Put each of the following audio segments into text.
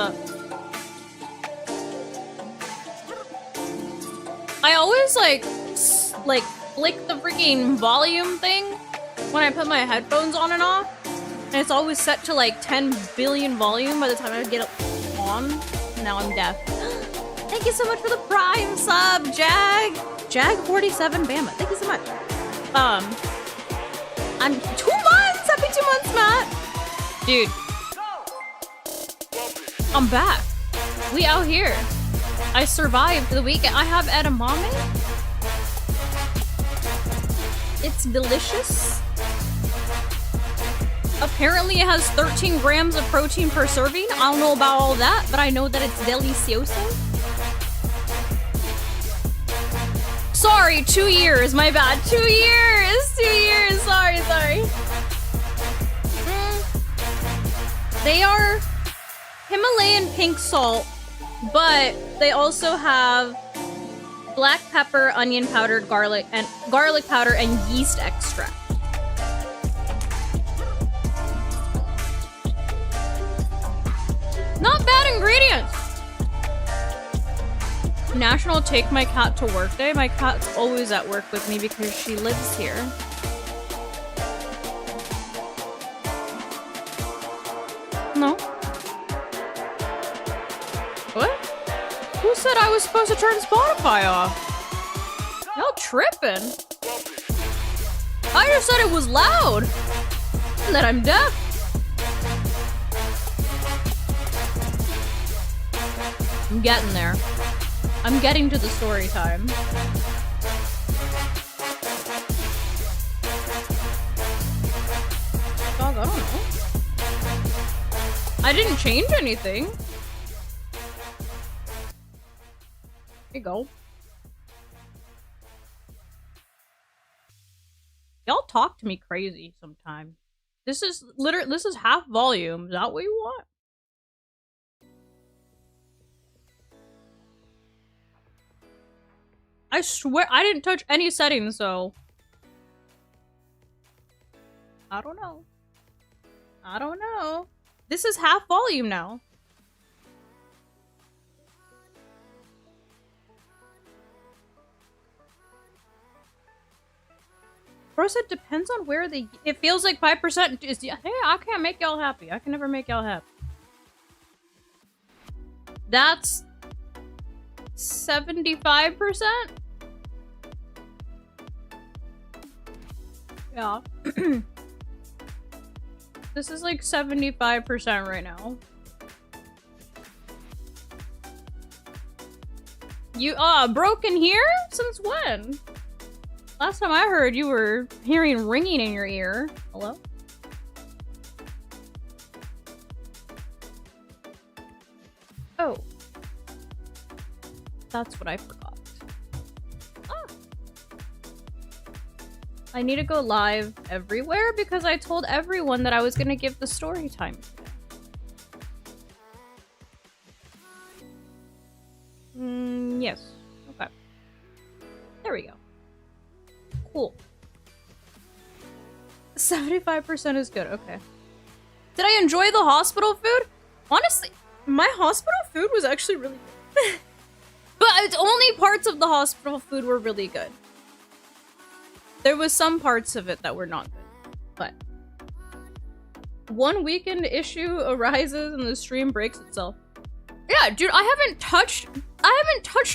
up? I always like flick the freaking volume thing when I put my headphones on and off, and it's always set to like 10 billion volume by the time I get it on. Now I'm deaf. Thank you so much for the Prime sub, Jag. Jag47 Bama. Thank you so much. I'm 2 months. Happy 2 months, Matt. Dude, I'm back. We out here. I survived the weekend. I have edamame. It's delicious. Apparently it has 13 grams of protein per serving. I don't know about all that, but I know that it's delicioso. Sorry, 2 years. My bad. 2 years. 2 years. Sorry. They are Himalayan pink salt, but they also have black pepper, onion powder, garlic powder, and yeast extract. Not bad ingredients. National Take My Cat to Work Day. My cat's always at work with me because she lives here. No. What? Who said I was supposed to turn Spotify off? Y'all tripping. I just said it was loud. And that I'm deaf. I'm getting there. I'm getting to the story time. Dog, I don't know. I didn't change anything. Here you go. Y'all talk to me crazy sometimes. This is half volume. Is that what you want? I swear I didn't touch any settings, so I don't know. I don't know. This is half volume now. Bro said depends on where it feels like 5% is. Hey, I can't make y'all happy. I can never make y'all happy. That's 75%. Yeah. This is like 75% right now. You broken here? Since when? Last time I heard you were hearing ringing in your ear. Hello? Oh. That's what I forgot. Ah. I need to go live everywhere because I told everyone that I was gonna give the story time today. Yes. Okay. There we go. Cool. 75% is good. Okay. Did I enjoy the hospital food? Honestly, my hospital food was actually really good. But it's only parts of the hospital food were really good. There was some parts of it that were not good. But one weekend issue arises and the stream breaks itself. Yeah, dude, I haven't touched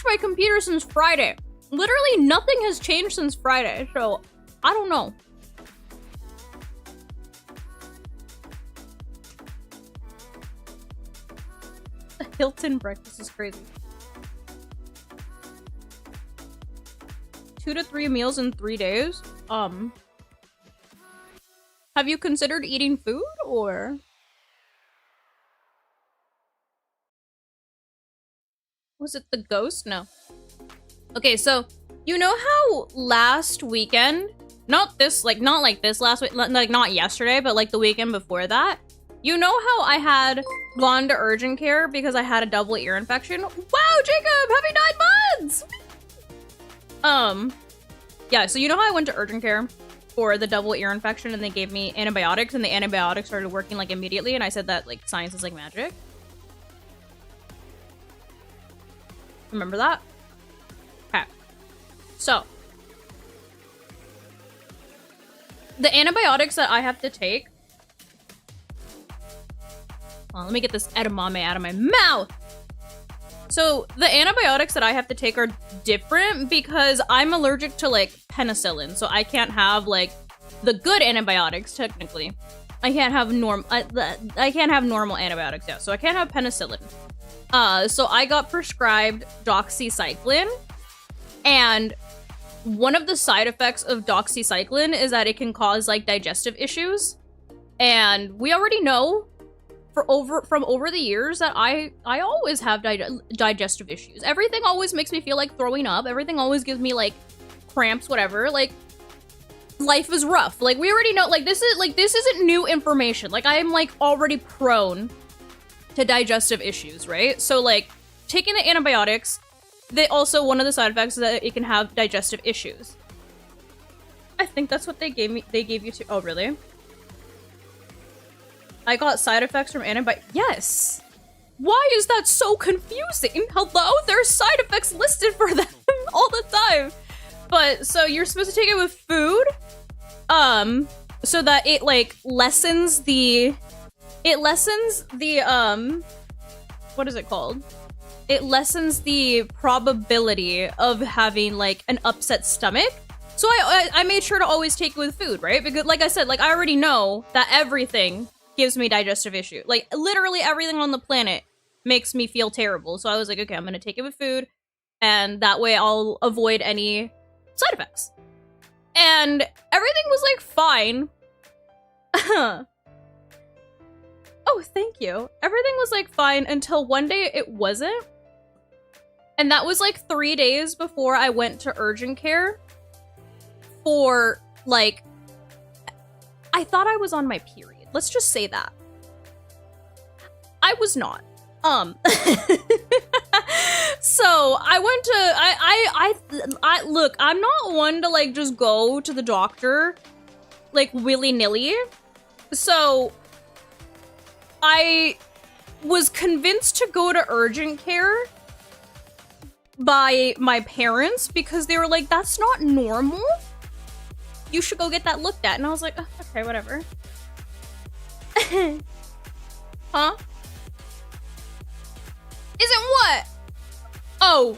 my computer since Friday. Literally nothing has changed since Friday, so I don't know. The Hilton breakfast is crazy. 2 to 3 meals in 3 days? Have you considered eating food, or? Was it the ghost? No. Okay, so, you know how last weekend, not like this last week, like not yesterday, but like the weekend before that, you know how I had gone to urgent care because I had a double ear infection? Wow, Jacob, happy 9 months! Yeah, so you know how I went to urgent care for the double ear infection and they gave me antibiotics and the antibiotics started working like immediately and I said that like science is like magic? Remember that? Okay. So, the antibiotics that I have to take. Oh, let me get this edamame out of my mouth. So, the antibiotics that I have to take are different because I'm allergic to, like, penicillin. So, I can't have, like, the good antibiotics, technically. I can't have I can't have normal antibiotics, yeah. So, I can't have penicillin. So I got prescribed doxycycline, and one of the side effects of doxycycline is that it can cause like digestive issues. And we already know from over the years that I always have digestive issues. Everything always makes me feel like throwing up. Everything always gives me like cramps, whatever. Like, life is rough. Like, we already know, like, this isn't new information. Like, I am like already prone to digestive issues, right? So like taking the antibiotics, one of the side effects is that it can have digestive issues. I think that's what they gave me. They gave you to. Oh, really? I got side effects from antibiotics. Yes. Why is that so confusing? Hello? There's side effects listed for them all the time. But so you're supposed to take it with food, so that it like lessens the what is it called? It lessens the probability of having like an upset stomach. So I made sure to always take it with food, right? Because like I said, like I already know that everything gives me digestive issue. Like literally everything on the planet makes me feel terrible. So I was like, okay, I'm gonna take it with food, and that way I'll avoid any side effects. And everything was like fine. Oh, thank you. Everything was like fine until one day it wasn't. And that was like 3 days before I went to urgent care for like, I thought I was on my period. Let's just say that. I was not. So I went to, I look, I'm not one to like just go to the doctor like willy-nilly. So I was convinced to go to urgent care by my parents because they were like, that's not normal. You should go get that looked at. And I was like, oh, okay, whatever. Huh? Isn't what? Oh.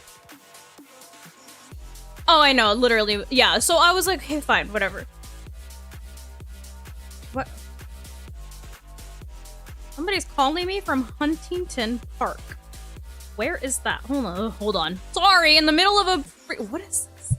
Oh, I know, literally. Yeah, so I was like, hey, fine, whatever. What? Somebody's calling me from Huntington Park. Where is that? Hold on. Sorry, in the middle of a... What is this?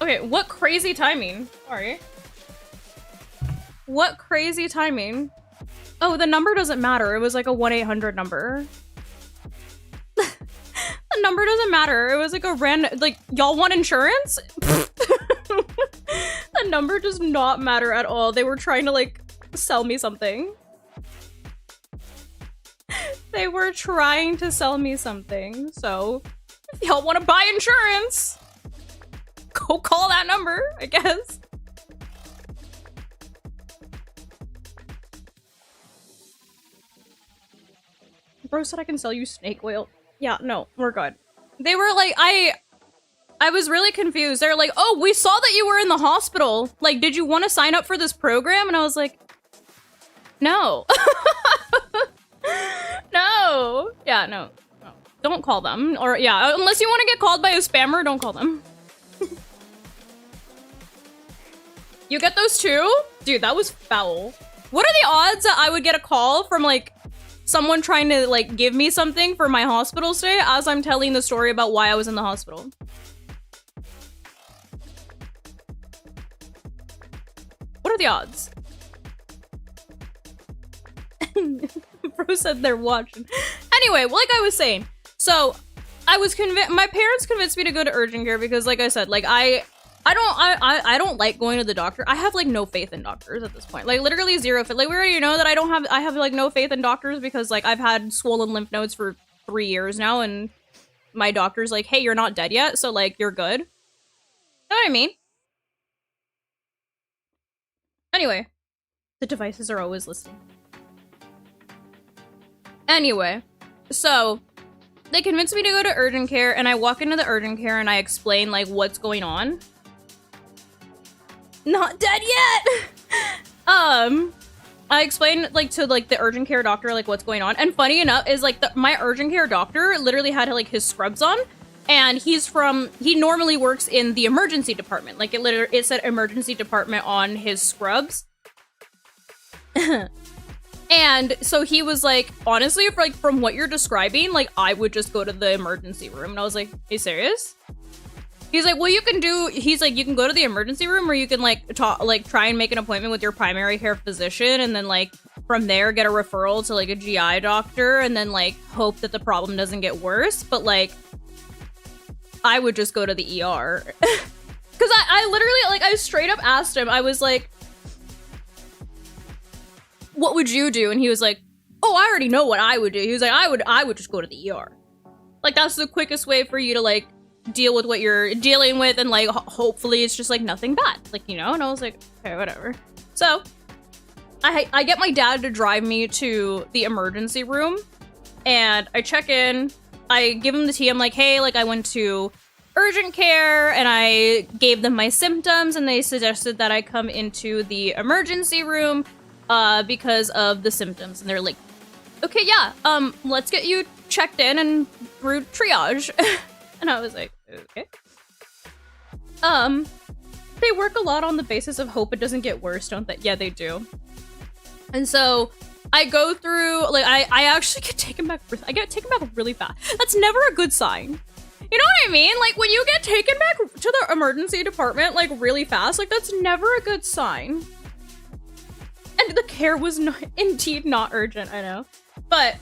Okay, what crazy timing? Sorry. What crazy timing? Oh, the number doesn't matter. It was like a 1-800 number. The number doesn't matter. It was like a random, like, y'all want insurance? The number does not matter at all. They were trying to like sell me something. They were trying to sell me something, so If y'all want to buy insurance, go call that number, I guess. Bro said I can sell you snake oil. Yeah, no, we're good. They were like, I was really confused. They're like, oh, we saw that you were in the hospital. Like, did you want to sign up for this program? And I was like, no. No. Yeah, no. Don't call them. Or, yeah, unless you want to get called by a spammer, don't call them. You get those too? Dude, that was foul. What are the odds that I would get a call from, like, someone trying to, like, give me something for my hospital stay as I'm telling the story about why I was in the hospital? What are the odds? Bro said they're watching. Anyway, like I was saying, so I was convinced. My parents convinced me to go to urgent care because, like I said, like I don't like going to the doctor. I have like no faith in doctors at this point. Like literally zero faith. Like we already know that I have like no faith in doctors because like I've had swollen lymph nodes for 3 years now, and my doctor's like, hey, you're not dead yet, so like you're good. You know what I mean? Anyway, the devices are always listening. Anyway, so they convinced me to go to urgent care, and I walk into the urgent care and I explain like what's going on. Not dead yet. I explained like to like the urgent care doctor like what's going on, and funny enough is like my urgent care doctor literally had like his scrubs on, and he normally works in the emergency department. Like it said emergency department on his scrubs. And so he was like, honestly, like from what you're describing, like I would just go to the emergency room. And I was like, are you serious? He's like, well, you can go to the emergency room, or you can like try and make an appointment with your primary care physician, and then like from there get a referral to like a GI doctor, and then like hope that the problem doesn't get worse. But like, I would just go to the ER. Cause I literally, like, I straight up asked him, I was like, what would you do? And he was like, oh, I already know what I would do. He was like, I would just go to the ER. Like, that's the quickest way for you to, like, deal with what you're dealing with, and, like, hopefully it's just, like, nothing bad. Like, you know? And I was like, okay, whatever. So, I get my dad to drive me to the emergency room, and I check in. I give him the tea. I'm like, hey, like, I went to urgent care, and I gave them my symptoms, and they suggested that I come into the emergency room because of the symptoms. And they're like, okay, yeah, let's get you checked in and through triage. And I was like, okay. They work a lot on the basis of hope it doesn't get worse, don't they? Yeah, they do. And so I go through, like, I actually get taken back. I get taken back really fast. That's never a good sign. You know what I mean? Like, when you get taken back to the emergency department, like, really fast, like, that's never a good sign. And the care was indeed not urgent, I know. But,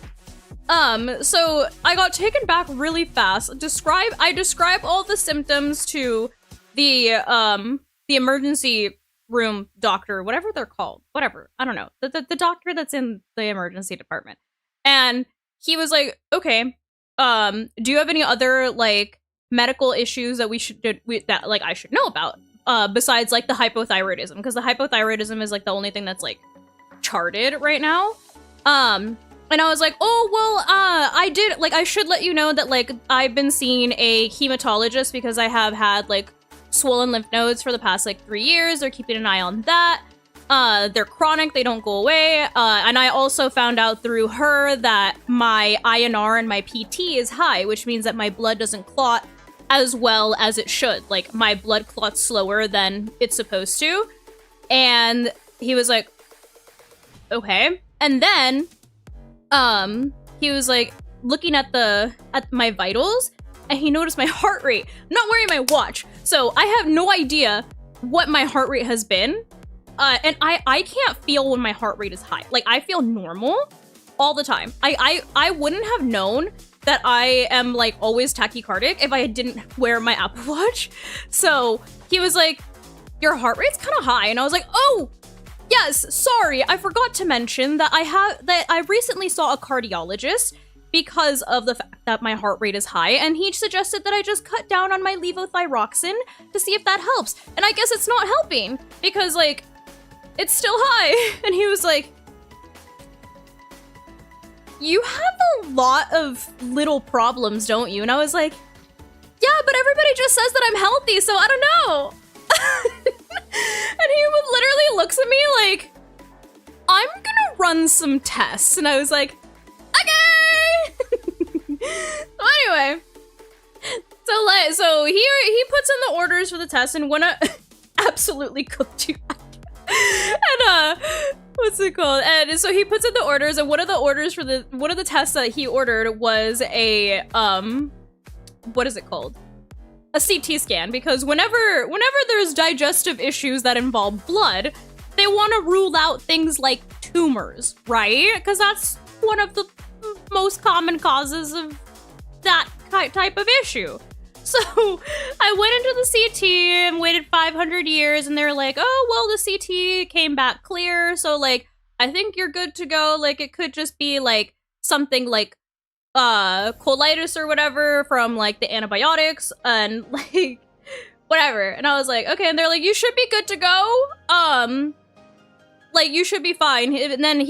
so I got taken back really fast. I describe all the symptoms to the emergency room doctor, whatever they're called, whatever, I don't know, the doctor that's in the emergency department. And he was like, okay, do you have any other, like, medical issues that I should know about, besides, like, the hypothyroidism? Because the hypothyroidism is, like, the only thing that's, like, charted right now. And I was like, oh, well, I should let you know that, like, I've been seeing a hematologist because I have had, like, swollen lymph nodes for the past, like, 3 years. They're keeping an eye on that. They're chronic, they don't go away. And I also found out through her that my INR and my PT is high, which means that my blood doesn't clot as well as it should. Like, my blood clots slower than it's supposed to. And he was like, okay. And then, he was like looking at my vitals, and he noticed my heart rate. I'm not wearing my watch, so I have no idea what my heart rate has been. And I can't feel when my heart rate is high. Like, I feel normal all the time. I wouldn't have known that I am, like, always tachycardic if I didn't wear my Apple Watch. So he was like, your heart rate's kind of high. And I was like, oh, yes, sorry. I forgot to mention that I recently saw a cardiologist, because of the fact that my heart rate is high, and he suggested that I just cut down on my levothyroxine to see if that helps. And I guess it's not helping because, like, it's still high. And he was like, you have a lot of little problems, don't you? And I was like, yeah, but everybody just says that I'm healthy, so I don't know. And he literally looks at me like, I'm gonna run some tests. And I was like, okay. So anyway, so he puts in the orders for the test, and when I absolutely cooked you. And what's it called? And so he puts in the orders, and one of the tests that he ordered was a what is it called? A CT scan, because whenever there's digestive issues that involve blood, they want to rule out things like tumors, right? Because that's one of the most common causes of that type of issue. So I went into the CT and waited 500 years, and they're like, oh, well, the CT came back clear, so, like, I think you're good to go. Like, it could just be, like, something like colitis or whatever from, like, the antibiotics and, like, whatever. And I was like, okay. And they're like, you should be good to go. Like, you should be fine. And then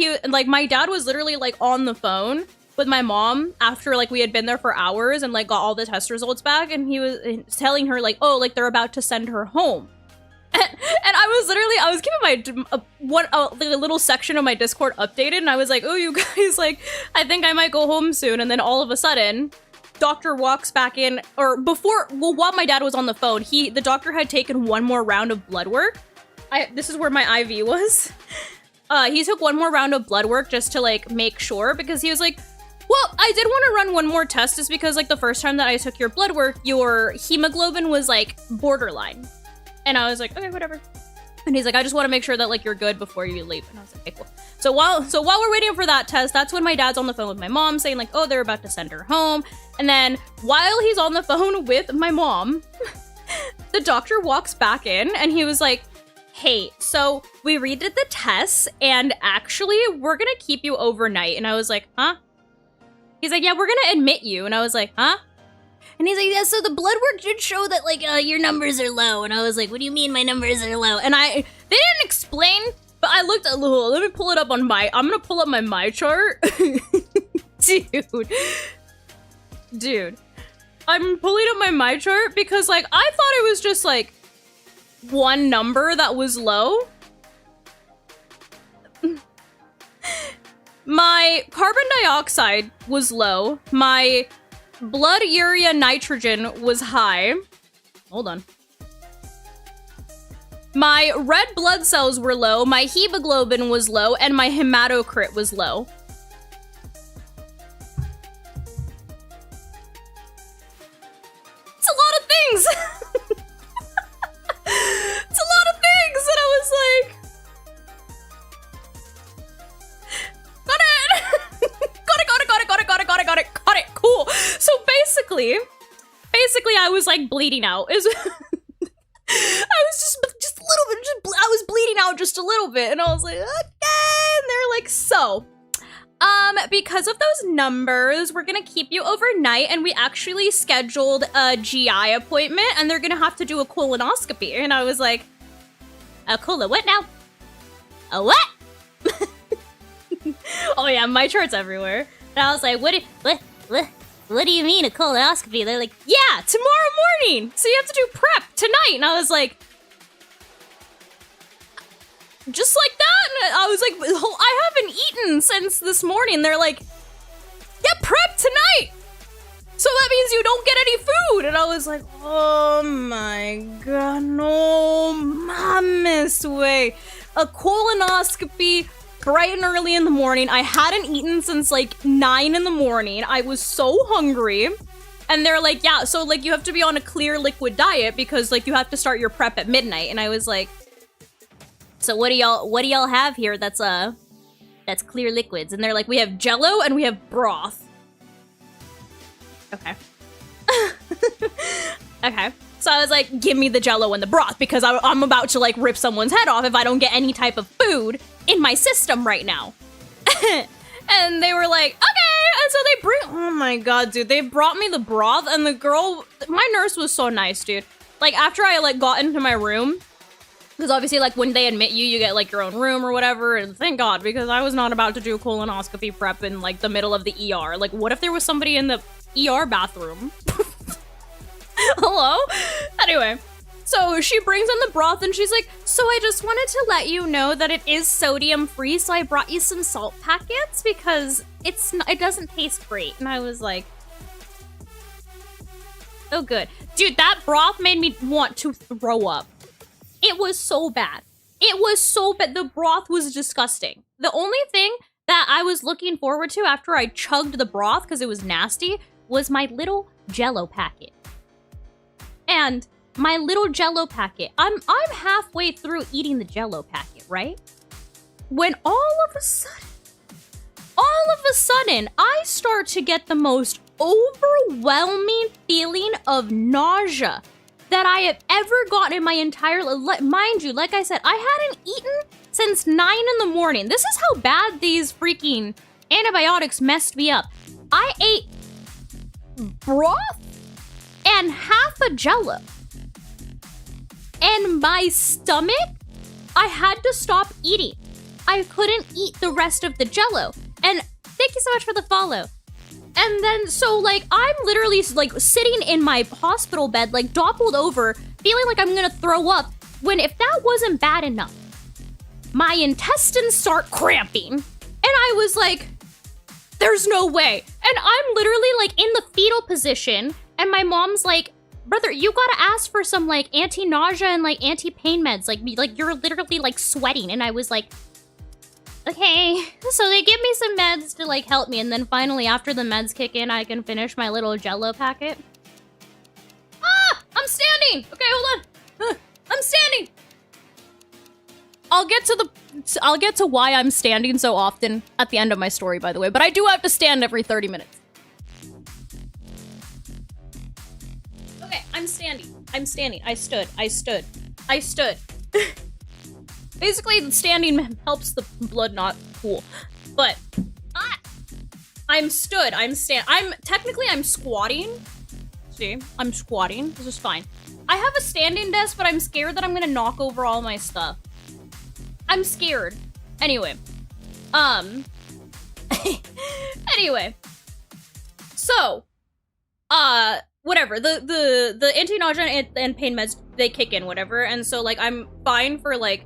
my dad was literally, like, on the phone with my mom after, like, we had been there for hours and, like, got all the test results back, and he was telling her, like, oh, like, they're about to send her home. And I was keeping my a little section of my Discord updated, and I was like, oh, you guys, like, I think I might go home soon. And then all of a sudden, doctor walks back in, or while my dad was on the phone, the doctor had taken one more round of blood work. This is where my IV was. He took one more round of blood work just to, like, make sure, because he was like, well, I did want to run one more test, just because, like, the first time that I took your blood work, your hemoglobin was, like, borderline. And I was like, okay, whatever. And he's like, I just want to make sure that, like, you're good before you leave. And I was like, okay, cool. So while we're waiting for that test, that's when my dad's on the phone with my mom saying, like, oh, they're about to send her home. And then while he's on the phone with my mom, the doctor walks back in, and he was like, hey, so we redid the tests, and actually we're gonna keep you overnight. And I was like, huh? He's like, yeah, we're gonna admit you. And I was like, huh? And he's like, yeah, so the blood work did show that, like, your numbers are low. And I was like, what do you mean my numbers are low? And they didn't explain, but I looked at, let me pull it up on I'm gonna pull up my chart. Dude, I'm pulling up my chart because, like, I thought it was just, like, one number that was low. My carbon dioxide was low. My blood urea nitrogen was high. Hold on. My red blood cells were low, my hemoglobin was low, and my hematocrit was low. It's a lot of things! It's a lot of things! And I was like, got it, cool. So basically I was, like, bleeding out. I was bleeding out just a little bit, and I was like, okay. And they're like, so, because of those numbers, we're gonna keep you overnight, and we actually scheduled a GI appointment, and they're gonna have to do a colonoscopy. And I was like, a what now? A what? Oh yeah, my chart's everywhere. And I was like, what do you mean, a colonoscopy? They're like, yeah, tomorrow morning. So you have to do prep tonight. And I was like, just like that? And I was like, I haven't eaten since this morning. They're like, yeah, prep tonight. So that means you don't get any food. And I was like, oh my God, no mames way. A colonoscopy bright and early in the morning. I hadn't eaten since, like, 9 in the morning. I was so hungry. And they're like, yeah, so, like, you have to be on a clear liquid diet because, like, you have to start your prep at midnight. And I was like, so what do y'all have here that's clear liquids? And they're like, we have Jello and we have broth. Okay. Okay. So I was like, give me the Jello and the broth because I'm about to, like, rip someone's head off if I don't get any type of food in my system right now. And they were like, okay. And so they bring, oh my god, dude, they brought me the broth, and the girl, my nurse was so nice, dude. Like, after I, like, got into my room, because obviously, like, when they admit you, you get, like, your own room or whatever, and thank God, because I was not about to do colonoscopy prep in, like, the middle of the ER. Like, what if there was somebody in the ER bathroom? Hello? Anyway, so she brings in the broth, and she's like, so I just wanted to let you know that it is sodium-free, so I brought you some salt packets, because it doesn't taste great. And I was like, oh, good. Dude, that broth made me want to throw up. It was so bad. It was so bad. The broth was disgusting. The only thing that I was looking forward to after I chugged the broth, because it was nasty, was my little Jell-O packet. And my little Jell-O packet, I'm halfway through eating the Jell-O packet, right? When all of a sudden, I start to get the most overwhelming feeling of nausea that I have ever gotten in my entire life. Mind you, like I said, I hadn't eaten since 9 in the morning. This is how bad these freaking antibiotics messed me up. I ate broth and half a Jell-O. And my stomach, I had to stop eating. I couldn't eat the rest of the Jell-O. And thank you so much for the follow. And then, so, like, I'm literally, like, sitting in my hospital bed, like, toppled over, feeling like I'm gonna throw up, when if that wasn't bad enough, my intestines start cramping. And I was like, there's no way. And I'm literally, like, in the fetal position, and my mom's like, brother, you gotta ask for some, like, anti-nausea and, like, anti-pain meds. Like, you're literally, like, sweating. And I was like, okay. So they give me some meds to, like, help me. And then finally, after the meds kick in, I can finish my little Jell-O packet. Ah! I'm standing! Okay, hold on. I'm standing! I'll get to why I'm standing so often at the end of my story, by the way. But I do have to stand every 30 minutes. Okay, I'm standing. I'm standing. I stood. Basically, standing helps the blood not pool. But I'm stood. I'm squatting. See? I'm squatting. This is fine. I have a standing desk, but I'm scared that I'm gonna knock over all my stuff. I'm scared. Anyway. Anyway. So, whatever. The anti-nausea and pain meds, they kick in, whatever. And so, like, I'm fine for, like,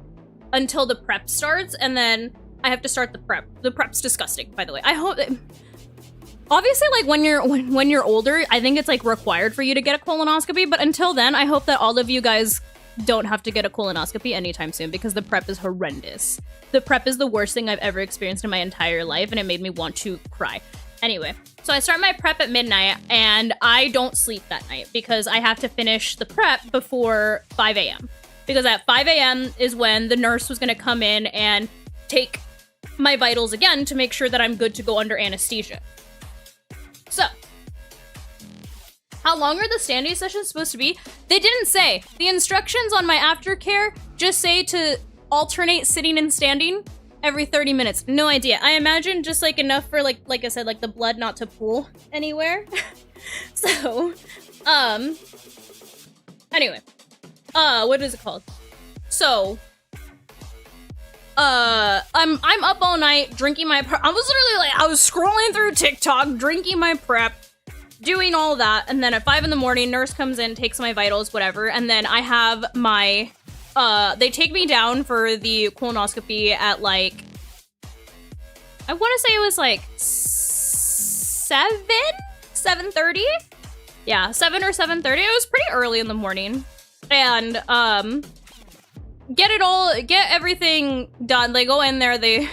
until the prep starts, and then I have to start the prep. The prep's disgusting, by the way. I hope that, obviously, like, when you're older, I think it's, like, required for you to get a colonoscopy, but until then, I hope that all of you guys don't have to get a colonoscopy anytime soon, because the prep is horrendous. The prep is the worst thing I've ever experienced in my entire life, and it made me want to cry. Anyway, so I start my prep at midnight, and I don't sleep that night, because I have to finish the prep before 5 a.m. Because at 5 a.m. is when the nurse was going to come in and take my vitals again to make sure that I'm good to go under anesthesia. So, how long are the standing sessions supposed to be? They didn't say. The instructions on my aftercare just say to alternate sitting and standing every 30 minutes. No idea. I imagine just, like, enough for, like I said, like, the blood not to pool anywhere. So, anyway. What is it called? So, I'm up all night drinking my prep. I was literally, like, I was scrolling through TikTok, drinking my prep, doing all that, and then at 5 in the morning, nurse comes in, takes my vitals, whatever, and then I have my, they take me down for the colonoscopy at, like, I want to say it was, like, 7:30? Yeah, 7 or 7:30. It was pretty early in the morning. And, get everything done. They go in there, they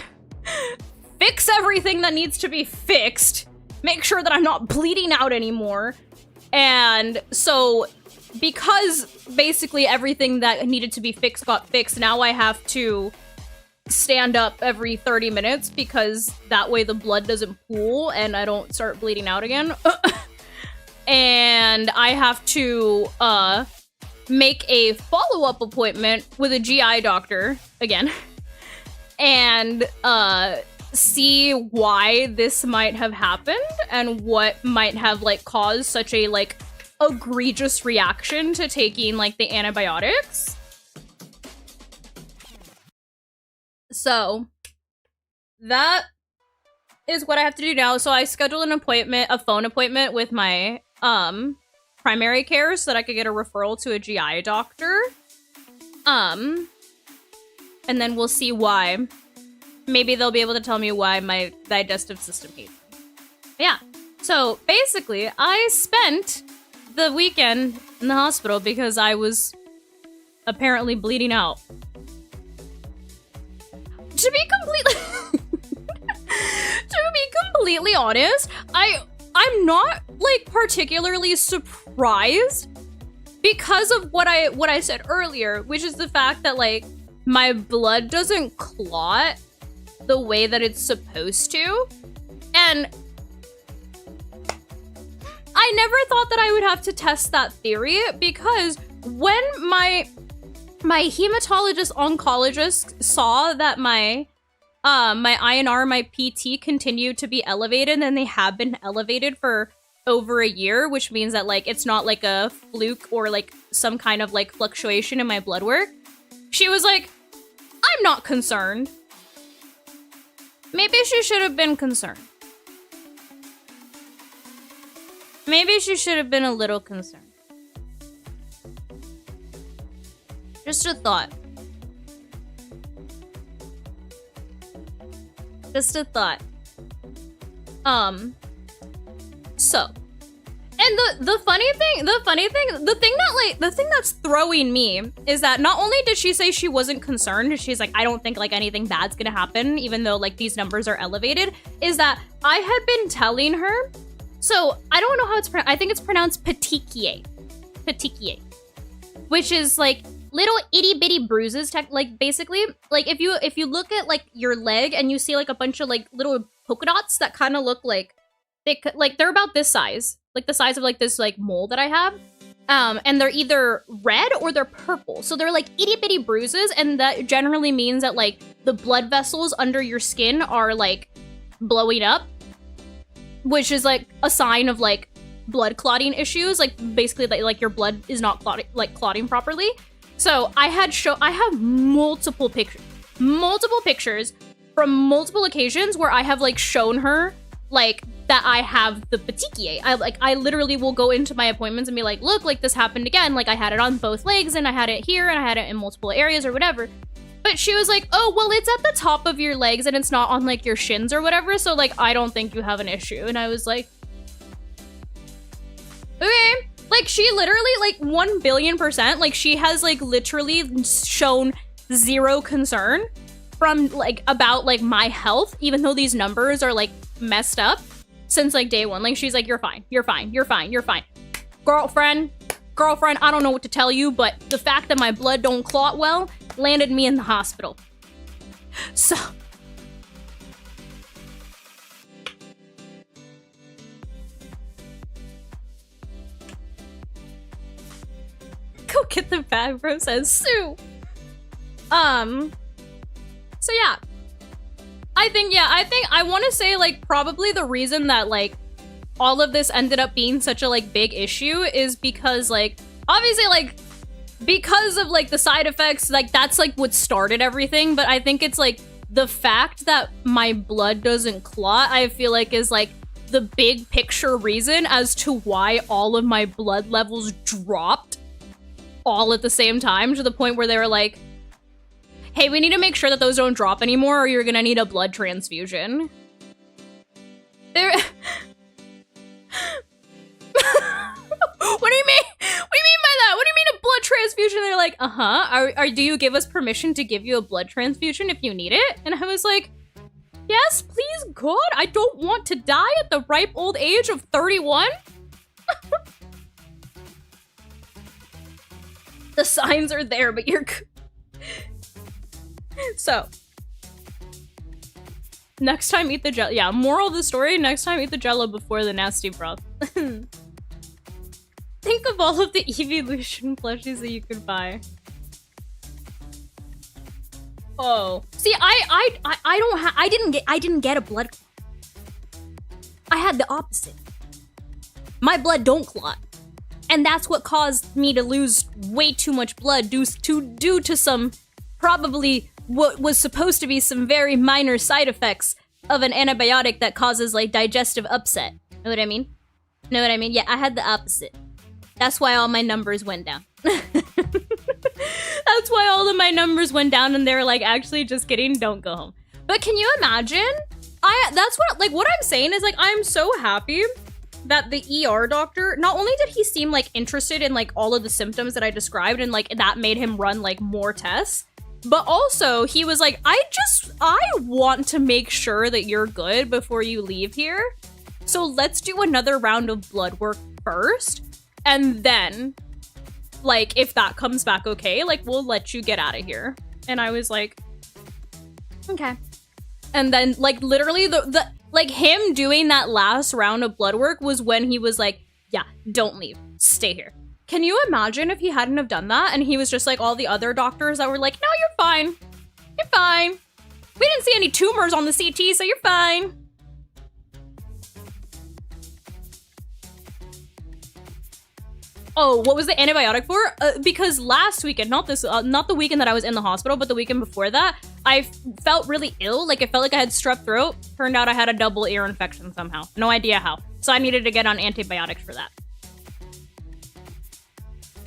fix everything that needs to be fixed, make sure that I'm not bleeding out anymore. And so, because basically everything that needed to be fixed got fixed, now I have to stand up every 30 minutes, because that way the blood doesn't pool and I don't start bleeding out again. And I have to, make a follow-up appointment with a GI doctor again, and see why this might have happened and what might have like caused such a like egregious reaction to taking like the antibiotics. So that is what I have to do now. So I scheduled an appointment, a phone appointment with my primary care so that I could get a referral to a GI doctor. And then we'll see why. Maybe they'll be able to tell me why my digestive system hates me. Yeah. So basically, I spent the weekend in the hospital because I was apparently bleeding out. To be completely honest, I'm not like particularly surprised because of what I said earlier, which is the fact that like my blood doesn't clot the way that it's supposed to. And I never thought that I would have to test that theory because when my hematologist oncologist saw that my INR, my PT continued to be elevated, and they have been elevated for over a year, which means that like it's not like a fluke or like some kind of like fluctuation in my blood work. She was like, I'm not concerned. Maybe she should have been concerned. Maybe she should have been a little concerned. Just a thought. Just a thought. So. And the thing that's throwing me is that not only did she say she wasn't concerned, she's like, I don't think like anything bad's gonna happen, even though like these numbers are elevated, is that I had been telling her, so I don't know how it's pronounced, I think it's pronounced petechiae, which is like little itty bitty bruises, like basically, like if you look at like your leg and you see like a bunch of like little polka dots that kind of look like they're about this size. Like the size of like this like mole that I have. And they're either red or they're purple. So they're like itty bitty bruises, and that generally means that like the blood vessels under your skin are like blowing up, which is like a sign of like blood clotting issues. Like basically like your blood is not clotting properly. So I have multiple pictures from multiple occasions where I have like shown her like that I have the petechiae. I literally will go into my appointments and be like, look, like this happened again. Like I had it on both legs and I had it here and I had it in multiple areas or whatever. But she was like, oh, well, it's at the top of your legs and it's not on like your shins or whatever. So like, I don't think you have an issue. And I was like, okay. Like she literally like 1 billion%, like she has like literally shown zero concern from like about like my health, even though these numbers are like messed up since like day one. Like she's like, you're fine. Girlfriend, I don't know what to tell you, but the fact that my blood don't clot well landed me in the hospital. So go get the bag, bro, says Sue. So yeah. I think I want to say like probably the reason that like all of this ended up being such a like big issue is because like obviously like because of like the side effects, like that's like what started everything, but I think it's like the fact that my blood doesn't clot, I feel like is like the big picture reason as to why all of my blood levels dropped all at the same time, to the point where they were like, hey, we need to make sure that those don't drop anymore or you're gonna need a blood transfusion. There. What do you mean? What do you mean by that? What do you mean a blood transfusion? They're like, uh-huh. Do you give us permission to give you a blood transfusion if you need it? And I was like, yes, please, God. I don't want to die at the ripe old age of 31. The signs are there, but you're... So, next time eat the jello. Yeah, moral of the story, next time eat the jello before the nasty broth. Think of all of the evolution plushies that you could buy. Oh, see, I didn't get a blood clot. I had the opposite. My blood don't clot, and that's what caused me to lose way too much blood due to some probably what was supposed to be some very minor side effects of an antibiotic that causes like digestive upset. Know what I mean? Know what I mean? Yeah, I had the opposite. That's why all my numbers went down. That's why all of my numbers went down, and they were like, actually, just kidding, don't go home. But can you imagine? That's what, like, what I'm saying is, like, I'm so happy that the ER doctor, not only did he seem, like, interested in, like, all of the symptoms that I described, and, like, that made him run, like, more tests, but also, he was like, I want to make sure that you're good before you leave here, so let's do another round of blood work first, and then, like, if that comes back okay, like, we'll let you get out of here. And I was like, okay. And then, like, literally, the like, him doing that last round of blood work was when he was like, yeah, don't leave. Stay here. Can you imagine if he hadn't have done that? And he was just like all the other doctors that were like, no, you're fine. You're fine. We didn't see any tumors on the CT, so you're fine. Oh, what was the antibiotic for? Because last weekend, not the weekend that I was in the hospital, but the weekend before that, I felt really ill. Like, it felt like I had strep throat. Turned out I had a double ear infection somehow. No idea how. So I needed to get on antibiotics for that.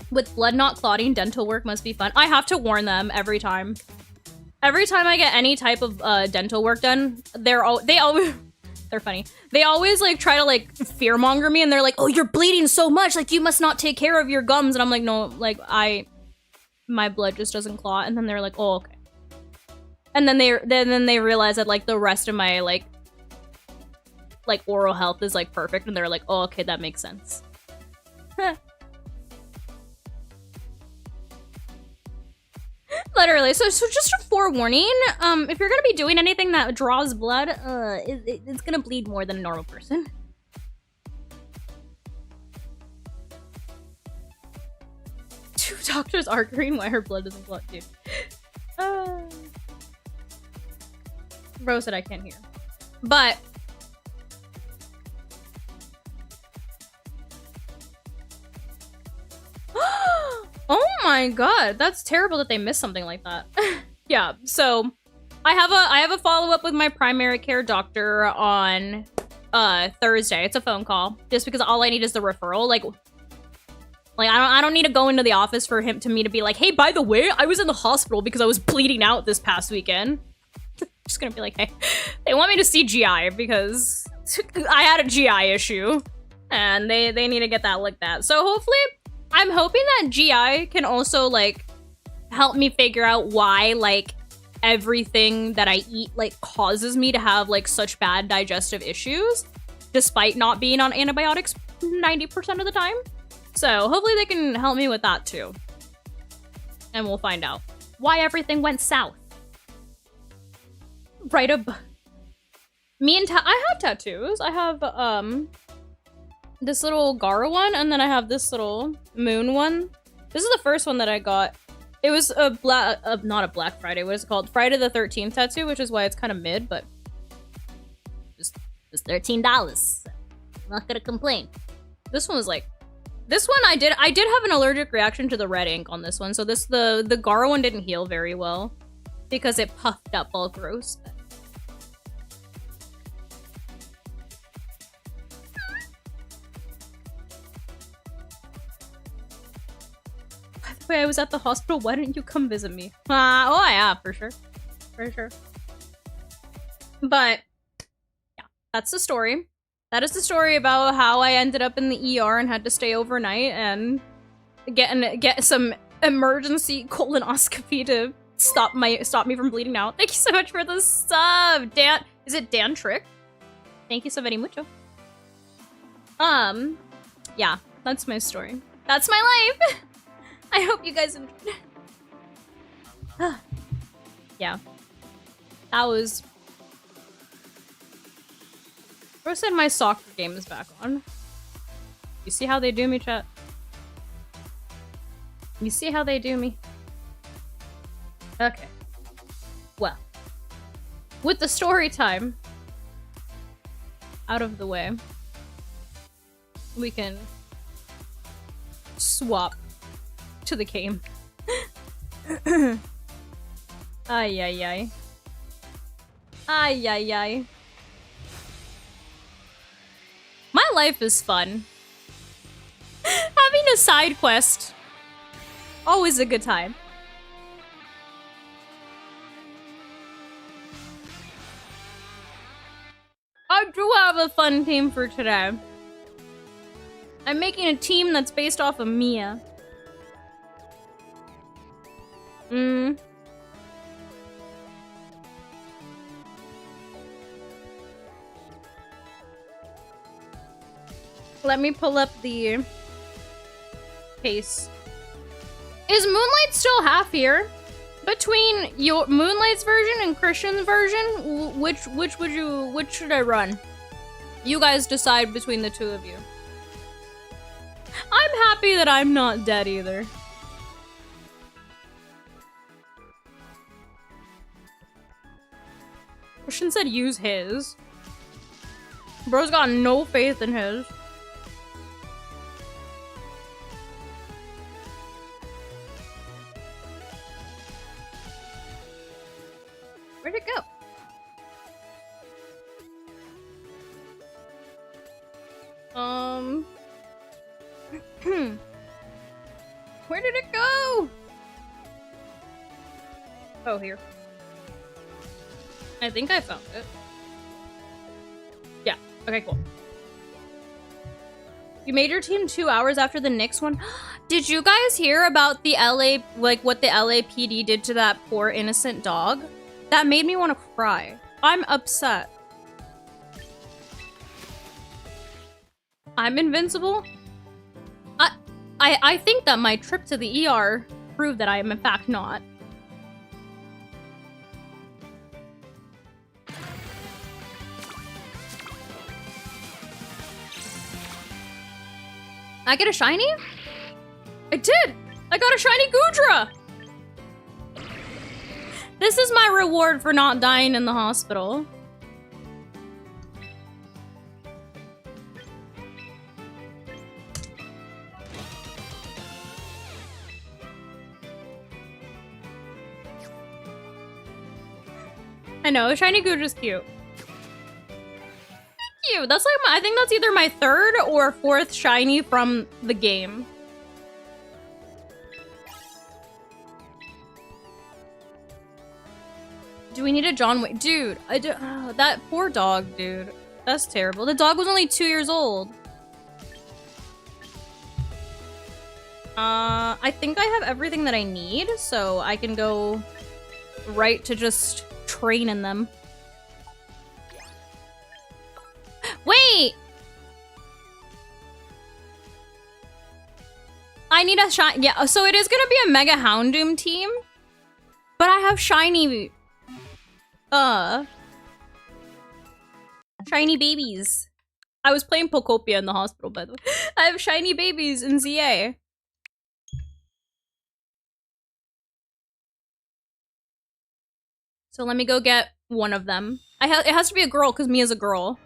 With blood not clotting, dental work must be fun. I have to warn them every time. Every time I get any type of dental work done, they always... They're funny. They always, like, try to, like, fearmonger me, and they're like, oh, you're bleeding so much, like, you must not take care of your gums. And I'm like, no, like, my blood just doesn't clot. And then they're like, oh, okay. And then they realize that, like, the rest of my, like, oral health is, like, perfect. And they're like, oh, okay, that makes sense. Literally. So just a forewarning, if you're gonna be doing anything that draws blood, it's gonna bleed more than a normal person. Two doctors arguing why her blood doesn't clot, dude. Rose said I can't hear. But... oh my god, that's terrible that they missed something like that. Yeah, so I have a follow-up with my primary care doctor on Thursday. It's a phone call, just because all I need is the referral. Like I don't need to go into the office for me to be like, hey, by the way, I was in the hospital because I was bleeding out this past weekend. Just gonna be like, hey, they want me to see GI because I had a GI issue, and they need to get that looked at. So hopefully, I'm hoping that GI can also, like, help me figure out why, like, everything that I eat, like, causes me to have, like, such bad digestive issues, despite not being on antibiotics 90% of the time. So hopefully they can help me with that, too. And we'll find out why everything went south. Right up. I have tattoos. I have, this little Gara one, and then I have this little moon one. This is the first one that I got. It was a not a Black Friday, what is it called? Friday the 13th tattoo, which is why it's kind of mid, but just $13. I'm not gonna complain. This one was like, this one I did have an allergic reaction to the red ink on this one, so the Gara one didn't heal very well because it puffed up all gross. Wait, I was at the hospital. Why didn't you come visit me? Oh yeah, for sure. For sure. But, yeah, that's the story. That is the story about how I ended up in the ER and had to stay overnight and get some emergency colonoscopy to stop me from bleeding out. Thank you so much for the sub, Dan. Is it Dan Trick? Thank you so very mucho. Yeah, that's my story. That's my life. I hope you guys enjoyed it. Yeah. That was... Rose said my soccer game is back on. You see how they do me, chat? You see how they do me? Okay. with the story time out of the way, we can swap to the game. Ay, ay, ay. Ay, ay, ay. My life is fun. Having a side quest, always a good time. I do have a fun team for today. I'm making a team that's based off of Mia. Let me pull up the case. Is Moonlight still half here? Between your Moonlight's version and Christian's version, which should I run? You guys decide between the two of you. I'm happy that I'm not dead either. Christian said use his. Bro's got no faith in his. Where'd it go? Where did it go? Oh, here. I think I found it. Yeah. Okay, cool. You made your team 2 hours after the Knicks one. Did you guys hear about the LA, like what the LAPD did to that poor innocent dog? That made me want to cry. I'm upset. I'm invincible? I think that my trip to the ER proved that I am in fact not. I get a shiny? I did! I got a shiny Gudra! This is my reward for not dying in the hospital. I know, shiny Gudra's cute. Cute. That's like I think that's either my third or fourth shiny from the game. Do we need a John Wayne? Dude, that poor dog, dude. That's terrible. The dog was only 2 years old. I think I have everything that I need, so I can go right to just training them. Wait! I need a shiny. Yeah, so it is gonna be a Mega Houndoom team, but I have shiny. Shiny babies. I was playing Pokopia in the hospital, by the way. I have shiny babies in ZA. So let me go get one of them. It has to be a girl because Mia's a girl.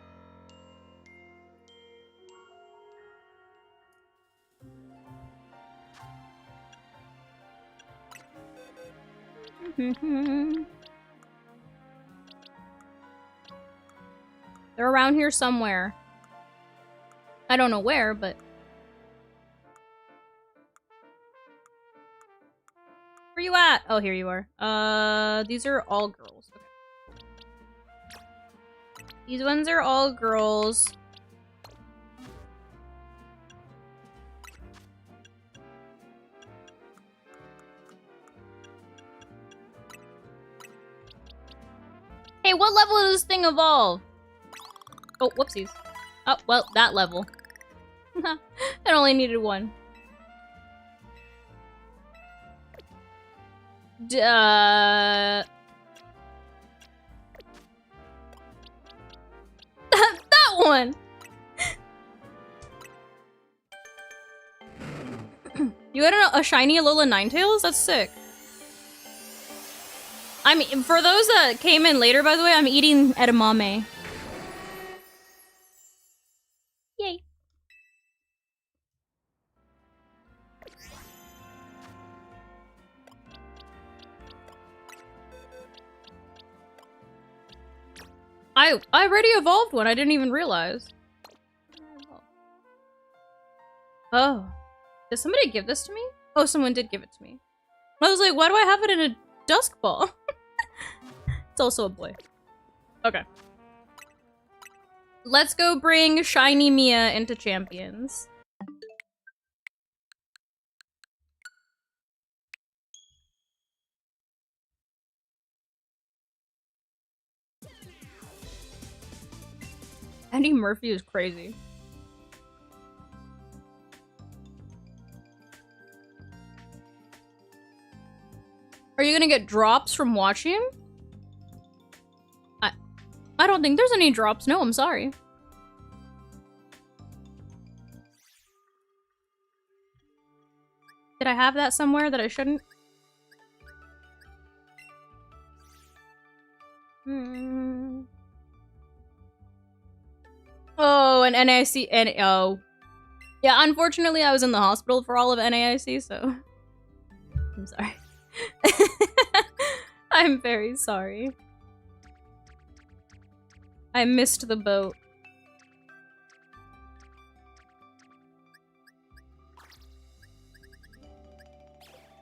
They're around here somewhere. I don't know where, but... Where you at? Oh, here you are. These are all girls. Okay. These ones are all girls. Hey, what level does this thing evolve? Oh, whoopsies. Oh, well, that level. It only needed one. That one! You got a shiny Alola Ninetales? That's sick. I mean, for those that came in later, by the way, I'm eating edamame. Yay. I already evolved one. I didn't even realize. Oh. Did somebody give this to me? Oh, someone did give it to me. I was like, why do I have it in a dusk ball? It's also a boy. Okay. Let's go bring Shiny Mia into Champions. Eddie Murphy is crazy. Are you gonna get drops from watching? I don't think there's any drops. No, I'm sorry. Did I have that somewhere that I shouldn't? Oh, and NAIC and oh. Yeah, unfortunately I was in the hospital for all of NAIC, so I'm sorry. I'm very sorry. I missed the boat.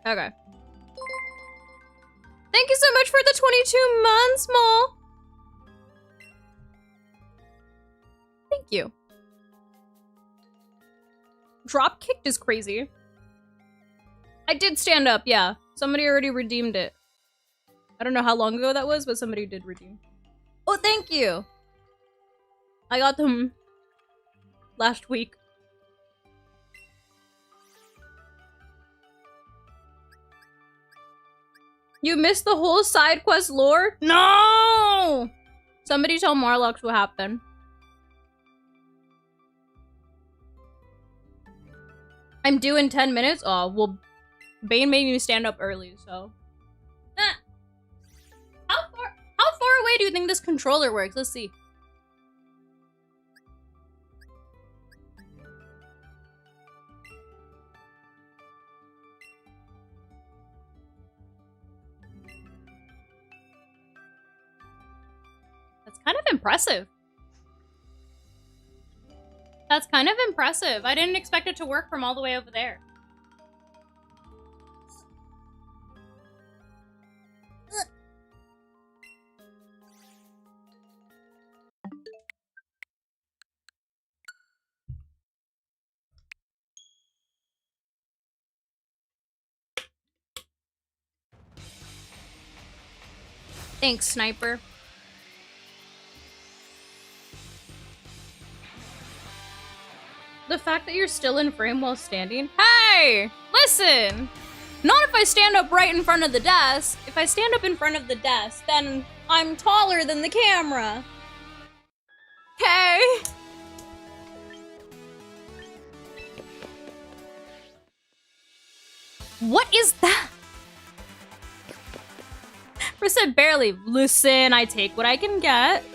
Okay. Thank you so much for the 22 months, Mol. Thank you. Drop kicked is crazy. I did stand up, yeah. Somebody already redeemed it. I don't know how long ago that was, but somebody did redeem. Oh, thank you. I got them last week. You missed the whole side quest lore? No! Somebody tell Marlox what happened. I'm due in 10 minutes? Oh, well, Bane made me stand up early, so. How far away do you think this controller works? Let's see. That's kind of impressive. That's kind of impressive. I didn't expect it to work from all the way over there. Thanks, Sniper. The fact that you're still in frame while standing? Hey! Listen! Not if I stand up right in front of the desk. If I stand up in front of the desk, then I'm taller than the camera. Okay? What is that? Chris said barely. Listen, I take what I can get.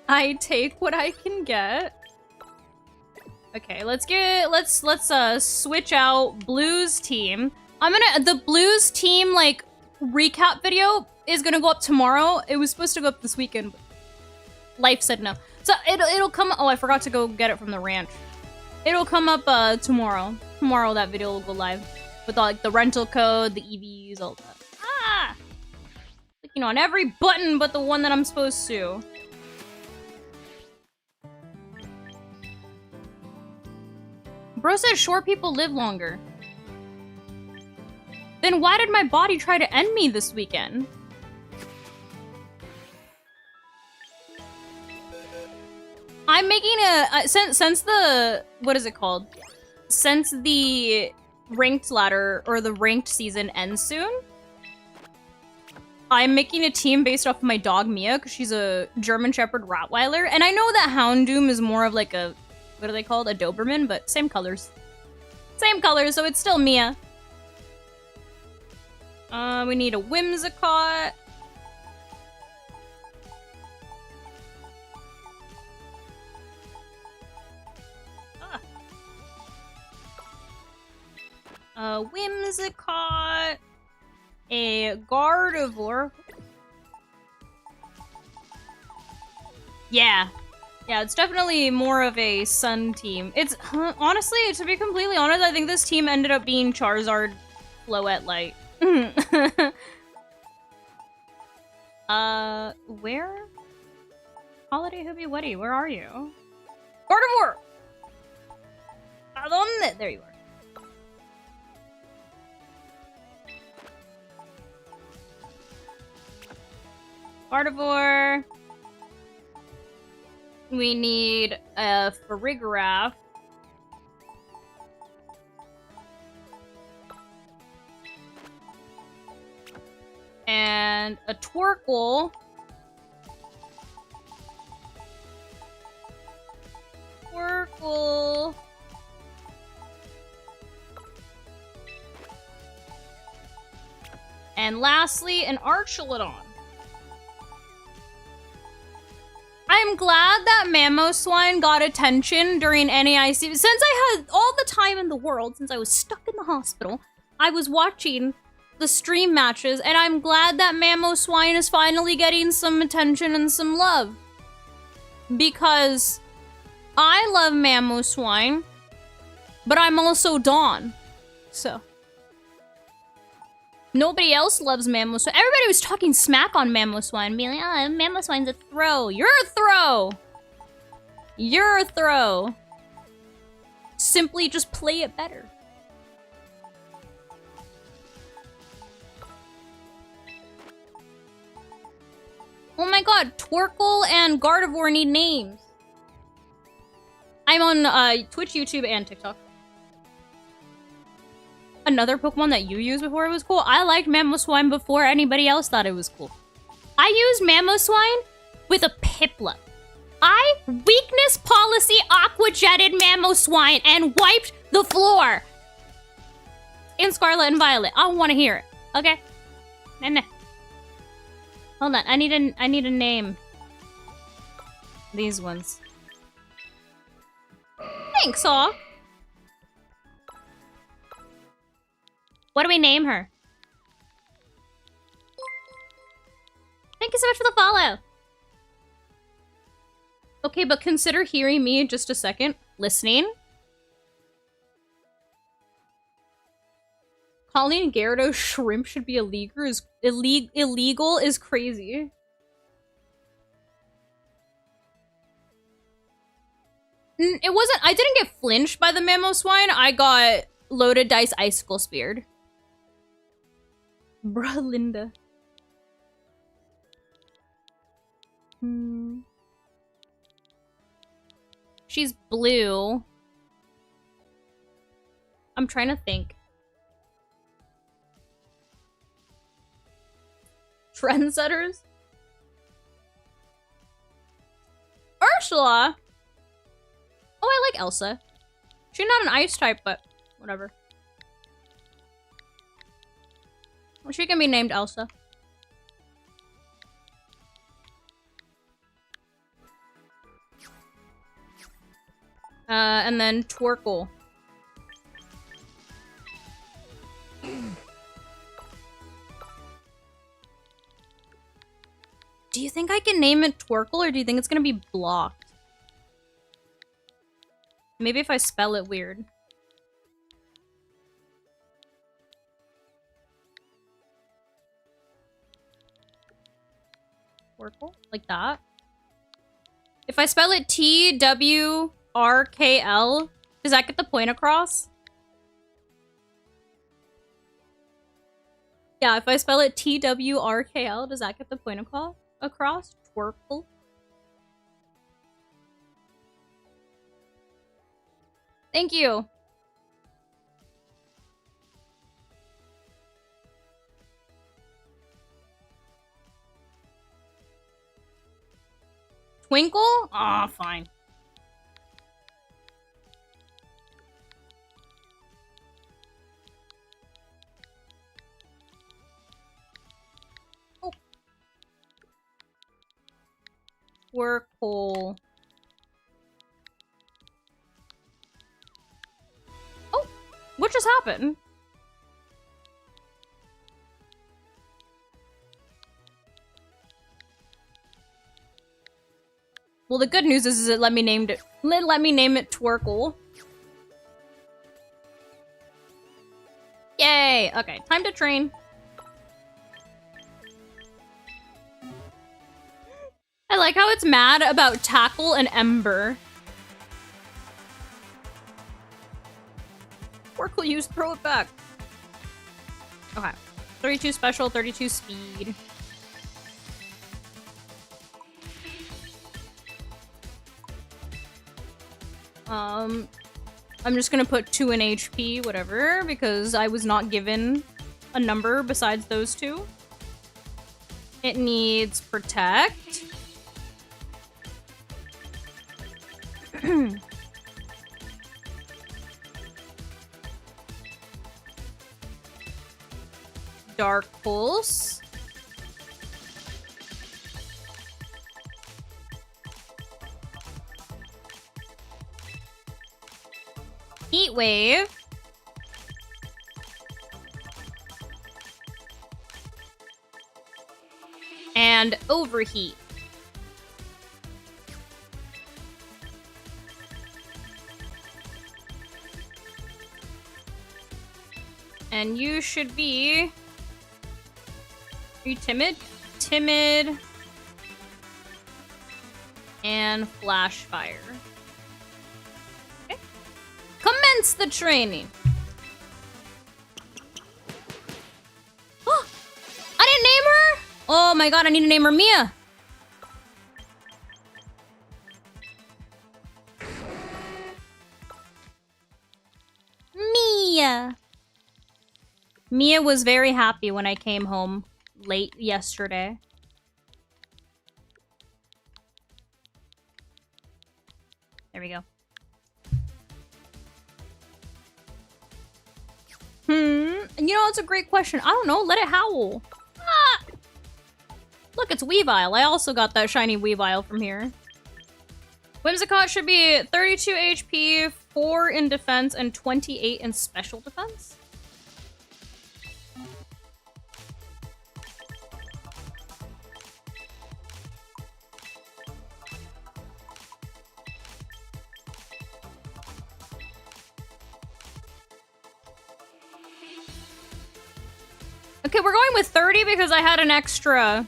I take what I can get. Okay, let's switch out Blue's team. The Blue's team, like, recap video is gonna go up tomorrow. It was supposed to go up this weekend, but life said no. So it'll come, oh, I forgot to go get it from the ranch. It'll come up tomorrow. Tomorrow that video will go live. With all, like, the rental code, the EVs, all that. Ah! Clicking on every button but the one that I'm supposed to. Bro says short people live longer. Then why did my body try to end me this weekend? I'm making since the, what is it called? Since the ranked ladder or the ranked season ends soon, I'm making a team based off of my dog Mia because she's a German Shepherd Rottweiler, and I know that Houndoom is more of like a, what are they called? A Doberman, but same colors. Same colors, so it's still Mia. We need a Whimsicott. A Whimsicott. A Gardevoir. Yeah. Yeah, it's definitely more of a sun team. It's, honestly, to be completely honest, I think this team ended up being Charizard Floette Light. Where? Holiday Hoobie Weddy, where are you? Gardevoir! ¿A dónde? There you are. Gardevoir. We need a Farigiraf. And a Torkoal. Torkoal. And lastly, an Archelodon. I'm glad that Mamoswine got attention during NAIC. Since I had all the time in the world, since I was stuck in the hospital, I was watching the stream matches, and I'm glad that Mamoswine is finally getting some attention and some love. Because I love Mamoswine, but I'm also Dawn. So. Nobody else loves Mamoswine. Everybody was talking smack on Mamoswine, being like, oh, Mamoswine's a throw. You're a throw! You're a throw. Simply just play it better. Oh my god, Torkoal and Gardevoir need names. I'm on Twitch, YouTube, and TikTok. Another Pokemon that you used before it was cool? I liked Mamoswine before anybody else thought it was cool. I used Mamoswine with a Piplup. I weakness policy aqua-jetted Mamoswine and wiped the floor. In Scarlet and Violet. I don't want to hear it. Okay? Nah. Hold on. I need a name. These ones. Thanks, Aw. What do we name her? Thank you so much for the follow. Okay, but consider hearing me in just a second. Listening. Calling Gyarados shrimp should be illegal is crazy. It wasn't. I didn't get flinched by the Mamoswine. I got loaded dice icicle speared. Bruh, Linda. She's blue. I'm trying to think. Trendsetters? Ursula? Oh, I like Elsa. She's not an ice type, but whatever. Well, she can be named Elsa. And then Torkoal. Do you think I can name it Torkoal, or do you think it's gonna be blocked? Maybe if I spell it weird. Torkoal? Like that? If I spell it Twrkl, does that get the point across? Yeah, if I spell it Twrkl, does that get the point across? Torkoal? Thank you. Twinkle? Aw, fine. Twerkle. Oh, what just happened? Well, the good news is it let me name it Twerkle. Yay! Okay, time to train. I like how it's mad about Tackle and Ember. Twerkle used throw it back. Okay. 32 special, 32 speed. I'm just gonna put 2 in HP, whatever, because I was not given a number besides those two. It needs Protect. Dark Pulse. Heat Wave. And Overheat. And you should be... Are you timid? Timid. And Flash Fire. Okay. Commence the training. Oh, I didn't name her? Oh my god, I need to name her Mia. Mia. Mia was very happy when I came home late yesterday. There we go. You know, it's a great question. I don't know. Let it howl. Ah! Look, it's Weavile. I also got that shiny Weavile from here. Whimsicott should be 32 HP, 4 in defense, and 28 in special defense. Okay, we're going with 30 because I had an extra.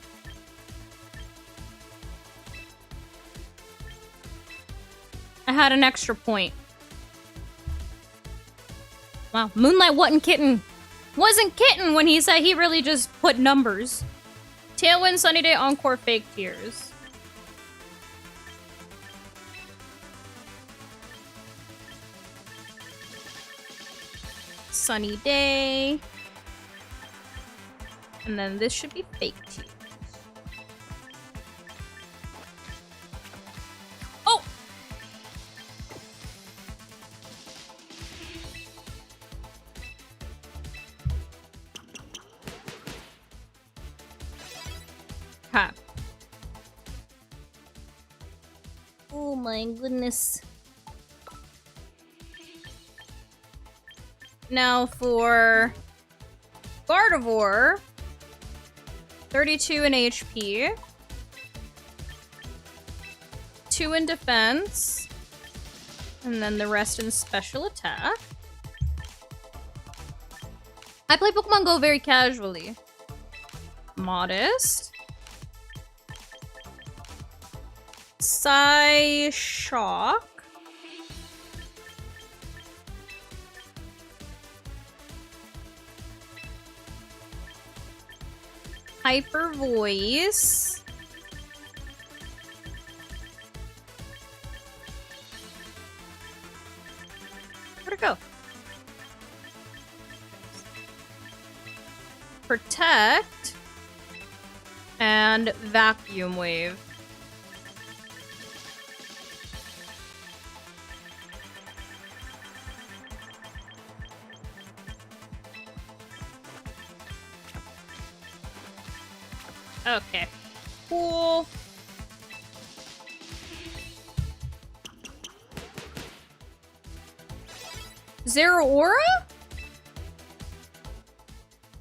I had an extra point. Wow, Moonlight wasn't kitten when he said he really just put numbers. Tailwind, Sunny Day, Encore, Fake Tears. Sunny Day. And then this should be Fake Tears. Oh! Ha. Oh my goodness. Now for Gardevoir. 32 in HP. 2 in defense. And then the rest in special attack. I play Pokemon Go very casually. Modest. Psyshock. Hyper Voice. Where'd it go? Protect. And Vacuum Wave. Okay. Cool. Zero Aura?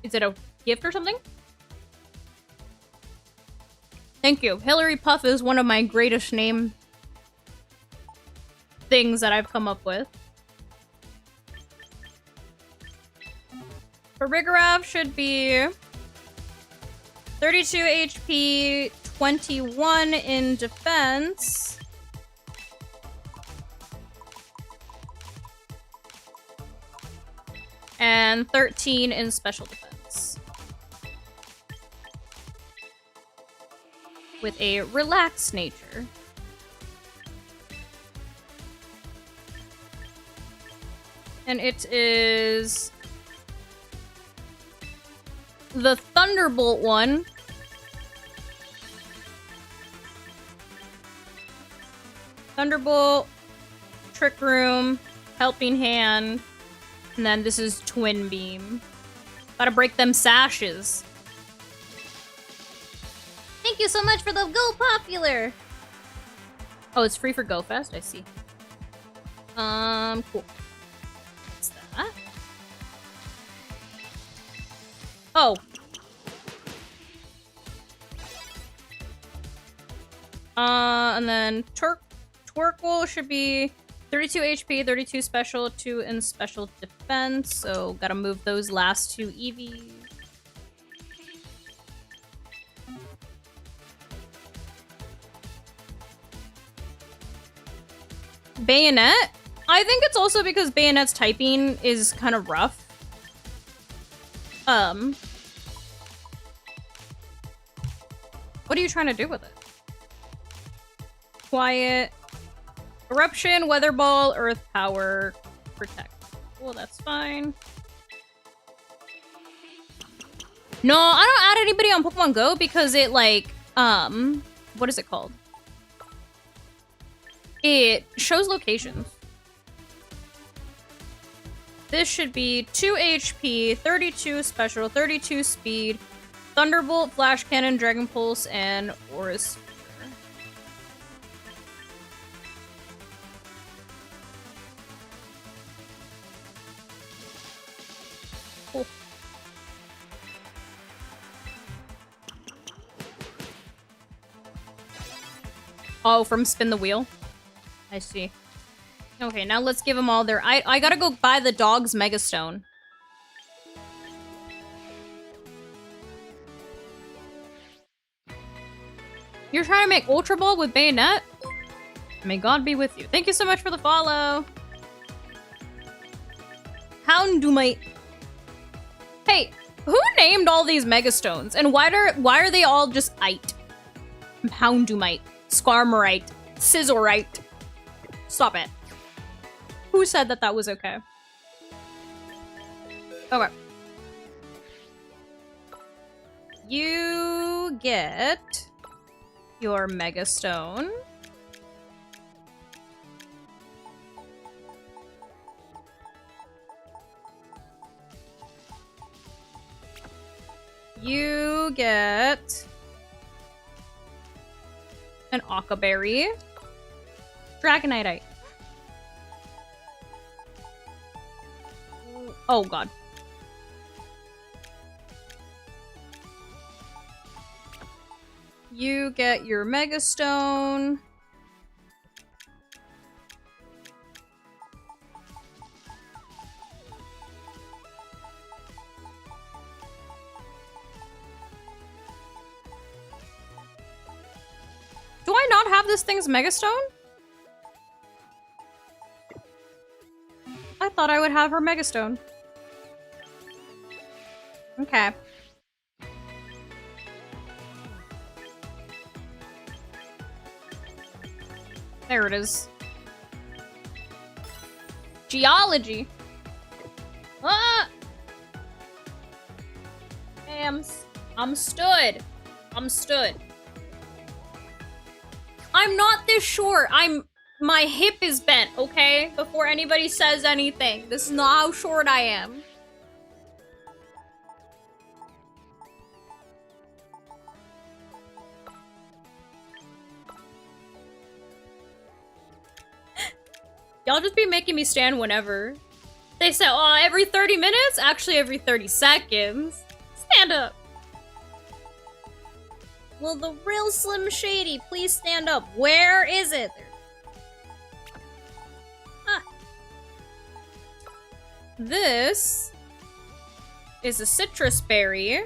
Is it a gift or something? Thank you. Hillary Puff is one of my greatest name things that I've come up with. Farigiraf should be 32 HP, 21 in defense. And 13 in special defense. With a relaxed nature. And it is the Thunderbolt one. Thunderbolt, Trick Room, Helping Hand, and then this is Twin Beam. Gotta break them sashes. Thank you so much for the Go Popular! Oh, it's free for GoFest? I see. Cool. What's that? Oh. And then Twerkle should be 32 HP, 32 special, 2 in special defense. So gotta move those last two EVs. Bayonet? I think it's also because Bayonet's typing is kind of rough. What are you trying to do with it? Quiet. Eruption, Weather Ball, Earth Power, Protect. Well, that's fine. No, I don't add anybody on Pokemon Go because it, like, what is it called? It shows locations. This should be 2 HP, 32 special, 32 speed, Thunderbolt, Flash Cannon, Dragon Pulse, and Aura Sphere. Cool. Oh, from Spin the Wheel? I see. Okay, now let's give them all their... I gotta go buy the dog's Megastone. You're trying to make Ultra Ball with Bayonet? May God be with you. Thank you so much for the follow. Houndoomite. Hey, who named all these Megastones? And why are they all just ite? Houndoomite, Skarmoryte, Scissorite. Stop it. Who said that that was okay? Okay. You get your Megastone. You get an Occaberry. Dragonite. Oh god. You get your Megastone. Do I not have this thing's Megastone? I thought I would have her Megastone. Okay. There it is. Geology. Ah! Hey, I'm stood. I'm stood. I'm not this short. My hip is bent, okay? Before anybody says anything. This is not how short I am. Y'all just be making me stand whenever. They said, oh, every 30 minutes? Actually, every 30 seconds. Stand up. Will the real Slim Shady please stand up? Where is it? Ah. This is a citrus berry.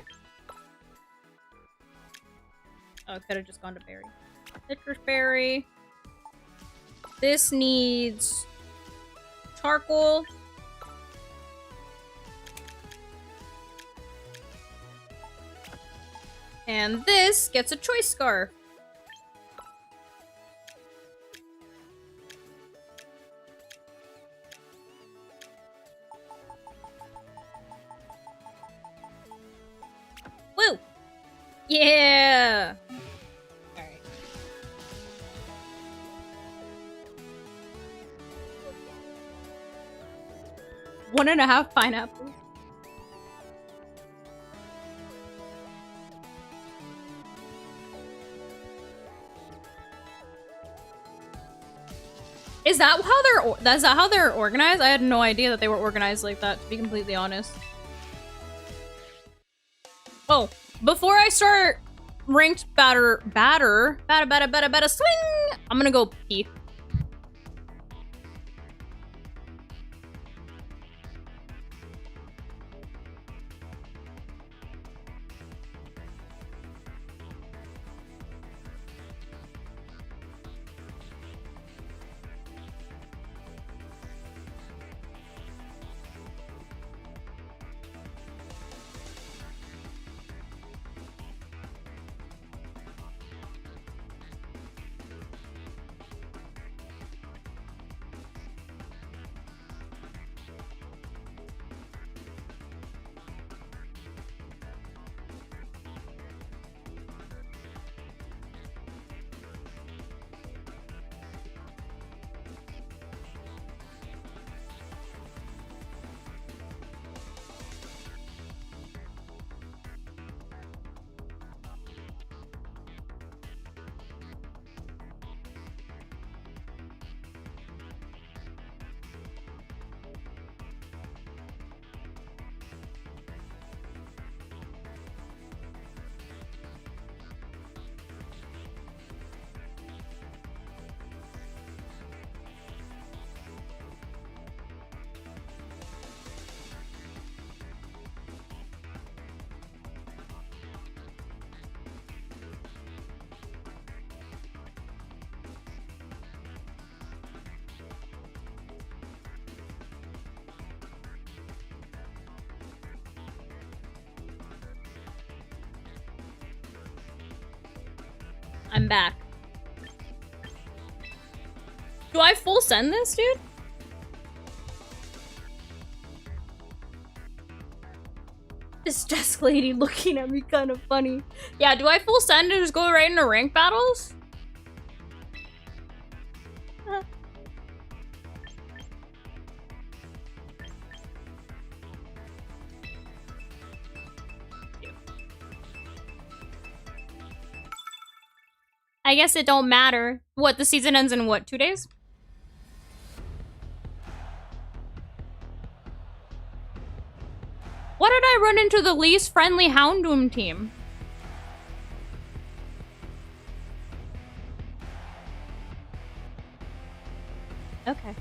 Oh, it could have just gone to berry. Citrus berry. This needs charcoal. And this gets a choice scarf. Woo! Yeah! Alright. One and a half pineapples. Is that how they're organized? I had no idea that they were organized like that, to be completely honest. Oh, before I start ranked batter swing, I'm gonna go pee. I'm back. Do I full send this, dude? This desk lady looking at me kind of funny. Yeah, do I full send and just go right into rank battles? I guess it don't matter. What, the season ends in what, 2 days? What did I run into the least friendly Houndoom team? Okay.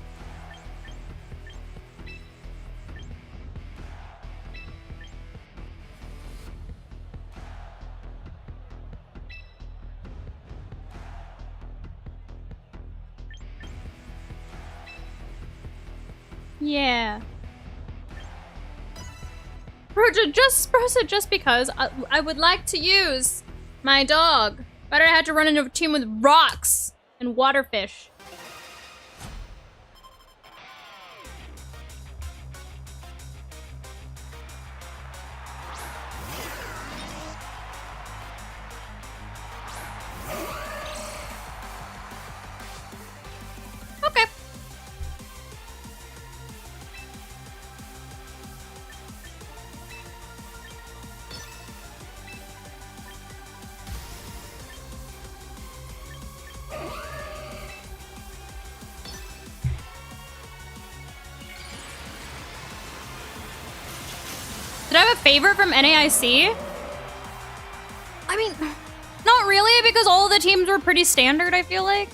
Yeah. Just because I would like to use my dog. But I had to run into a team with rocks and waterfish. Okay. Did I have a favorite from NAIC? I mean, not really, because all of the teams were pretty standard, I feel like.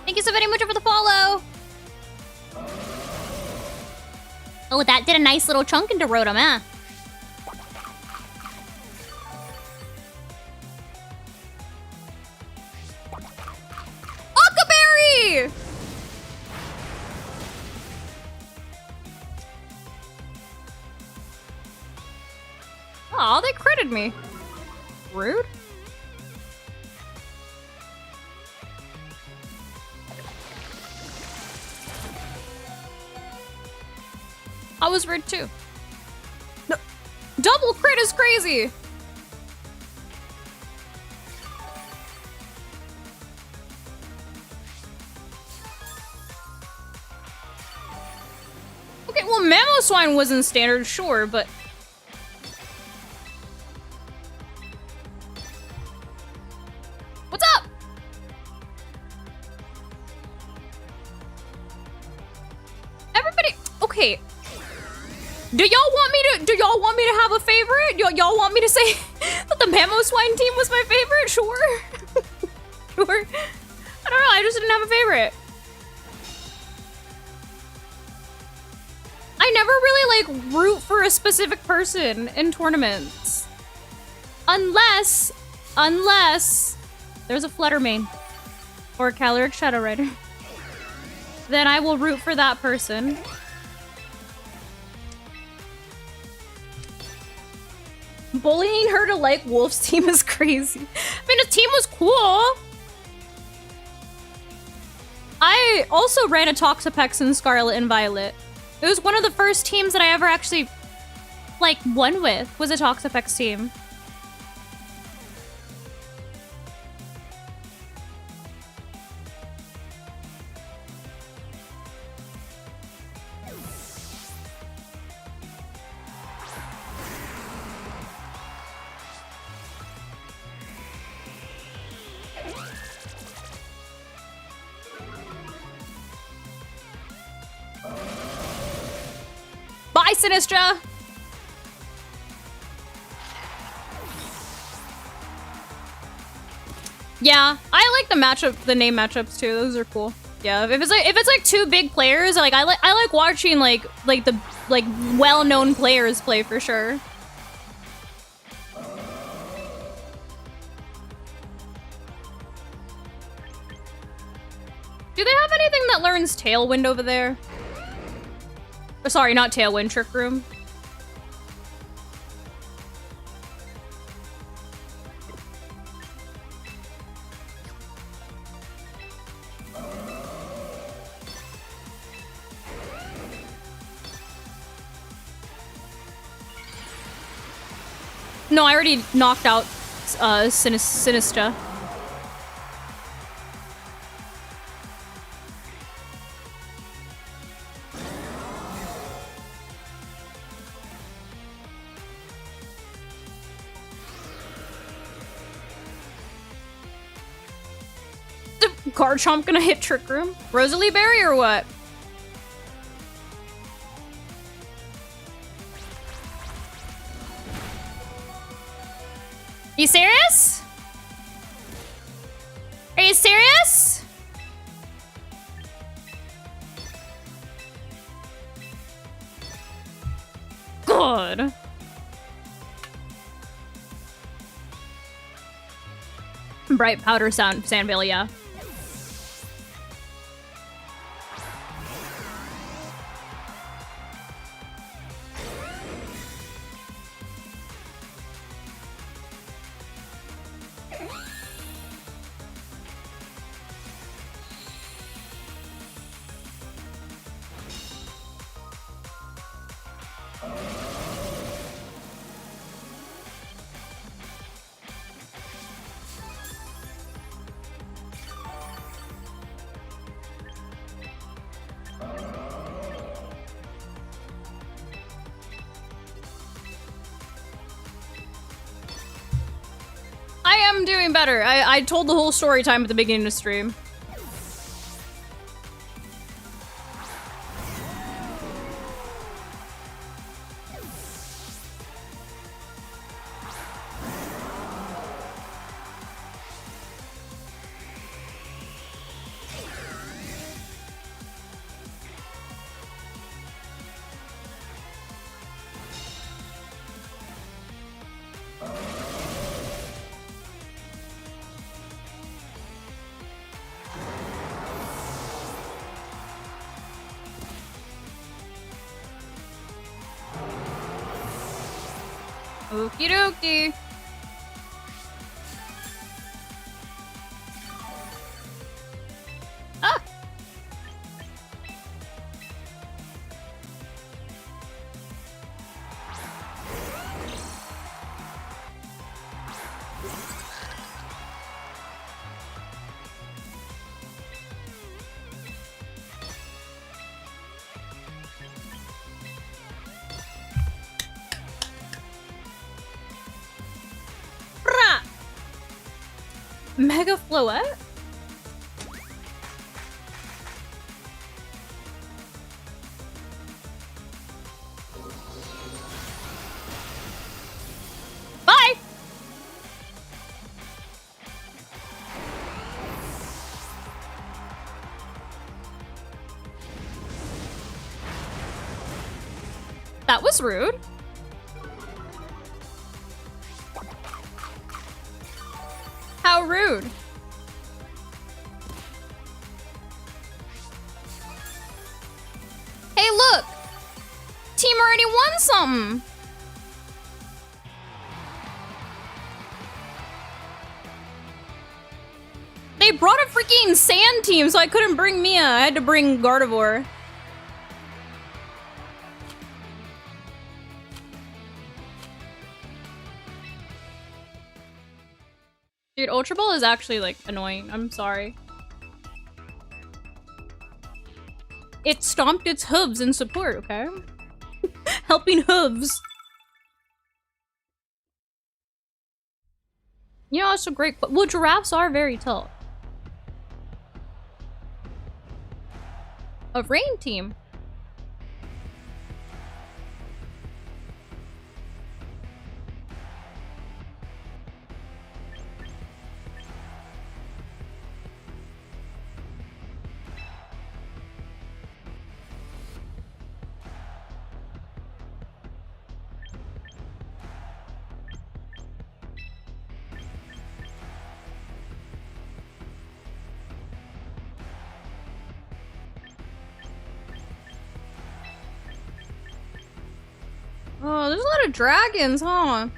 Thank you so very much for the follow. Oh, that did a nice little chunk into Rotom, huh? Ockaberry! Aw, they critted me. Rude. I was rude too. No. Double crit is crazy! Okay, well, Mamoswine wasn't standard, sure, but... What's up? Everybody... Okay. Do y'all want me to have a favorite? Y'all want me to say that the Mamoswine team was my favorite? Sure. Sure. I don't know, I just didn't have a favorite. I never really, like, root for a specific person in tournaments. Unless there's a Fluttermane or a Calyrex Shadow Rider. Then I will root for that person. Bullying her to like Wolf's team is crazy. I mean, the team was cool. I also ran a Toxapex in Scarlet and Violet. It was one of the first teams that I ever actually, like, won with, was a Toxapex team. Bye, Sinistra! Yeah, I like the matchup, the name matchups too. Those are cool. Yeah, if it's like two big players, like I like watching like the well-known players play for sure. Do they have anything that learns Tailwind over there? Oh, sorry, not Tailwind, Trick Room. No, I already knocked out Sinistra. Garchomp gonna hit Trick Room? Rosalie Berry or what? You serious? Are you serious? God. Bright Powder Sandvale, yeah. I'm doing better. I told the whole story time at the beginning of the stream. Okie dokie. Ah! Brah! Mega Floette? Bye! That was rude. How rude. Hey, look! Team already won something! They brought a freaking sand team, so I couldn't bring Mia. I had to bring Gardevoir. Dude, Ultra Ball is actually, like, annoying. I'm sorry. It stomped its hooves in support, okay? Helping hooves. You know, it's a great... Well, giraffes are very tall. A rain team. Oh, there's a lot of dragons, huh?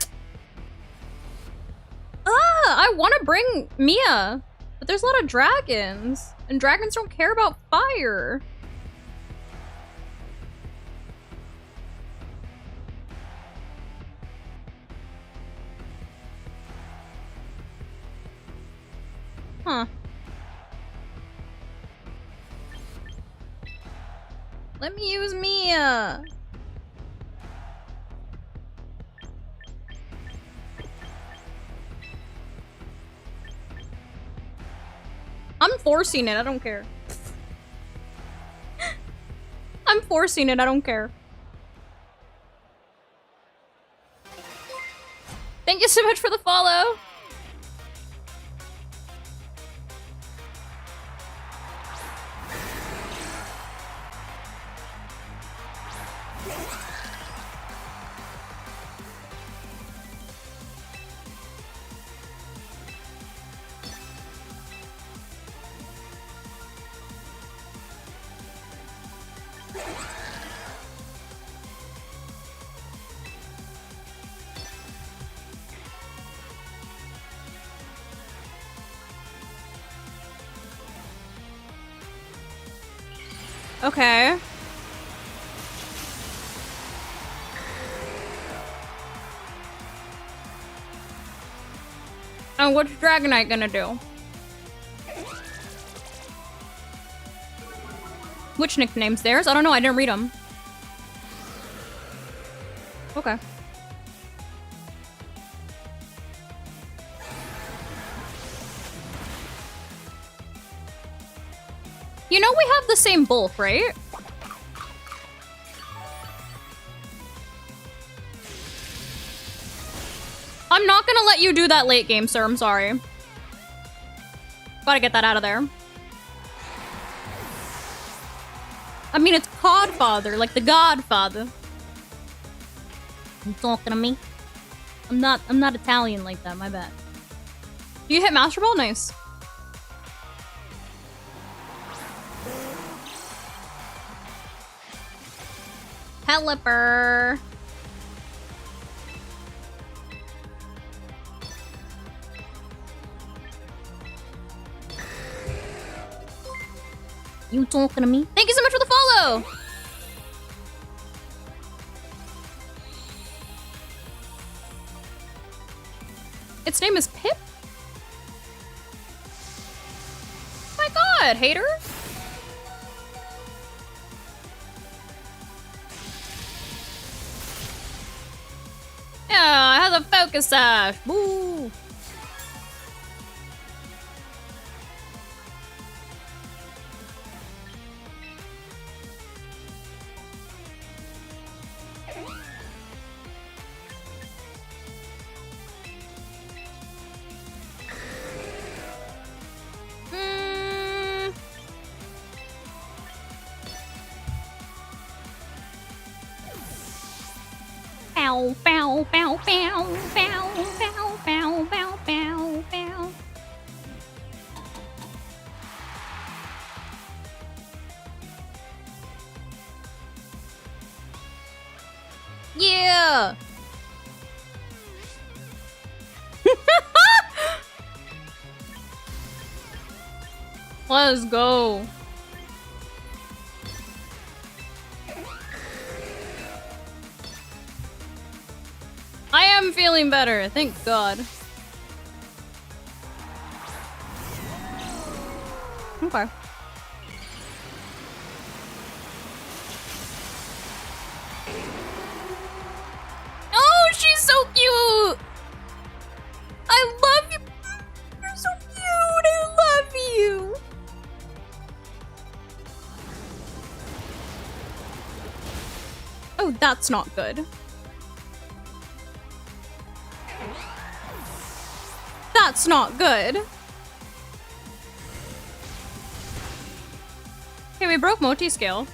Ah, I want to bring Mia, but there's a lot of dragons, and dragons don't care about fire. Huh. Let me use Mia. I'm forcing it, I don't care. I'm forcing it, I don't care. Thank you so much for the follow. Okay. And what's Dragonite gonna do? Which nickname's theirs? I don't know, I didn't read them. Okay. You know we have the same bulk, right? I'm not gonna let you do that late game, sir. I'm sorry. Gotta get that out of there. I mean, it's Godfather, like the Godfather. You talking to me? I'm not Italian like that, my bad. You hit Master Ball? Nice. Pelipper. You talking to me? Thank you so much for the follow! Its name is Pip? Oh my god, hater! Yeah, it has a focus sash. Woo! Bow, bow, bow, bow, bow, bow, bow, bow, bow, bow. Yeah! Let's go. I am feeling better, thank God. Okay. Oh, she's so cute! I love you! You're so cute! I love you! Oh, that's not good. That's not good. Okay, we broke multi-scale.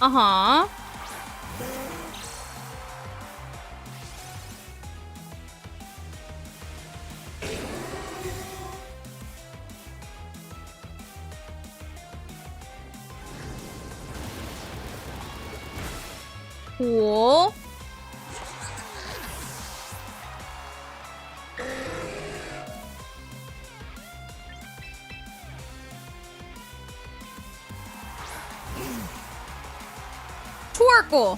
Uh-huh. Cool. Torkoal.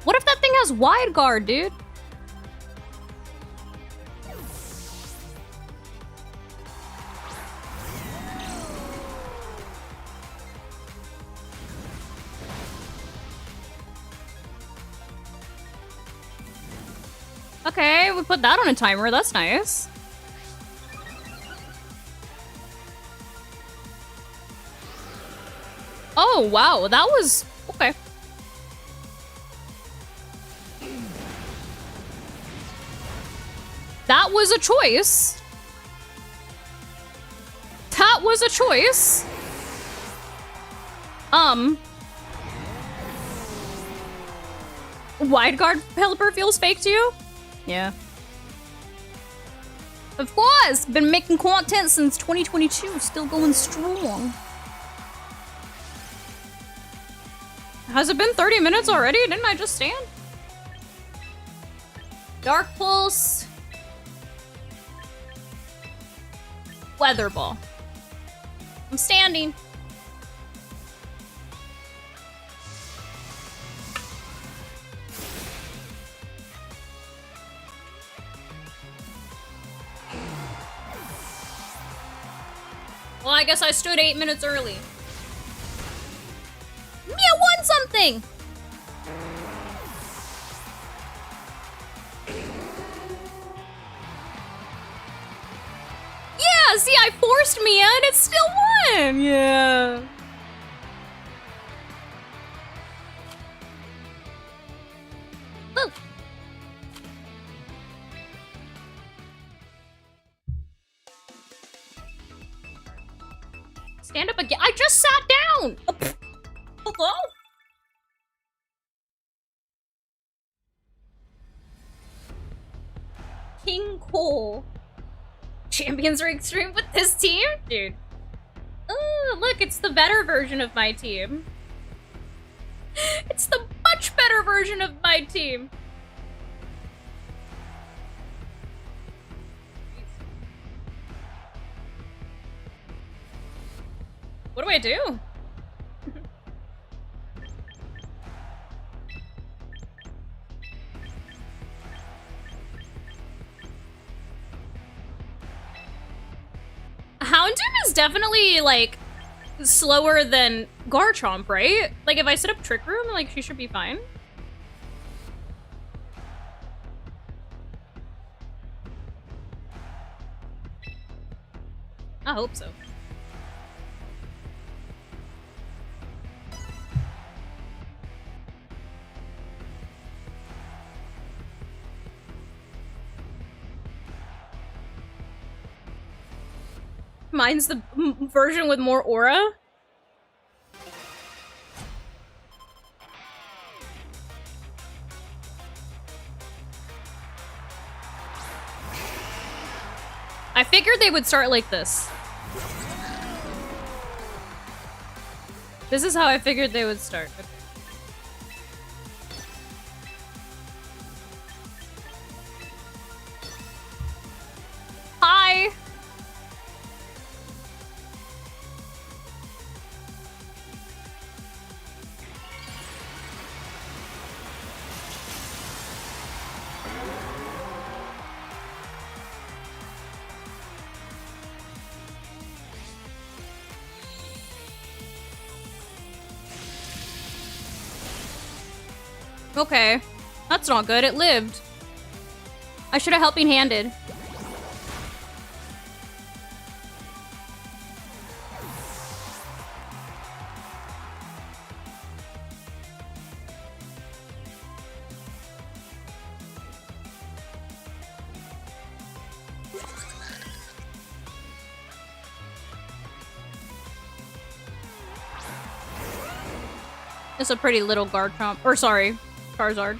What if that thing has wide guard, dude? Okay, we put that on a timer. That's nice. Oh, wow. That was... okay. That was a choice. That was a choice. Wide guard helper feels fake to you? Yeah. Of course! Been making content since 2022, still going strong. Has it been 30 minutes already? Didn't I just stand? Dark Pulse. Weather Ball. I'm standing. Well, I guess I stood 8 minutes early. Mia won something! Yeah, see, I forced Mia and it still won! Yeah. Woo. Stand up again. I just sat down! Hello? King Cole. Champions are extreme with this team? Dude. Oh, look, it's the better version of my team. It's the much better version of my team. What do I do? Houndoom is definitely, like, slower than Garchomp, right? Like, if I set up Trick Room, like, she should be fine. I hope so. Mine's the version with more aura. I figured they would start like this. This is how I figured they would start. Okay. Hi! Okay. That's not good. It lived. I should have helping handed. It's a pretty little Garchomp. Or sorry, Charizard.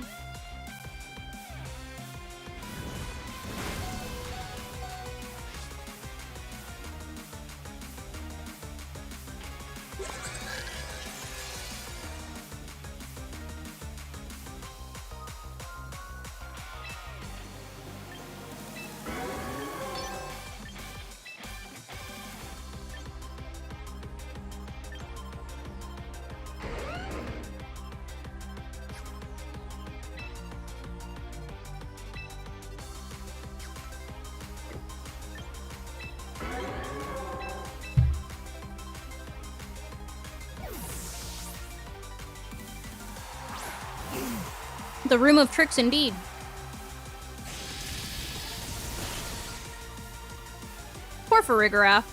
The room of tricks, indeed. Poor Farigiraf.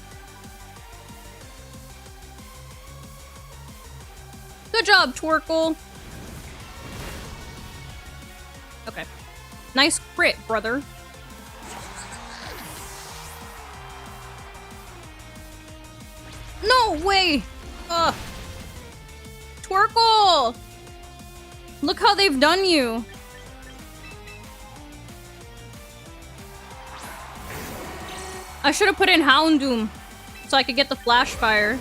Good job, Twerkle. Okay. Nice crit, brother. No way! Ugh. Twerkle! Look how they've done you. I should have put in Houndoom so I could get the Flash Fire.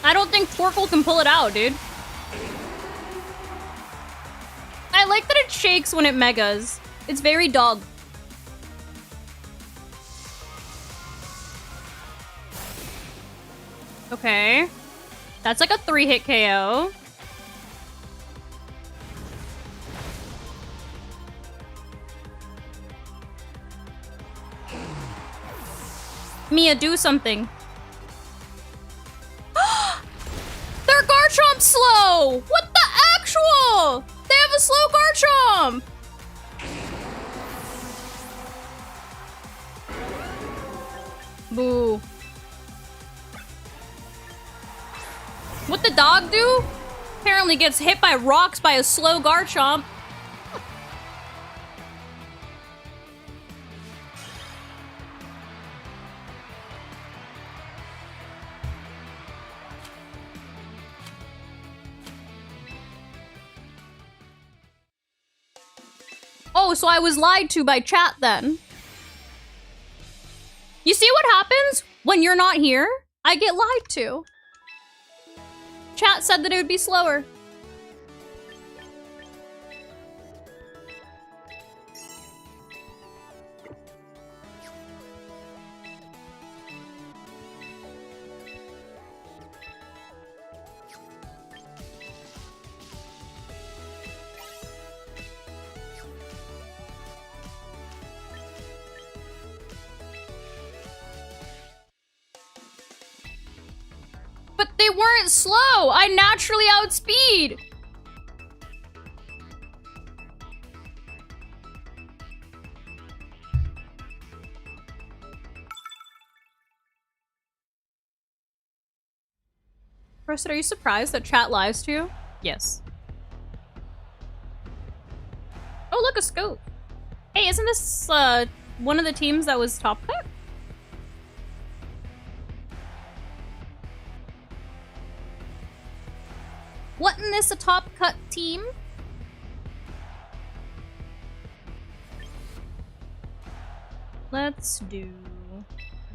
I don't think Twerkle can pull it out, dude. I like that it shakes when it megas. It's very dog. Okay. That's like a 3-hit KO. Mia, do something. Their Garchomp's slow! What the actual? They have a slow Garchomp! Boo. What the dog do? Apparently gets hit by rocks by a slow Garchomp. Oh, so I was lied to by chat then. You see what happens when you're not here? I get lied to. Chat said that it would be slower. But they weren't slow! I naturally outspeed! Roasted, are you surprised that chat lies to you? Yes. Oh, look, a scope. Hey, isn't this one of the teams that was top cut? Wasn't this a top cut team? Let's do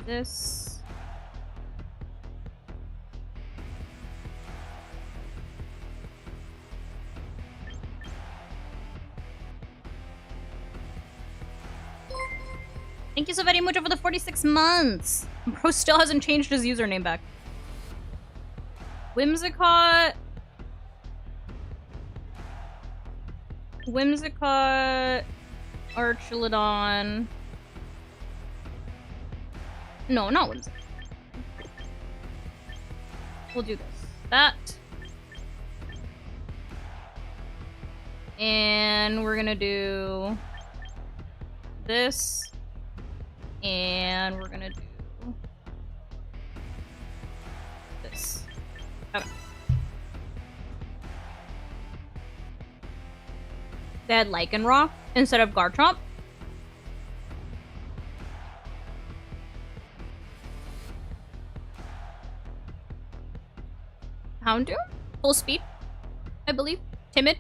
this. Thank you so very much for the 46 months. Bro still hasn't changed his username back. Whimsicott. Whimsicott. Archelodon. No, not Whimsicott. We'll do this. That. And we're gonna do this. And we're gonna do this. Okay. They had Lycanroc instead of Garchomp. Houndoom? Full speed, I believe. Timid.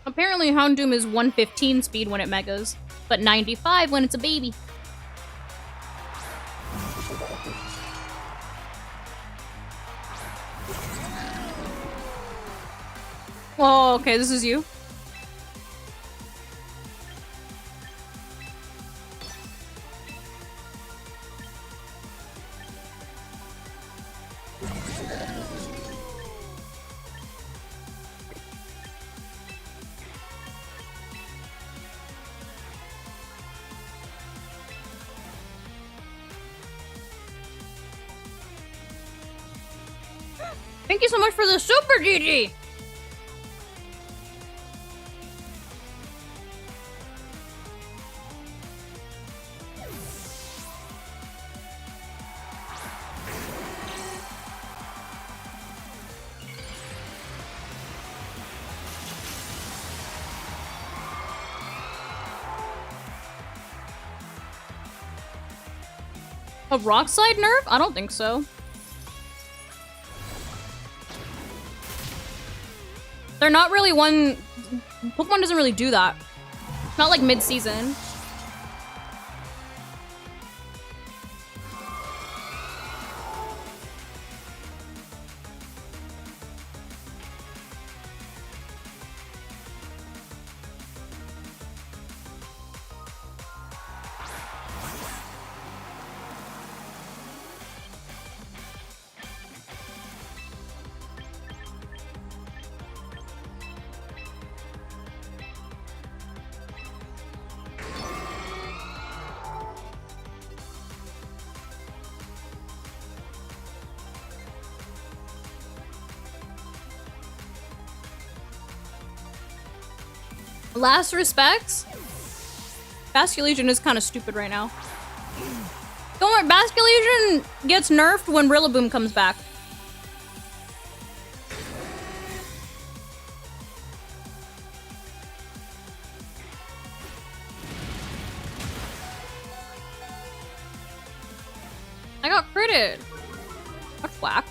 Apparently Houndoom is 115 speed when it megas, but 95 when it's a baby. Oh, okay, this is you. Thank you so much for the super GG! A rock slide nerf? I don't think so. They're not really one... Pokemon doesn't really do that. Not like mid-season. Last respects. Basculegion is kind of stupid right now. Don't worry, Basculegion gets nerfed when Rillaboom comes back. I got critted. That's whack.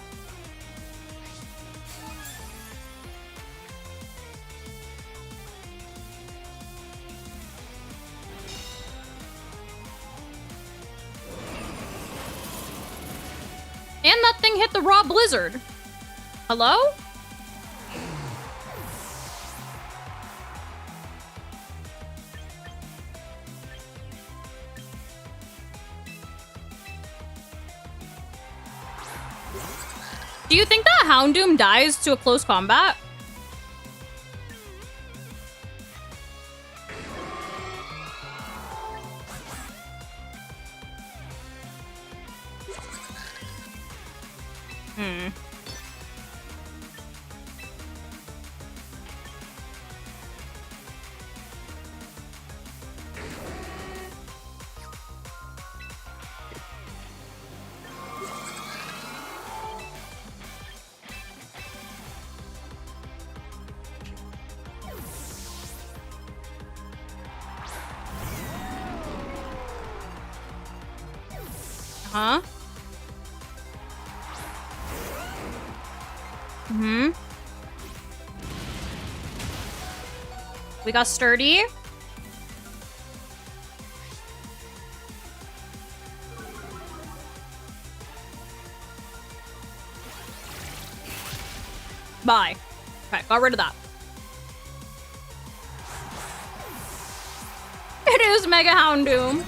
And that thing hit the raw blizzard. Hello? Do you think that Houndoom dies to a close combat? Huh? We got sturdy. Bye. Okay, got rid of that. It is Mega Houndoom.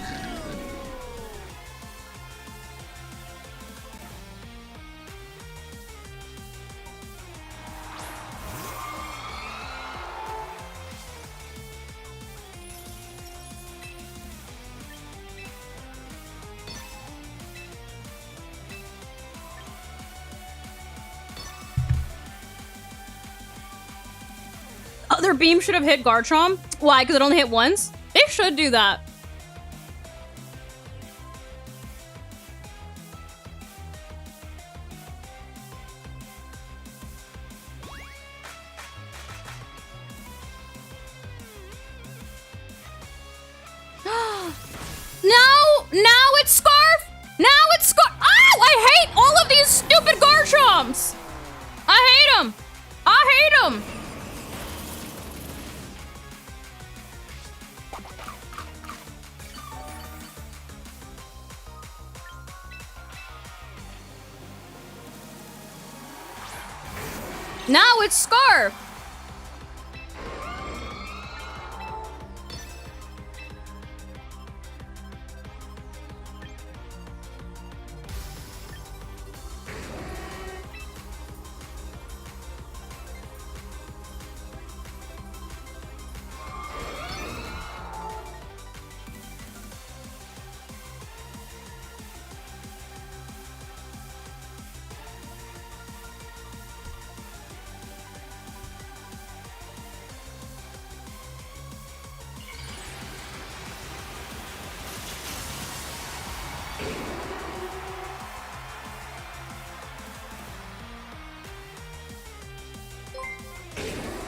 Other beam should have hit Garchomp. Why? Because it only hit once? They should do that. Now it's Scarf! Now it's Scarf! Oh! I hate all of these stupid Garchomps! I hate them! I hate them! Now it's Scarf!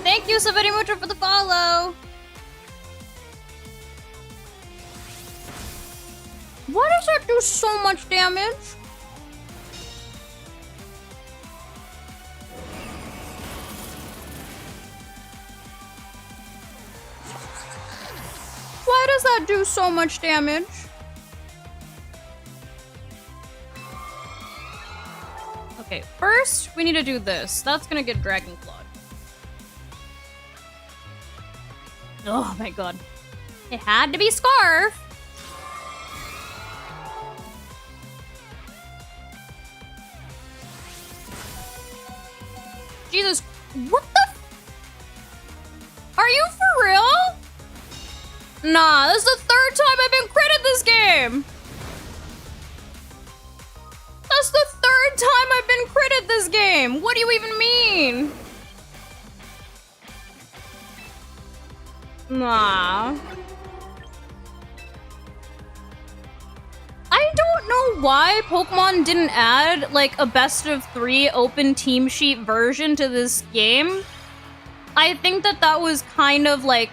Thank you so very much for the follow. Why does that do so much damage? Why does that do so much damage? Okay, first we need to do this. That's gonna get Dragon Clawed. Oh my god. It had to be Scarf. Jesus, what the? Are you for real? Nah, this is the third time I've been critted this game. That's the third time I've been critted this game. What do you even mean? Nah. I don't know why Pokemon didn't add, like, a best of 3 open team sheet version to this game. I think that was kind of, like,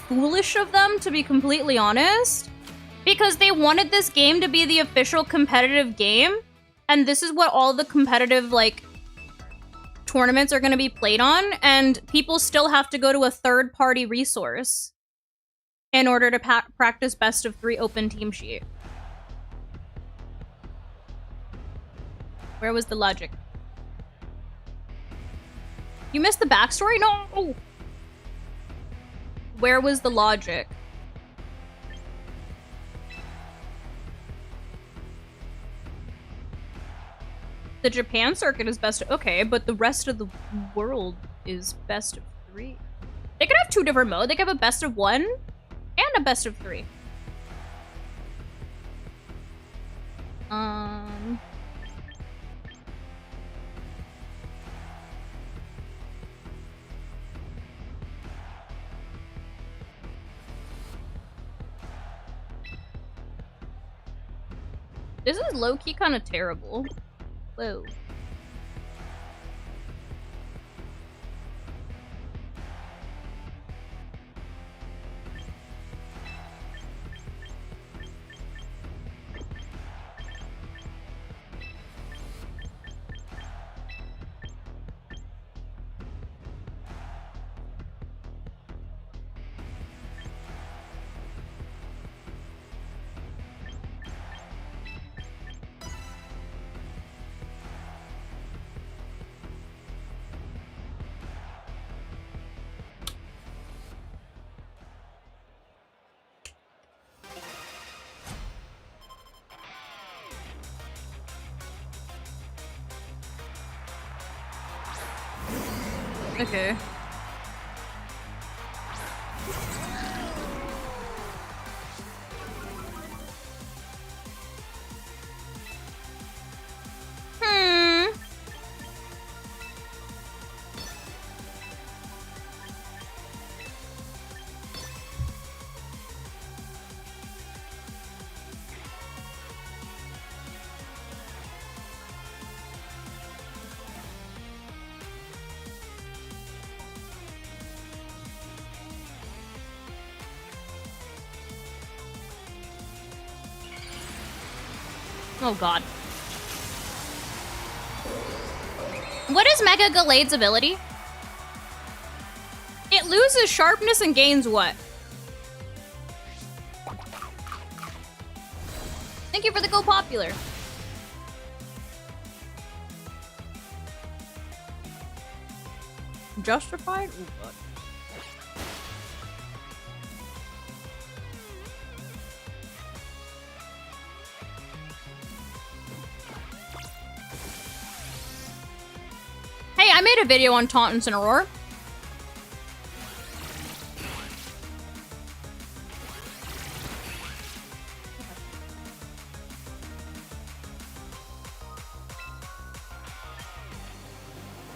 foolish of them, to be completely honest. Because they wanted this game to be the official competitive game, and this is what all the competitive, like, tournaments are going to be played on, and people still have to go to a third-party resource in order to practice best of 3 open team sheet. Where was the logic? You missed the backstory? No! Where was the logic? The Japan circuit is best of... Okay, but the rest of the world is best of 3. They could have 2 different modes. They could have a best of 1 and a best of 3. This is low-key kind of terrible. Whoa. Okay. Oh god. What is Mega Gallade's ability? It loses sharpness and gains what? Thank you for the Go Popular. Justified? Ooh, god. Hey, I made a video on Taunt and Incineroar.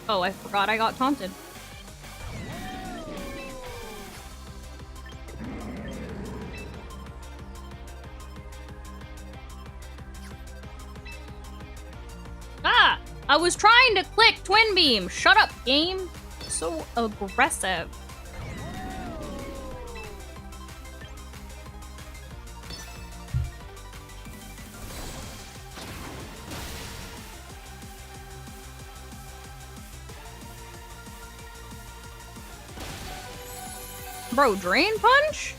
Oh, I forgot I got taunted. Ah! I was trying to click Twin Beam. Shut up, game. So aggressive. Bro, Drain Punch?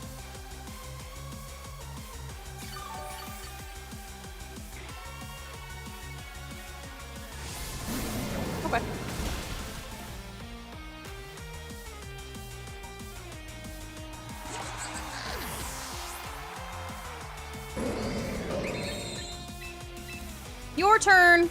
Okay. Your turn.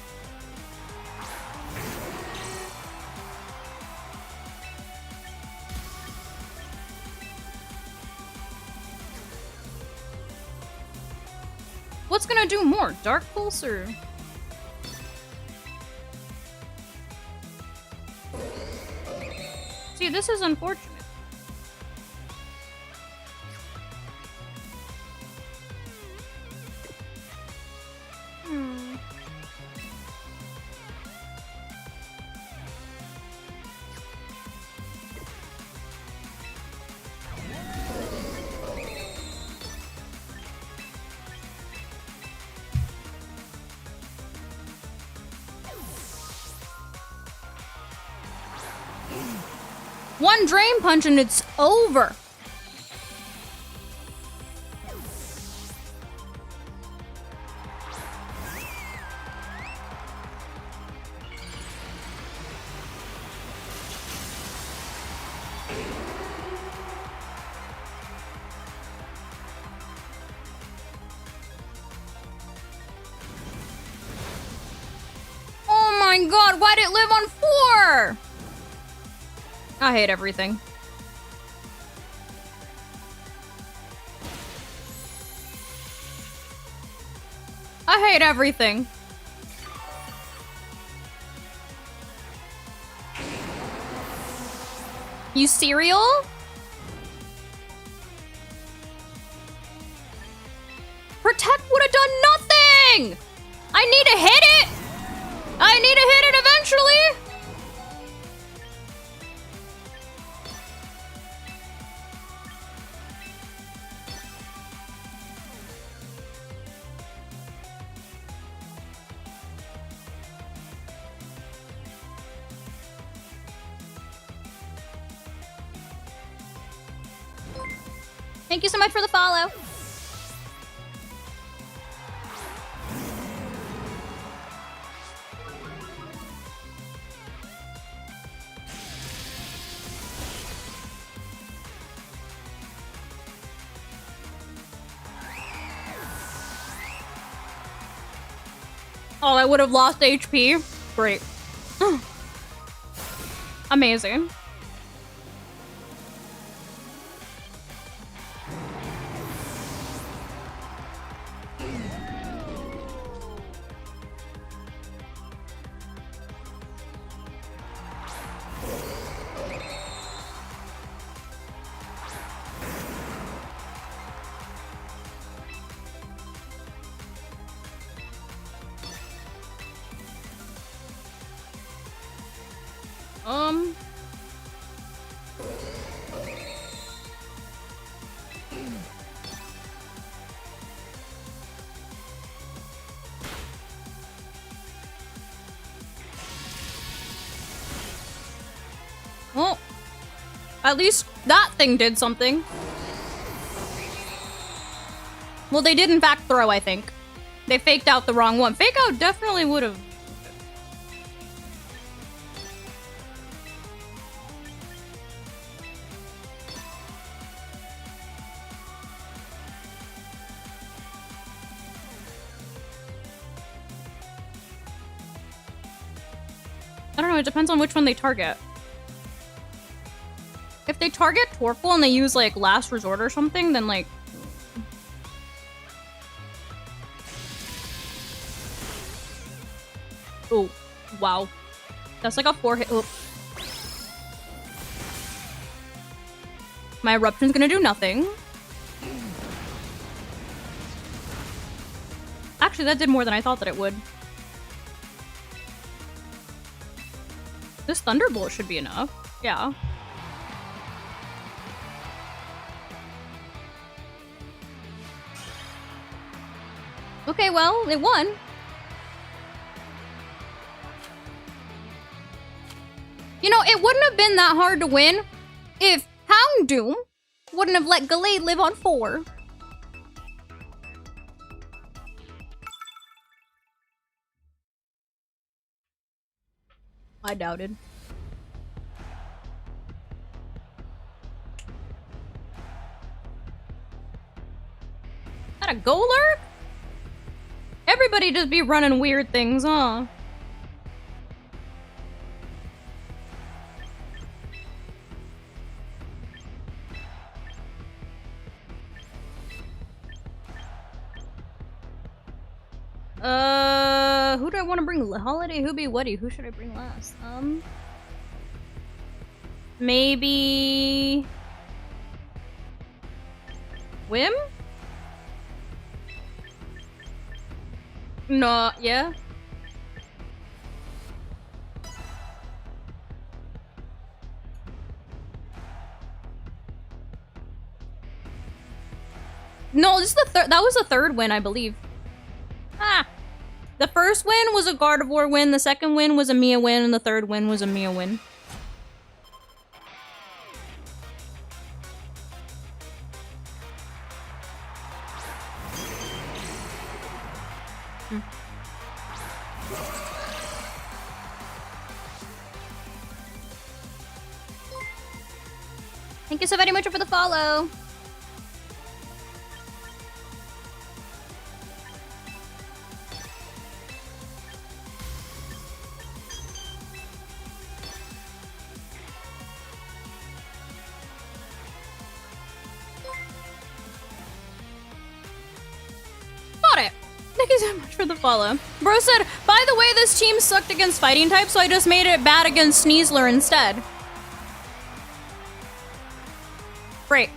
What's gonna do more? Dark Pulse or... See, this is unfortunate. One Drain Punch and it's over. Oh my god, why'd it live on 4? I hate everything. I hate everything. You cereal? Protect would have done nothing! I need to hit it! I need to hit it eventually! Thank you so much for the follow. Oh, I would have lost HP. Great. Amazing. Well, at least that thing did something. Well, they did in fact throw, I think. They faked out the wrong one. Fake out definitely would have. I don't know, it depends on which one they target. If they target Torkoal and they use, like, Last Resort or something, then, like... Oh, wow. That's like a 4-hit... Oh. My Eruption's gonna do nothing. Actually, that did more than I thought that it would. This Thunderbolt should be enough. Yeah. Okay, well, it won. You know, it wouldn't have been that hard to win if Houndoom wouldn't have let Gallade live on 4. I doubted. That a Golurk? Everybody just be running weird things, huh? Who do I want to bring? Holiday, Hoobie, Woody. Who should I bring last? Maybe... Whim? No, yeah? No, this is the third. That was the third win, I believe. Ah! The first win was a Gardevoir win, the second win was a Mia win, and the third win was a Mia win. Thank you so very much for the follow. Got it. Thank you so much for the follow. Bro said, by the way, this team sucked against fighting types, so I just made it bad against Sneasler instead. Great.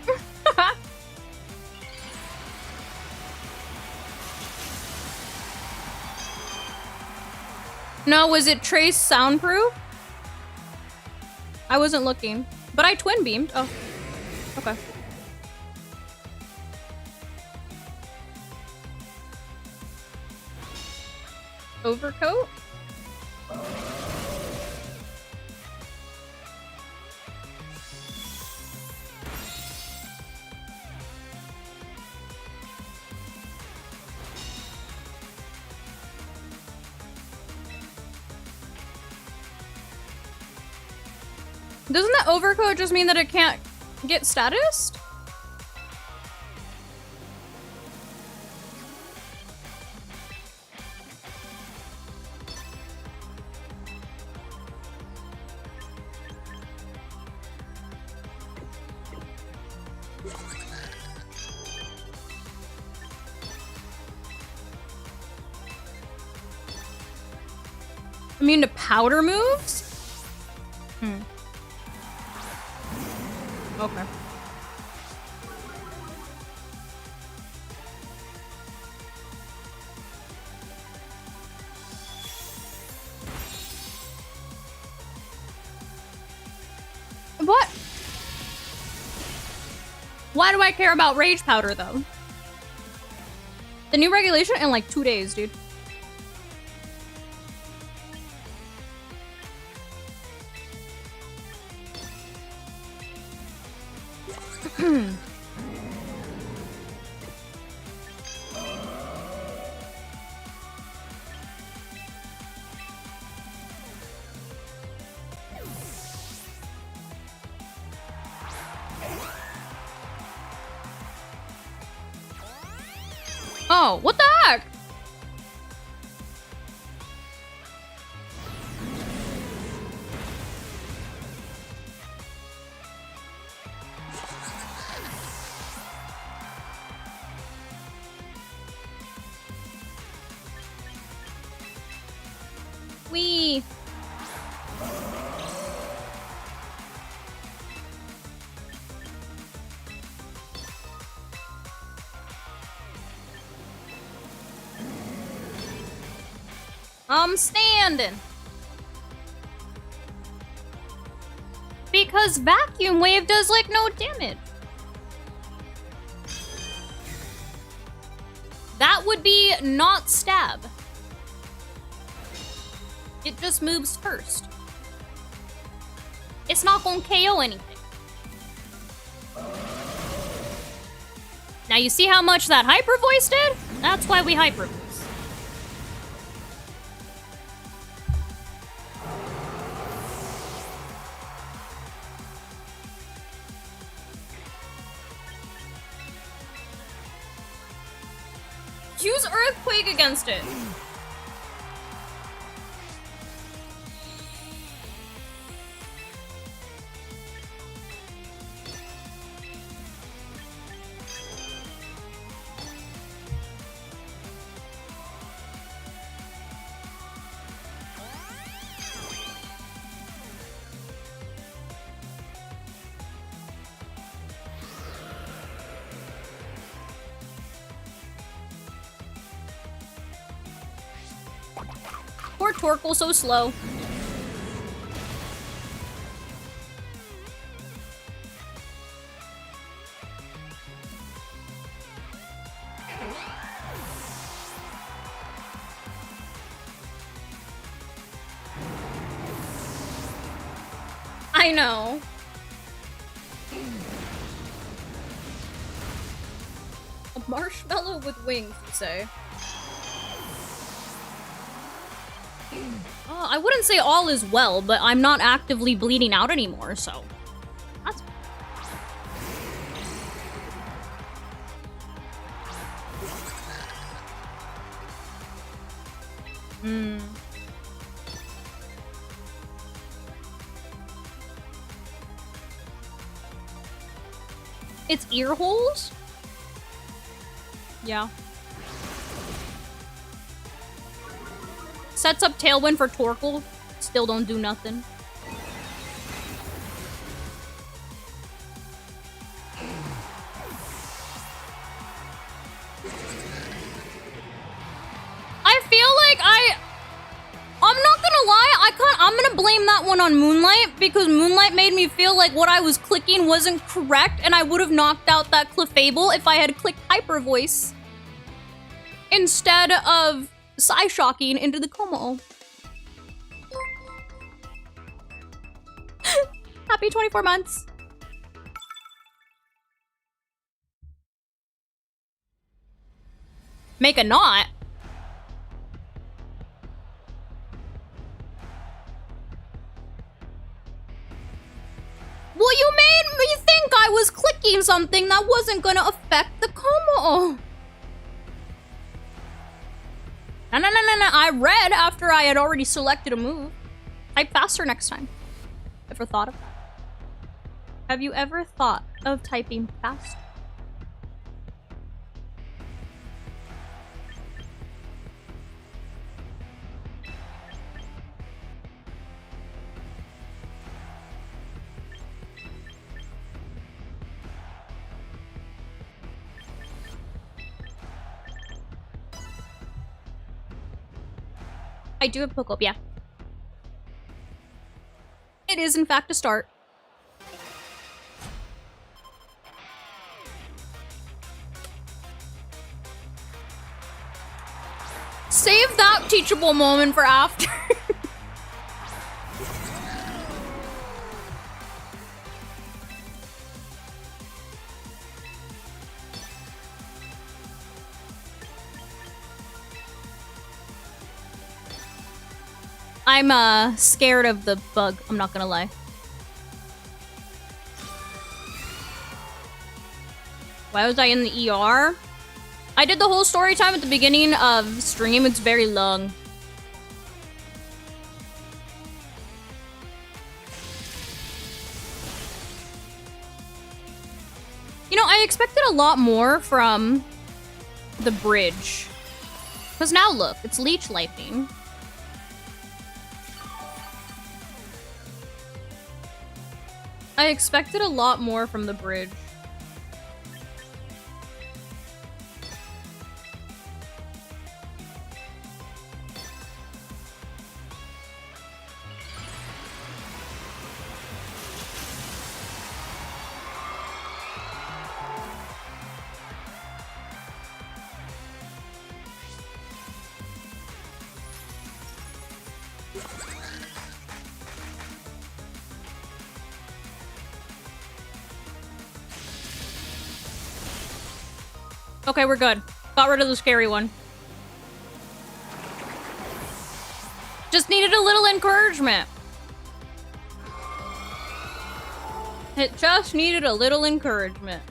No, was it Trace soundproof? I wasn't looking, but I twin beamed. Oh, okay. Overcoat? Doesn't that overcoat just mean that it can't get statused? Immune to powder moves? Okay. What? Why do I care about rage powder though? The new regulation in like 2 days, dude. Oh, what the heck? Wee. I'm standing. Because vacuum wave does like no damage. That would be not stab. It just moves first. It's not gonna KO anything. Now you see how much that hyper voice did? That's why we hyper voice. Use Earthquake against it. Poor Torkoal, so slow. I know. A marshmallow with wings, you say? I wouldn't say all is well, but I'm not actively bleeding out anymore, so that's... It's ear holes? Yeah. Sets up Tailwind for Torkoal. Still don't do nothing. I feel like I'm not gonna lie, I'm gonna blame that one on Moonlight, because Moonlight made me feel like what I was clicking wasn't correct, and I would have knocked out that Clefable if I had clicked Hyper Voice instead of Psyshocking into the Como. Happy 24 months. Make a knot? Well, you made me think I was clicking something that wasn't gonna affect the Como. No. I read after I had already selected a move. Type faster next time. Ever thought of that? Have you ever thought of typing fast? I do have Pokeball, yeah. It is, in fact, a start. Save that teachable moment for after. I'm scared of the bug, I'm not gonna lie. Why was I in the ER? I did the whole story time at the beginning of stream. It's very long. You know, I expected a lot more from the bridge. Because now look, it's leech lifing. I expected a lot more from the bridge. Okay, we're good. Got rid of the scary one. Just needed a little encouragement. It just needed a little encouragement.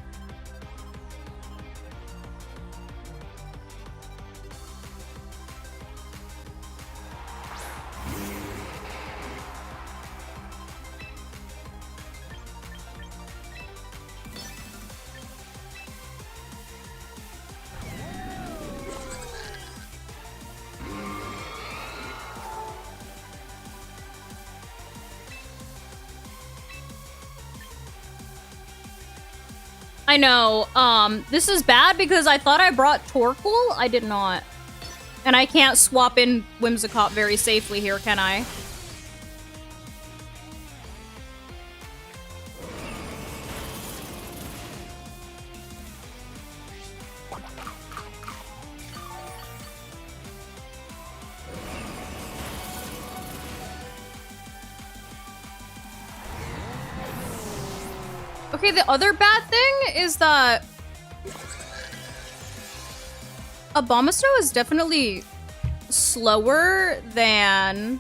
I know, this is bad because I thought I brought Torkoal. I did not. And I can't swap in Whimsicott very safely here, can I? Okay, the other bad thing is that Abomasnow is definitely slower than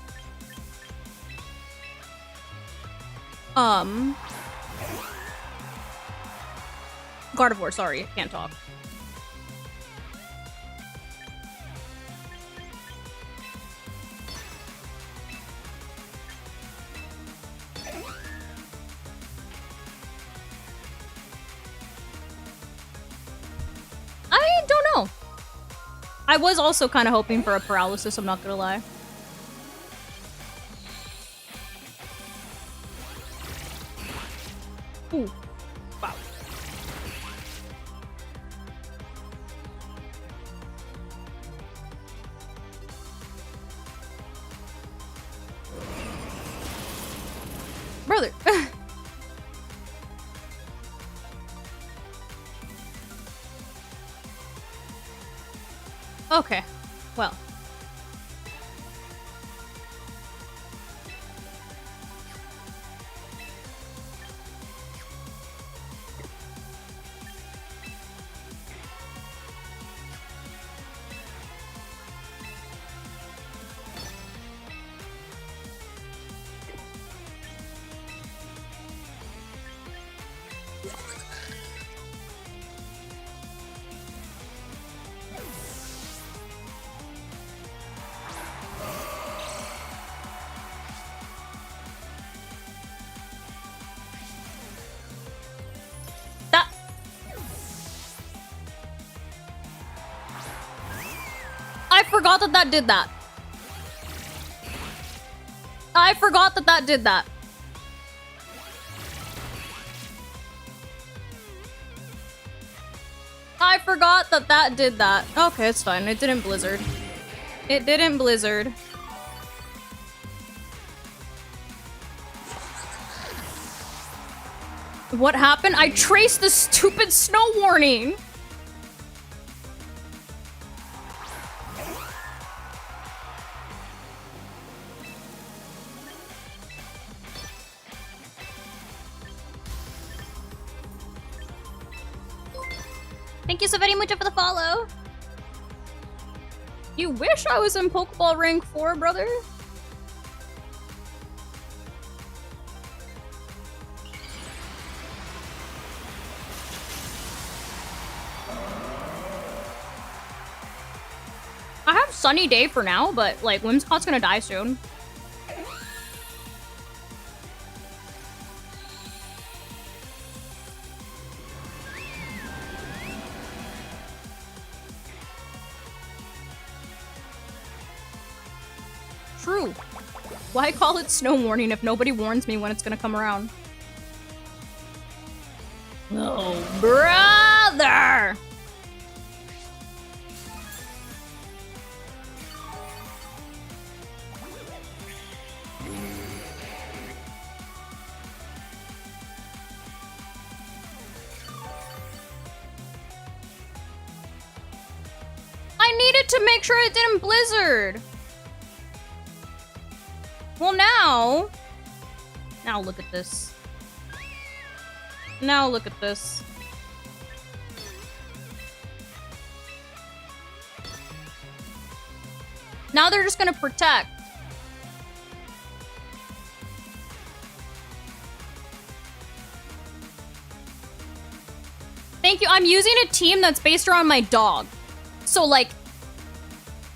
Gardevoir, sorry, can't talk. I don't know. I was also kind of hoping for a paralysis, I'm not gonna lie. Ooh. Wow. Brother. Okay. Well. I forgot that that did that. I forgot that that did that. I forgot that that did that. Okay, it's fine. It didn't blizzard. It didn't blizzard. What happened? I traced the stupid snow warning. Thank you so very much for the follow. You wish I was in Pokeball rank 4, brother? I have Sunny Day for now, but like Whimsicott's gonna die soon. True. Why call it snow warning if nobody warns me when it's gonna come around? Oh, brother! I needed to make sure it didn't blizzard. Well, now look at this. Now look at this. Now they're just gonna protect. Thank you. I'm using a team that's based around my dog. So, like,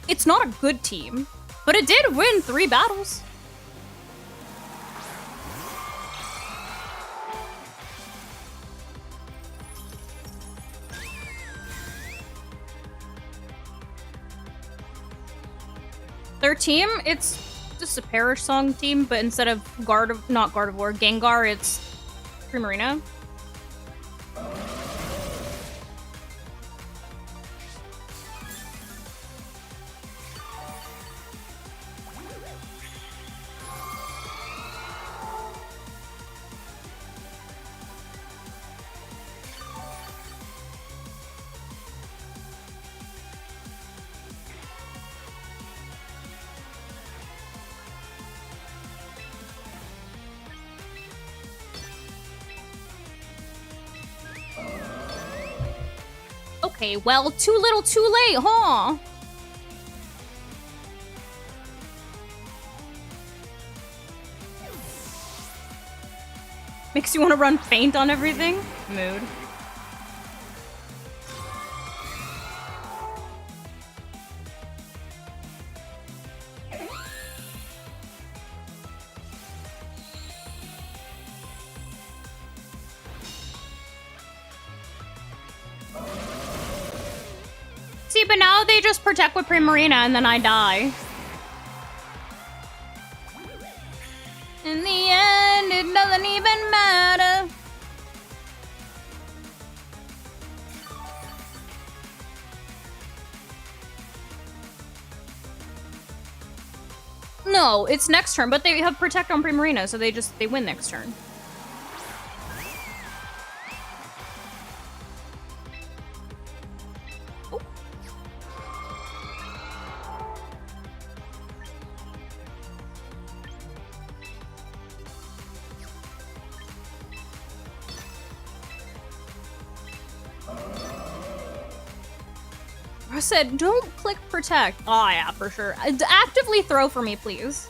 it's not a good team, but it did win 3 battles. Their team, it's just a Parish Song team, but instead of not Gardevoir, Gengar, it's Primarina. Okay, well, too little, too late, huh? Makes you want to run faint on everything? Mood. See, but now they just protect with Primarina and then I die. In the end, it doesn't even matter. No, it's next turn, but they have Protect on Primarina, so they win next turn. I said, don't click protect. Oh, yeah, for sure. Actively throw for me, please.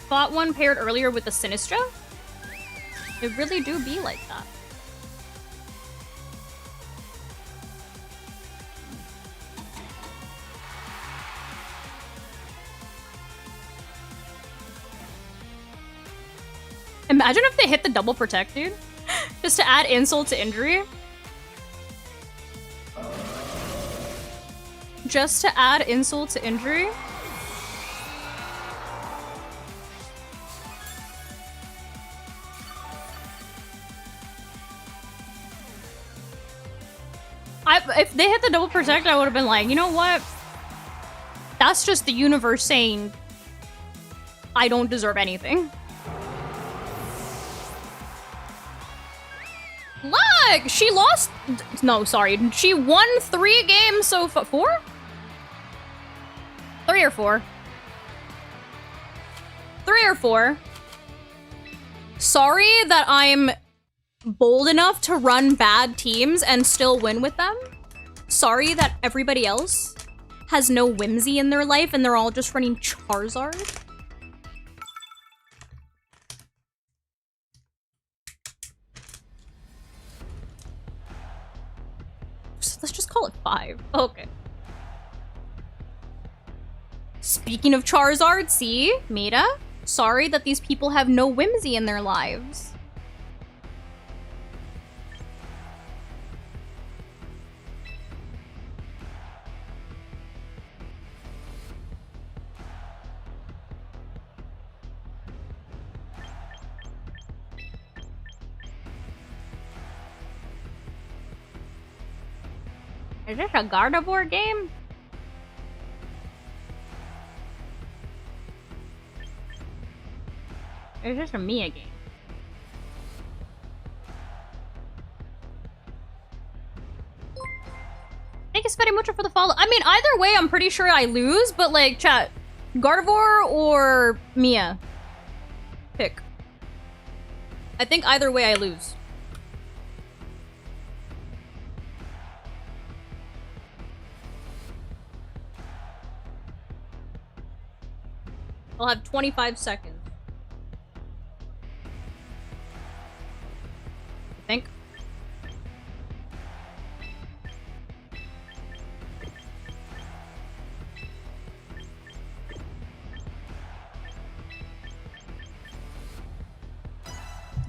Fought one paired earlier with the Sinistra? It really do be like that. Imagine if they hit the double protect, dude. Just to add insult to injury. Just to add insult to injury. If they hit the double protect, I would have been like, you know what? That's just the universe saying I don't deserve anything. Look! She lost... No, sorry. She won 3 games so far. 4? 3 or 4? 3 or 4. Sorry that I'm bold enough to run bad teams and still win with them. Sorry that everybody else has no whimsy in their life and they're all just running Charizard. So let's just call it 5. Okay. Speaking of Charizard, see? Meta? Sorry that these people have no whimsy in their lives. Is this a Gardevoir game? Or is this a Mia game? Thank you, Spetty Mucho, for the follow. I mean, either way, I'm pretty sure I lose, but like, chat, Gardevoir or Mia? Pick. I think either way I lose. I'll have 25 seconds. I think.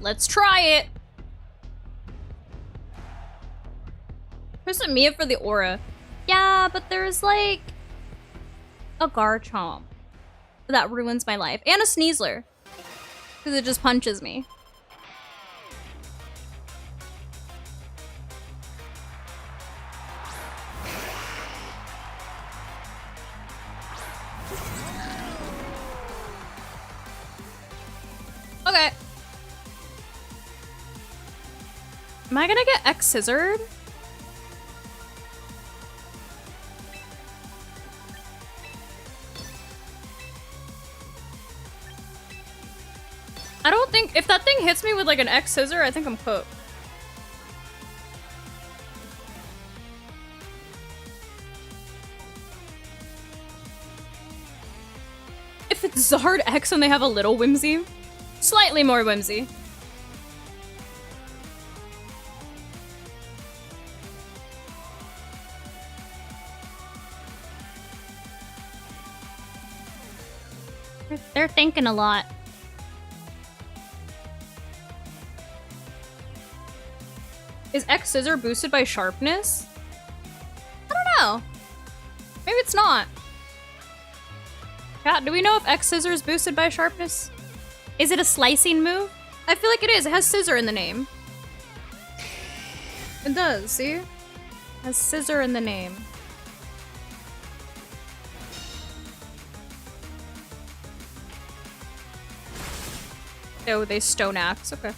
Let's try it. Where's Mia for the aura? Yeah, but there's like a Garchomp that ruins my life. And a Sneasler. Because it just punches me. Okay. Am I gonna get X-Scissored? I don't think... If that thing hits me with like an X-Scissor, I think I'm cooked. If it's Zard X and they have a little Whimsy, Slightly more whimsy. They're thinking a lot. Is X Scissor boosted by sharpness? I don't know. Maybe it's not. Cat, do we know if X Scissor is boosted by sharpness? Is it a slicing move? I feel like it is. It has scissor in the name. It does, see? It has scissor in the name. Oh, they stone axe. Okay.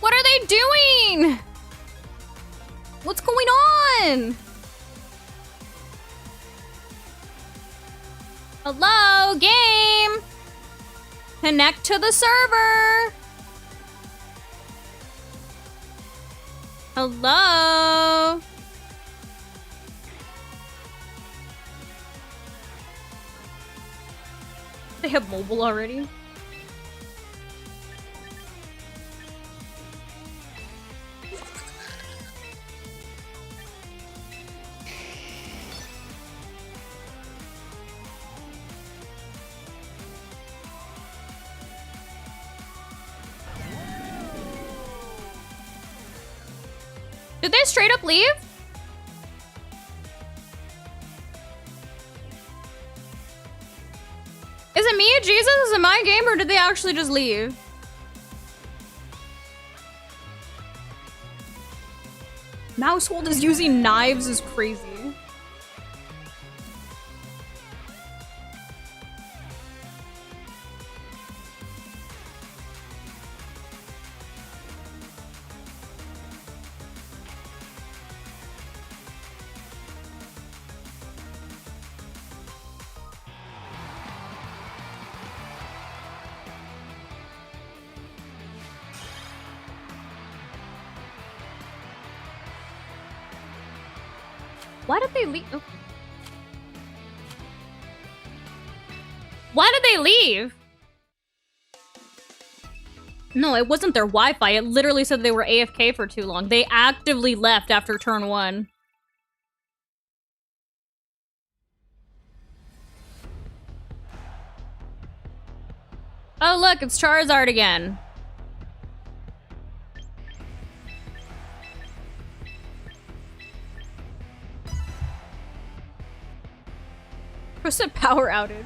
What are they doing? What's going on? Hello, game. Connect to the server. Hello. They have mobile already. Did they straight up leave? Is it me, Jesus? Is it my game, or did they actually just leave? Mousehold is using knives is crazy. Why did they leave? Oh. Why did they leave? No, it wasn't their Wi-Fi. It literally said they were AFK for too long. They actively left after turn 1. Oh, look, it's Charizard again. What's a power outage?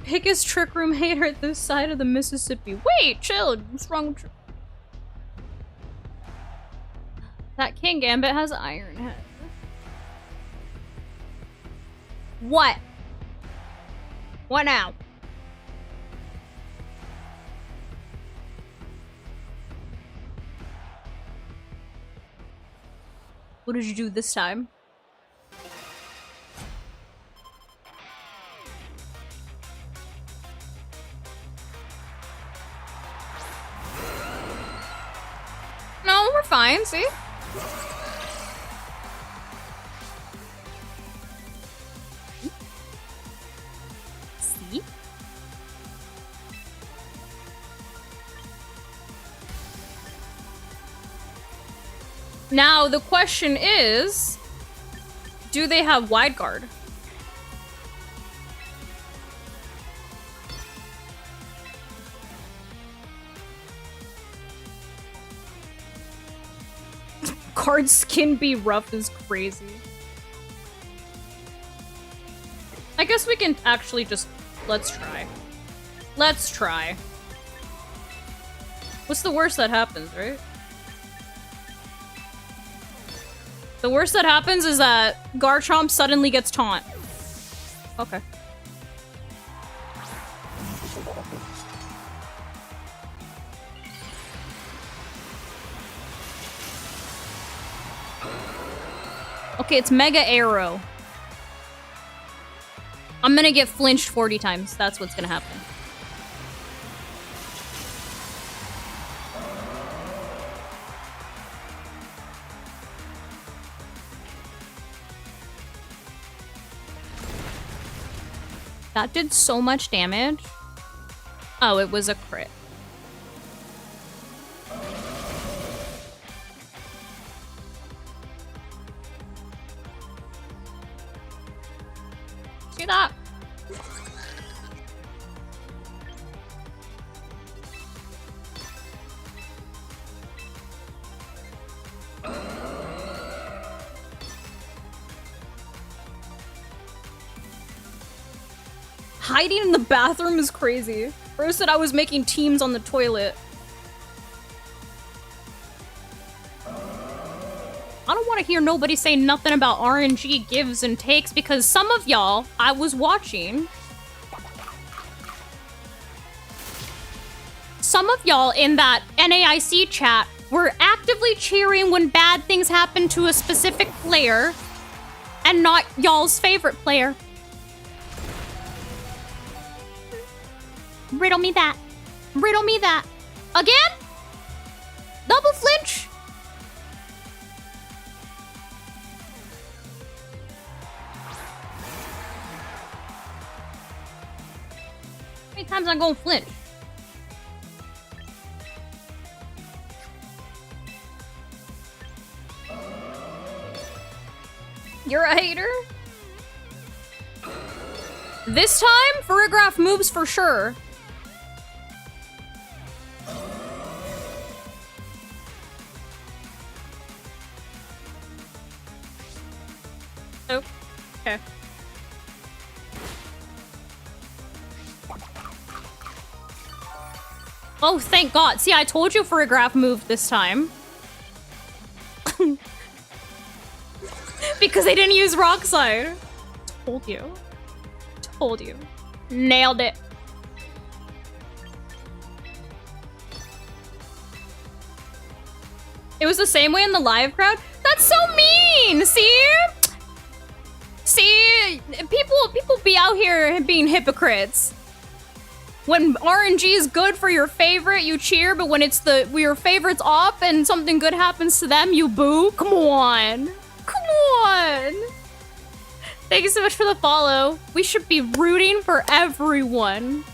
Biggest trick room hater at this side of the Mississippi. Wait, chill. What's wrong with you? That King Gambit has Iron Head. What? What now? What did you do this time? No, we're fine, see? See? Now, the question is, do they have wide guard? Card skin be rough is crazy. I guess we can actually just, let's try. Let's try. What's the worst that happens, right? The worst that happens is that Garchomp suddenly gets taunt. Okay. Okay, it's Mega Arrow. I'm gonna get flinched 40 times. That's what's gonna happen. That did so much damage. Oh, it was a crit. See that? Hiding in the bathroom is crazy. First said I was making teams on the toilet. I don't want to hear nobody say nothing about RNG gives and takes because some of y'all I was watching. Some of y'all in that NAIC chat were actively cheering when bad things happen to a specific player and not y'all's favorite player. Riddle me that. Riddle me that. Again? Double flinch? How many times I'm gonna flinch? You're a hater? This time, Farigiraf moves for sure. Oh, okay. Oh, thank God. See, I told you Farigiraf moved this time. Because they didn't use Rock Slide. Told you. Told you. Nailed it. It was the same way in the live crowd? That's so mean! See? See? People be out here being hypocrites. When RNG is good for your favorite, you cheer, but when it's your favorite's off and something good happens to them, you boo? Come on. Come on. Thank you so much for the follow. We should be rooting for everyone.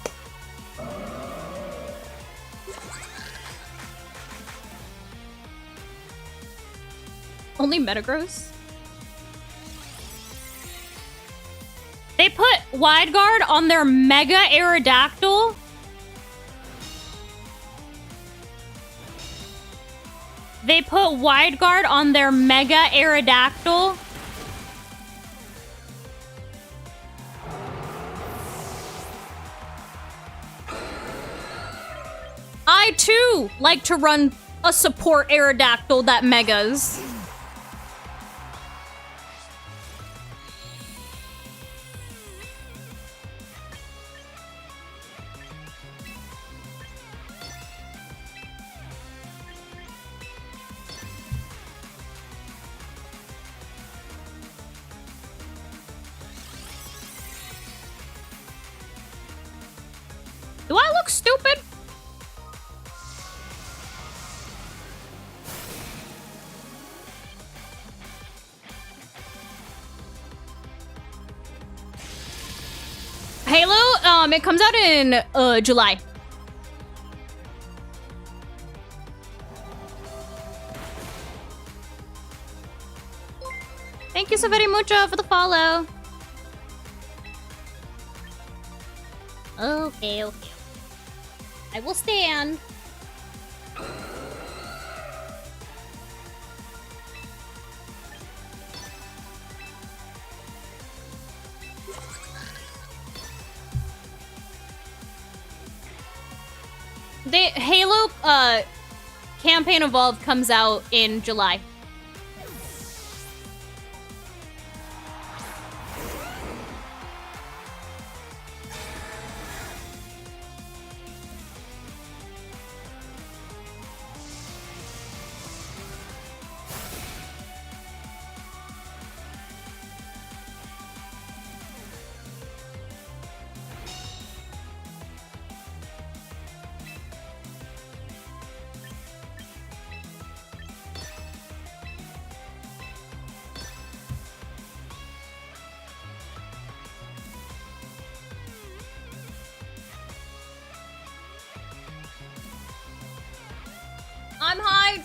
Only Metagross? They put Wide Guard on their Mega Aerodactyl? They put Wide Guard on their Mega Aerodactyl? I too like to run a support Aerodactyl that megas. Do I look stupid? Halo, it comes out in July. Thank you so very much for the follow. Okay. I will stand. The Halo Campaign Evolved comes out in July.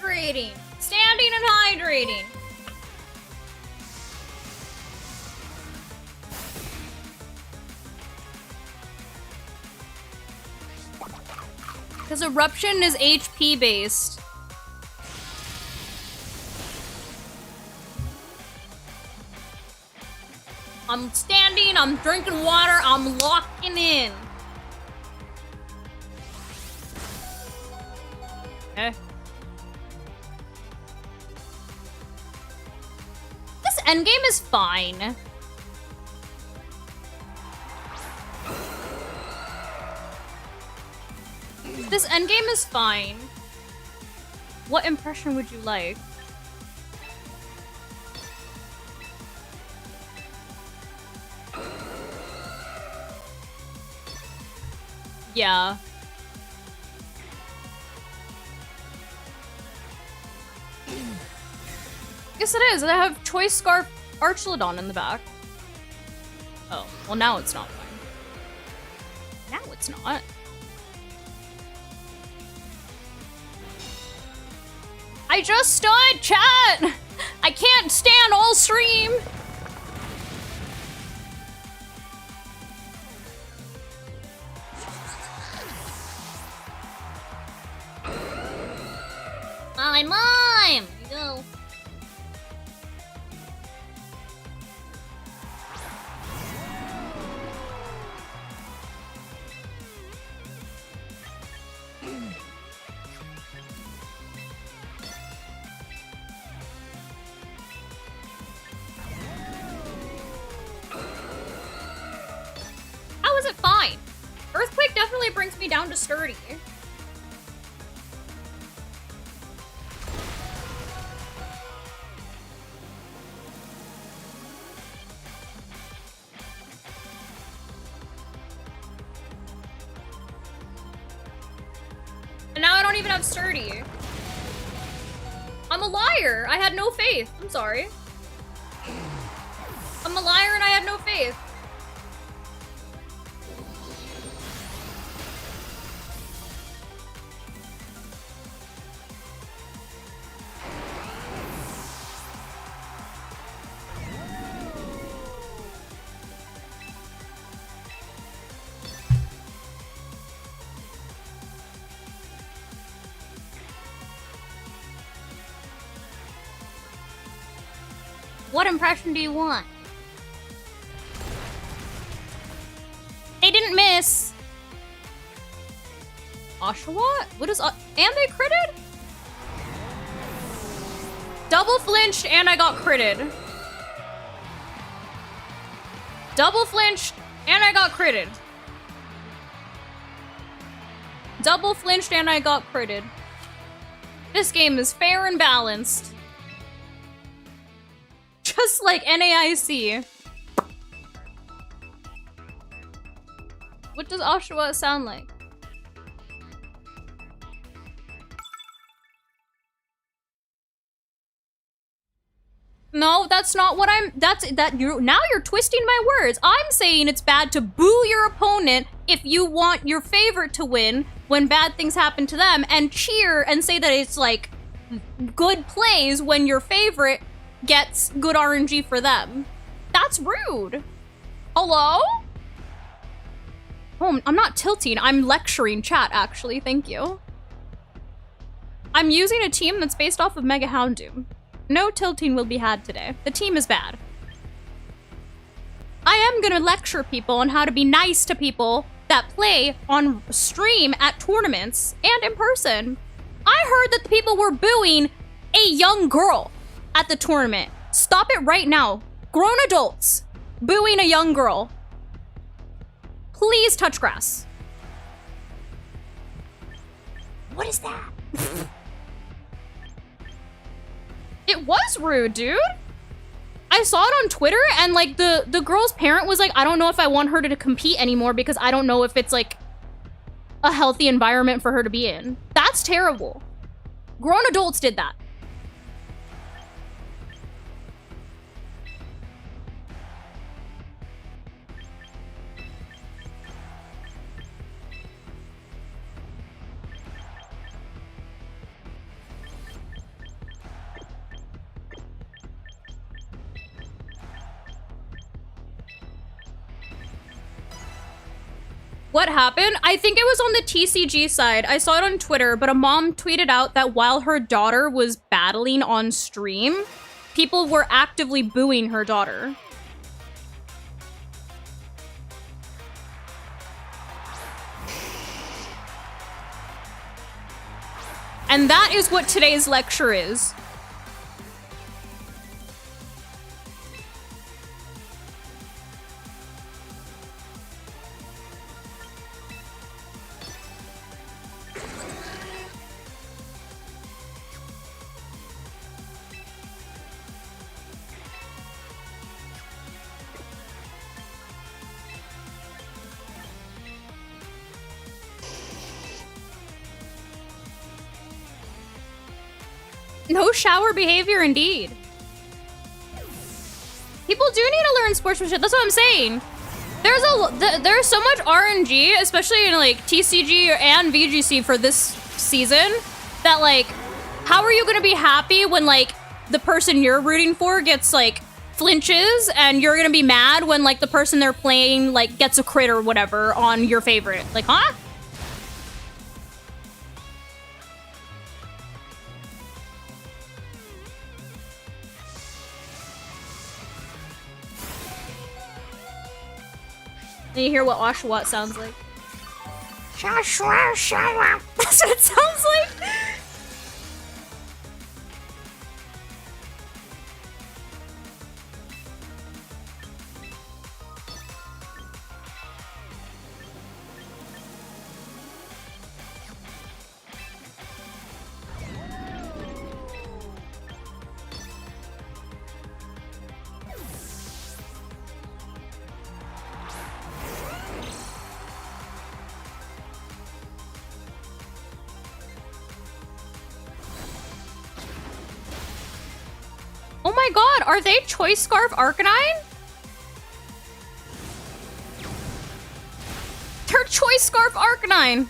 hydrating. Standing and hydrating. Because eruption is HP based. I'm standing, I'm drinking water, I'm locking in. Okay. This endgame is fine. This endgame is fine. What impression would you like? Yeah. Yes, it is. I have Choice Scarf Archlodon in the back. Oh, well now it's not fine. Now it's not. I just stood, chat! I can't stand all stream! Mime! Go. How is it fine? Earthquake definitely brings me down to sturdy. And now I don't even have sturdy. I'm a liar. I had no faith. I'm sorry. I'm a liar and I had no faith. What impression do you want? They didn't miss. Oshawott? What is... and they critted? Double flinched and I got critted. Double flinched and I got critted. Double flinched and I got critted. This game is fair and balanced. Just like NAIC. What does Oshawott sound like? No, that's not what I'm... now you're twisting my words. I'm saying it's bad to boo your opponent if you want your favorite to win when bad things happen to them, and cheer and say that it's like good plays when your favorite gets good RNG for them. That's rude. Hello? Oh, I'm not tilting. I'm lecturing chat, actually. Thank you. I'm using a team that's based off of Mega Houndoom. No tilting will be had today. The team is bad. I am gonna lecture people on how to be nice to people that play on stream at tournaments and in person. I heard that the people were booing a young girl at the tournament. Stop it right now. Grown adults booing a young girl. Please touch grass. What is that? It was rude, dude. I saw it on Twitter and like the girl's parent was like, I don't know if I want her to compete anymore because I don't know if it's like a healthy environment for her to be in. That's terrible. Grown adults did that. What happened? I think it was on the TCG side. I saw it on Twitter, but a mom tweeted out that while her daughter was battling on stream, people were actively booing her daughter. And that is what today's lecture is. No shower behavior, indeed. People do need to learn sportsmanship. That's what I'm saying. There's so much RNG, especially in like TCG and VGC for this season, that like, how are you gonna be happy when like the person you're rooting for gets like flinches, and you're gonna be mad when like the person they're playing like gets a crit or whatever on your favorite? Like, huh? And you hear what Oshawott sounds like. That's what it sounds like. Oh my god, are they Choice Scarf Arcanine? They're Choice Scarf Arcanine!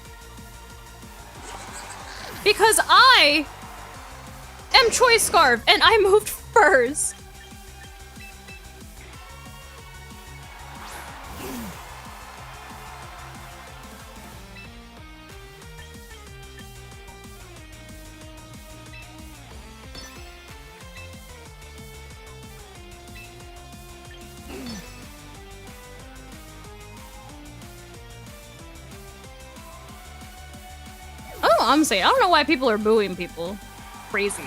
Because I am Choice Scarf, and I moved first. Oh, I'm saying, I don't know why people are booing people. Crazy.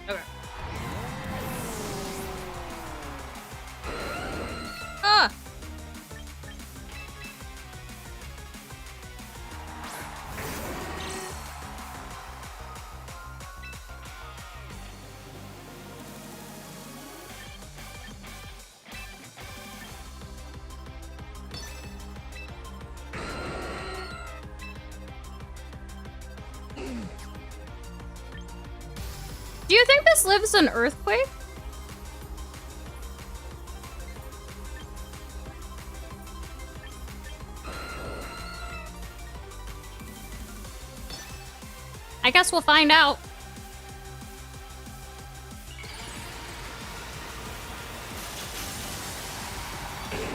Okay. Ah! Do you think this lives in earthquake? I guess we'll find out.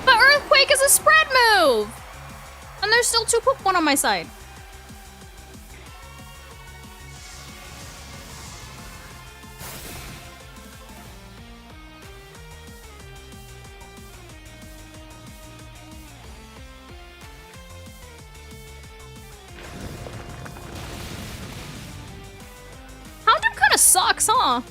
But earthquake is a spread move! And there's still 2 Pokemon on my side. Houndoom kinda sucks, huh?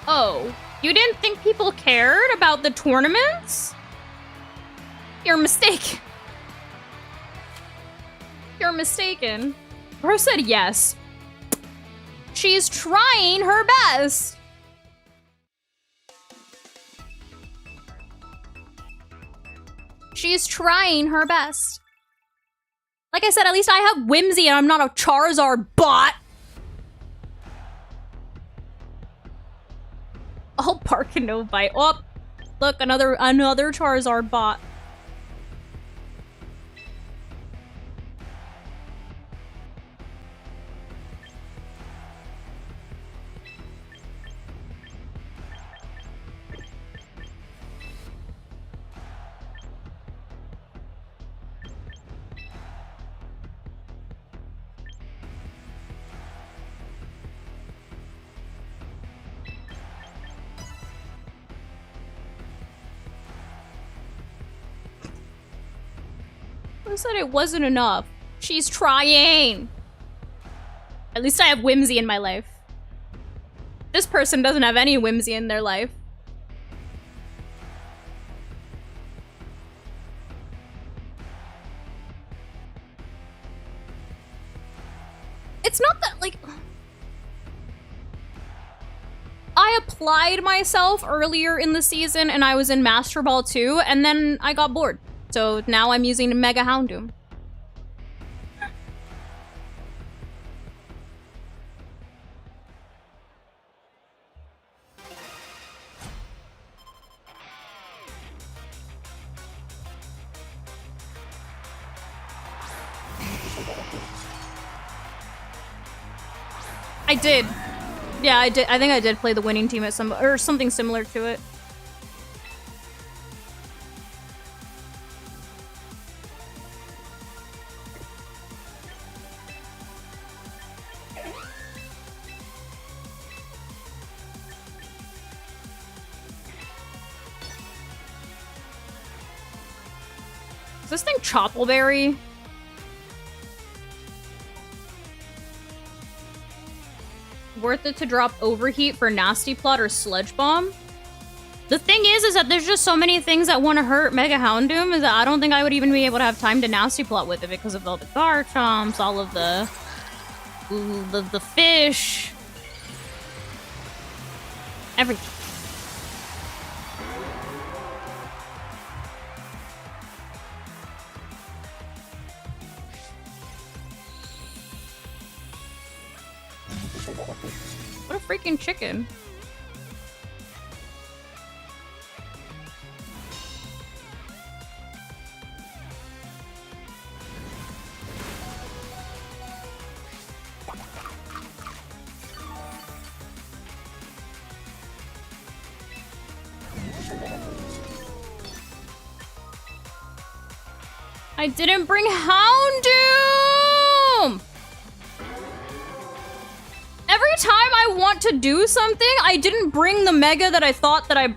Oh, you didn't think people cared about the tournaments? You're mistaken. You're mistaken. Bro said yes. She's trying her best. She's trying her best. Like I said, at least I have Whimsy and I'm not a Charizard bot. I'll bark and no bite. Oh, look, another Charizard bot. I said it wasn't enough. She's trying. At least I have Whimsy in my life. This person doesn't have any Whimsy in their life. It's not that, like... I applied myself earlier in the season and I was in Master Ball 2, and then I got bored. So now I'm using Mega Houndoom. I did. Yeah, I did. I think I did play the winning team at some or something similar to it. Is this thing Choppleberry? Worth it to drop Overheat for Nasty Plot or Sludge Bomb? The thing is that there's just so many things that want to hurt Mega Houndoom is that I don't think I would even be able to have time to Nasty Plot with it because of all the Garchomps, all of the fish, everything. What a freaking chicken. I didn't bring Houndoom! Every time I want to do something, I didn't bring the Mega that I thought that I...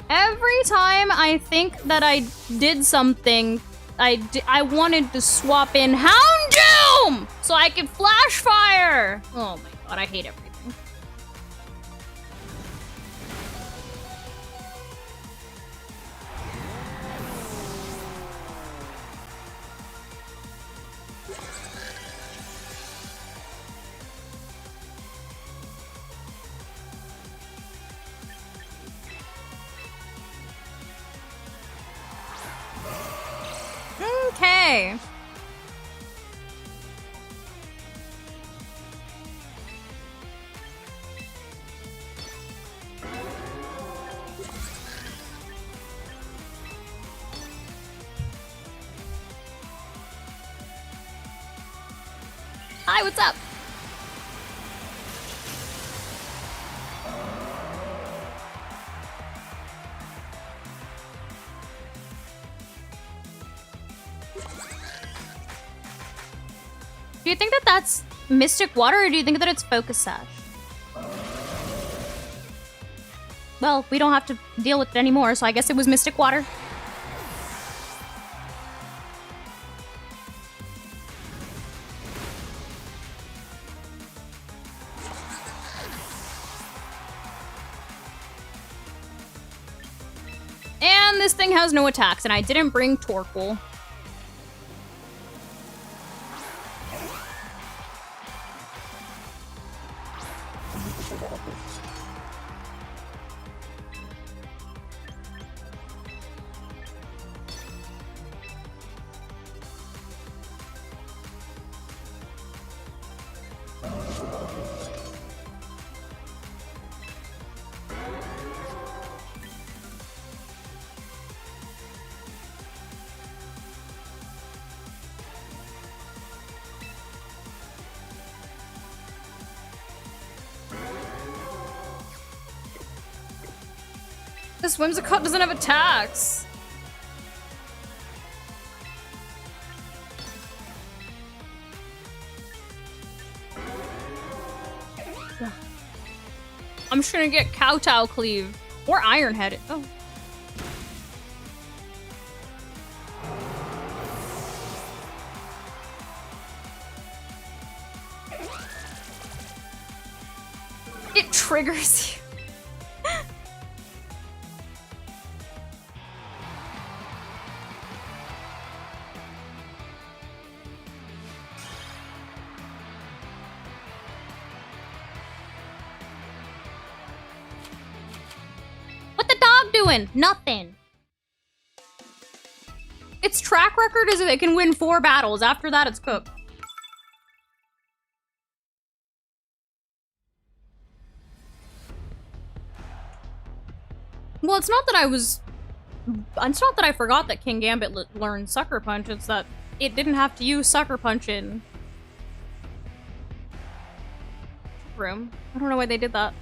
Every time I think that I did something, I wanted to swap in Houndoom! So I could Flash Fire! Oh my god, I hate everything. Okay. Hi, what's up? Do you think that that's Mystic Water, or do you think that it's Focus Sash? Well, we don't have to deal with it anymore, so I guess it was Mystic Water. And this thing has no attacks, and I didn't bring Torkoal. This Whimsicott doesn't have attacks. I'm just gonna get Kowtow Cleave. Or Ironhead. Oh. It triggers you. What the dog doing? Nothing. Its track record is that it can win 4 battles. After that, it's cooked. Well, it's not that it's not that I forgot that King Gambit learned Sucker Punch, it's that it didn't have to use Sucker Punch in room. I don't know why they did that.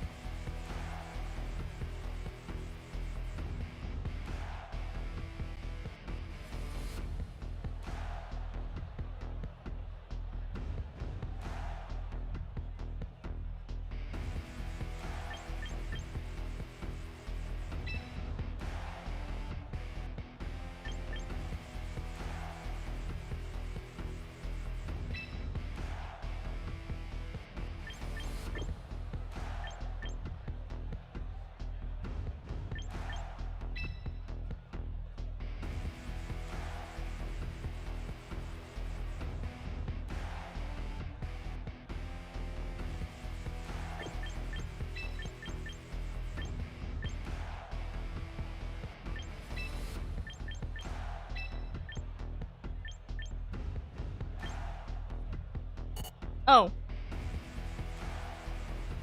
Oh.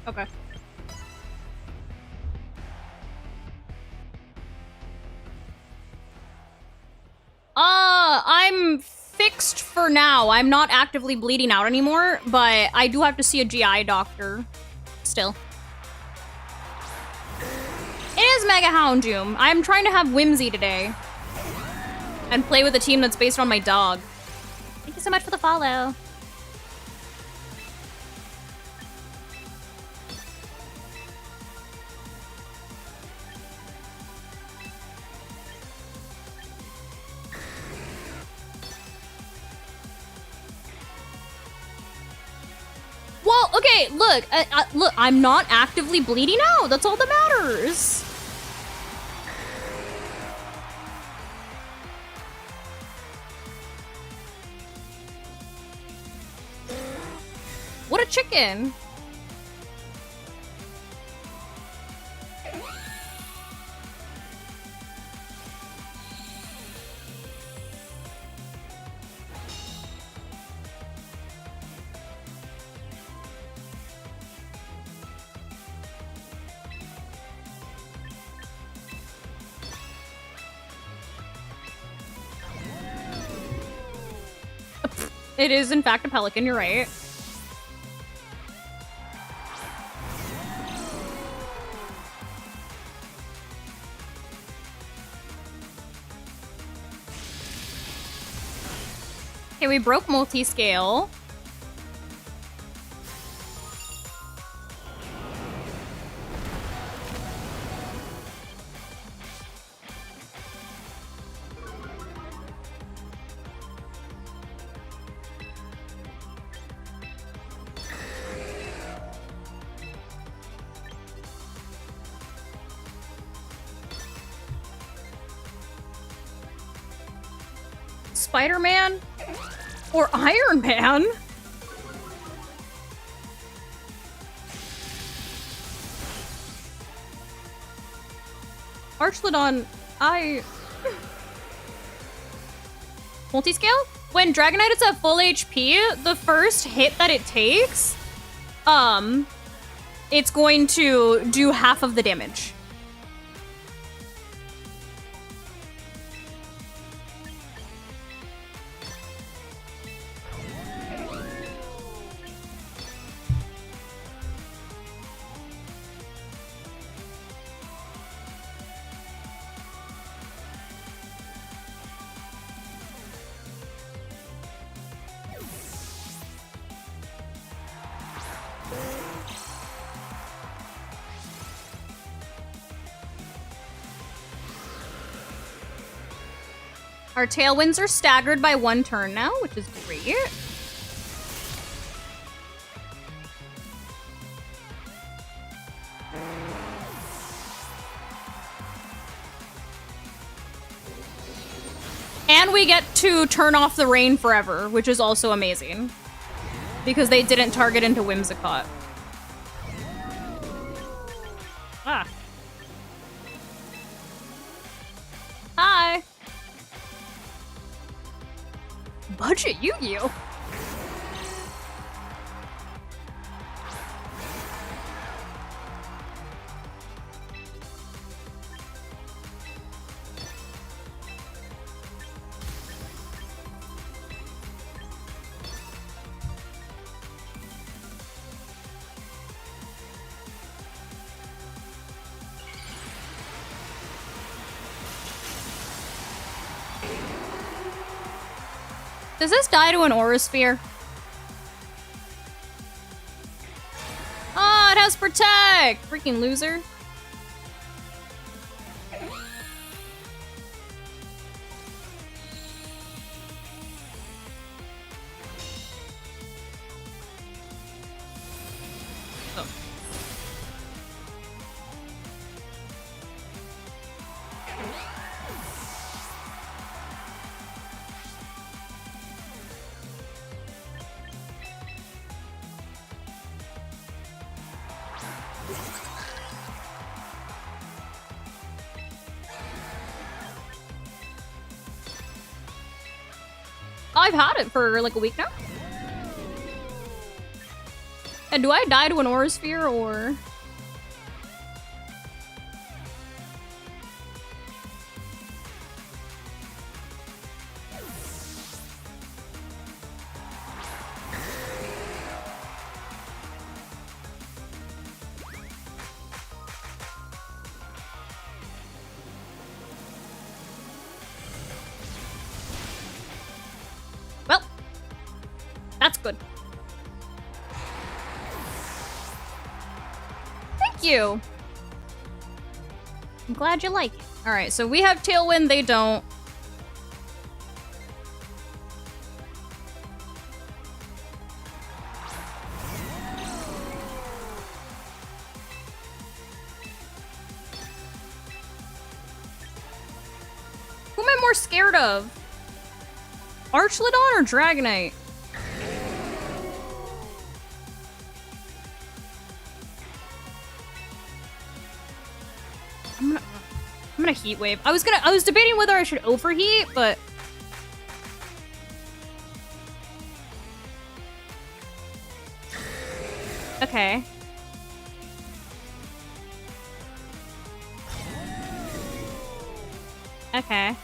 Okay. I'm fixed for now. I'm not actively bleeding out anymore, but I do have to see a GI doctor still. It is Mega Houndoom. I'm trying to have Whimsy today and play with a team that's based on my dog. Thank you so much for the follow. Well, okay, look, look, I'm not actively bleeding out. That's all that matters. What a chicken. It is, in fact, a pelican, you're right. Okay, we broke multi-scale. Spider-Man? Or Iron Man? Archlodon, Multi-scale? When Dragonite is at full HP, the first hit that it takes, it's going to do half of the damage. Our tailwinds are staggered by 1 turn now, which is great. And we get to turn off the rain forever, which is also amazing. Because they didn't target into Whimsicott. Ah. Hi. Budget Yu-Gi-Oh! Does this die to an Aura Sphere? Oh, it has Protect! Freaking loser. Oh. I've had it for like a week now. And do I die to an Aura Sphere or? That's good. Thank you. I'm glad you like it. All right, so we have Tailwind, they don't. Who am I more scared of? Archlodon or Dragonite? I'm gonna Heat Wave. I was debating whether I should overheat, but okay. Okay.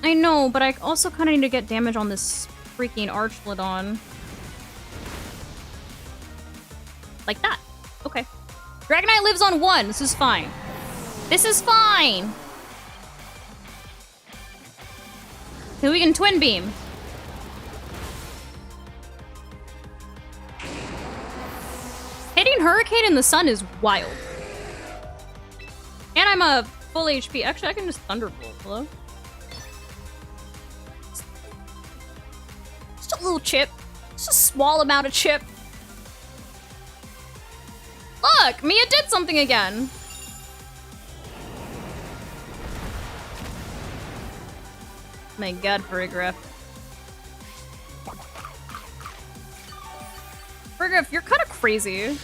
I know, but I also kind of need to get damage on this freaking Archlodon. Like that. Okay. Dragonite lives on 1. This is fine. This is fine! Okay, we can Twin Beam. Hitting Hurricane in the sun is wild. And I'm a full HP. Actually, I can just Thunderbolt. Hello? Just a little chip. Just a small amount of chip. Look! Mia did something again! My god, Farigriff. Farigriff, you're kind of crazy.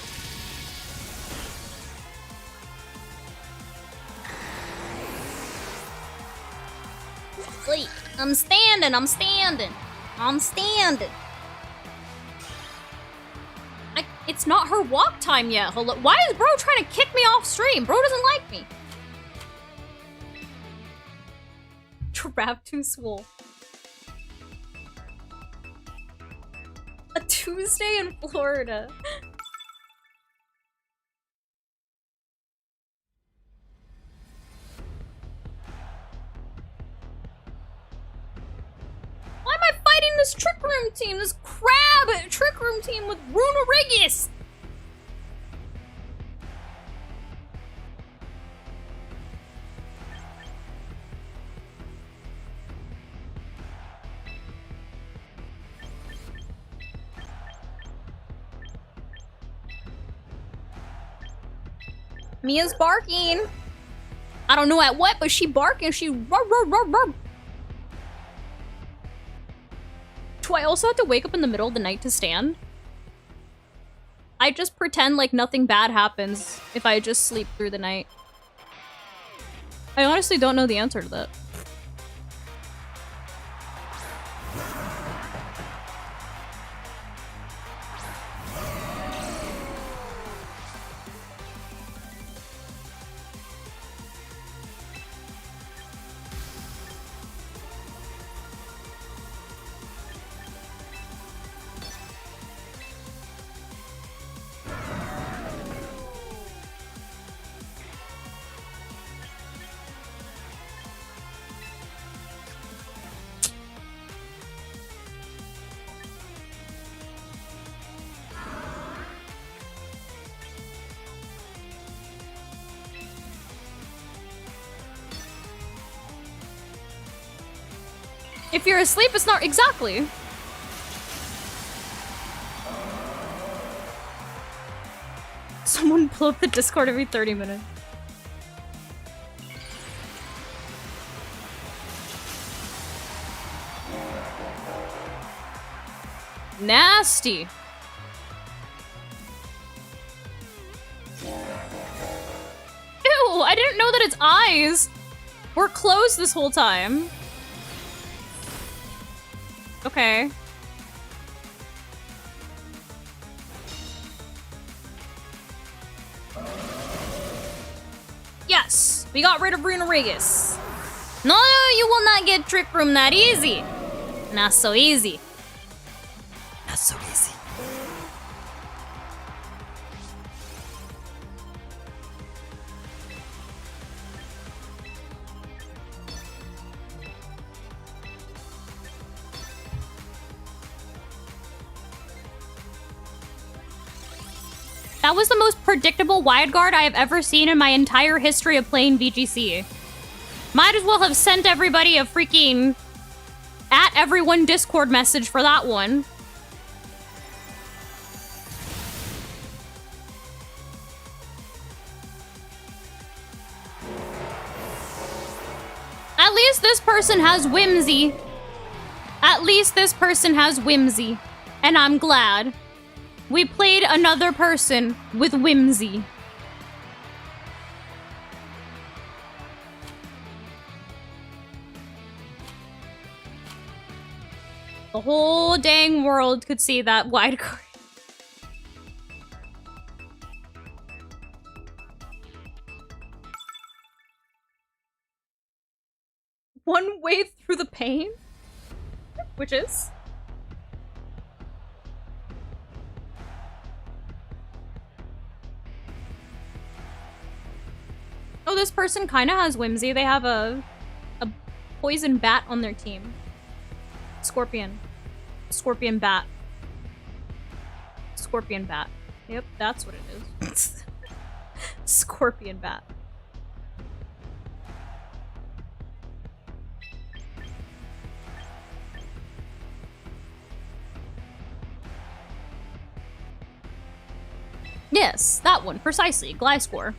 Wait, I'm standing, I'm standing. I'm standing. It's not her walk time yet. Hello. Why is bro trying to kick me off stream? Bro doesn't like me. Crab too swole. A Tuesday in Florida. Why am I fighting this trick room team? This crab trick room team with Runerigus! Mia's barking. I don't know at what, but she barking. She rub, rub, rub, rub. Do I also have to wake up in the middle of the night to stand? I just pretend like nothing bad happens if I just sleep through the night. I honestly don't know the answer to that. If you're asleep, it's not exactly. Someone blow up the Discord every 30 minutes. Nasty. Ew, I didn't know that its eyes were closed this whole time. Okay. Yes, we got rid of Runerigus. No, you will not get Trick Room that easy. Not so easy. Not so easy. That was the most predictable wide guard I have ever seen in my entire history of playing VGC. Might as well have sent everybody a freaking at everyone Discord message for that one. At least this person has whimsy. At least this person has whimsy. And I'm glad. We played another person with whimsy. The whole dang world could see that wide card. One way through the pain? Which is? Oh, this person kind of has whimsy. They have a poison bat on their team. Scorpion. Scorpion bat. Scorpion bat. Yep, that's what it is. Scorpion bat. Yes, that one, precisely. Gliscor.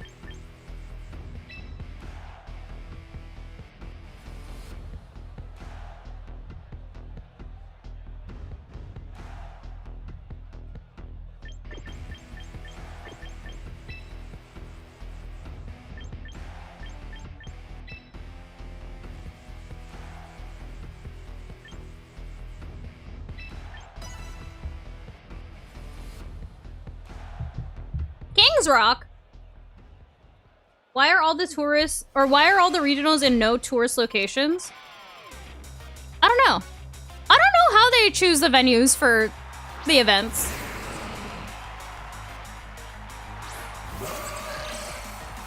Kings Rock? Why are all the tourists, or why are all the regionals in no tourist locations? I don't know. I don't know how they choose the venues for the events.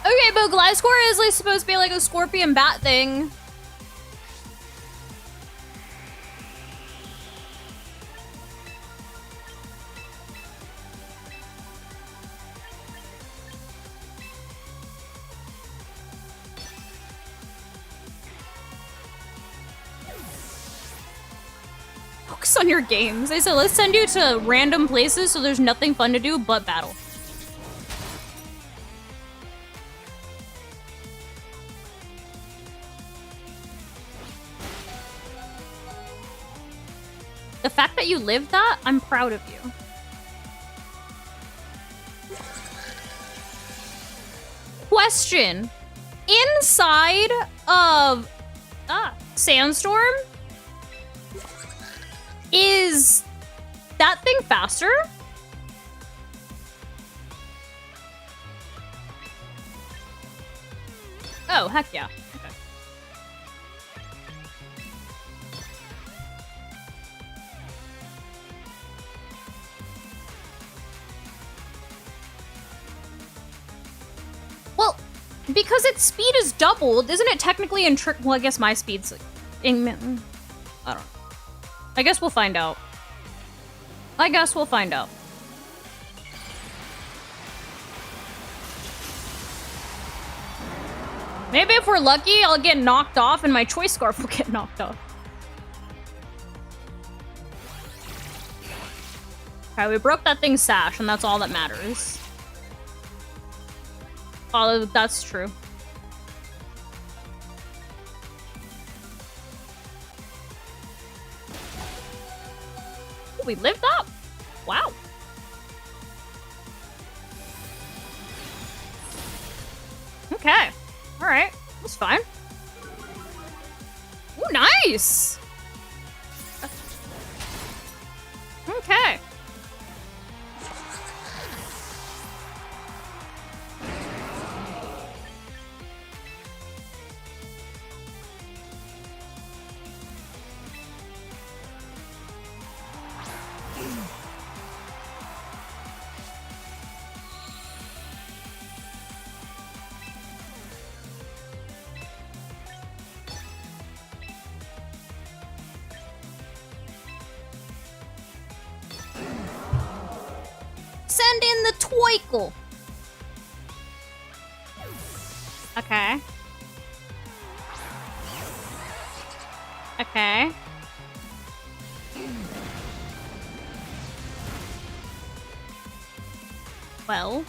Okay, but Gliscor is like supposed to be like a scorpion bat thing. Focus on your games. They said, let's send you to random places so there's nothing fun to do but battle. The fact that you lived that, I'm proud of you. Question. Inside of Sandstorm, is that thing faster? Oh, heck yeah. Okay. Well, because its speed is doubled, isn't it technically in trick? Well, I guess my speed's in. I don't know. I guess we'll find out. I guess we'll find out. Maybe if we're lucky, I'll get knocked off and my choice scarf will get knocked off. Okay, we broke that thing's sash, and that's all that matters. Oh, that's true. We lived up. Wow. Okay. All right. That's fine. Ooh, nice. Okay. Send in the twinkle. Okay. Okay. Well,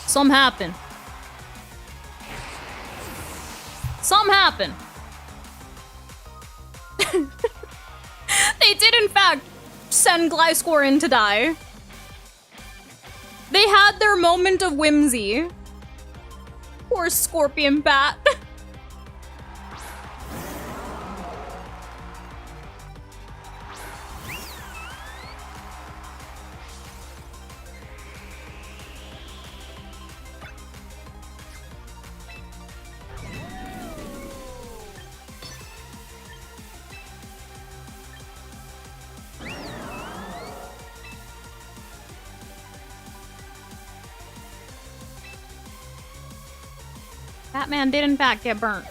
something happened. Something happened. They did, in fact, send Gliscor in to die. They had their moment of whimsy. Poor scorpion bat. Batman did in fact get burnt.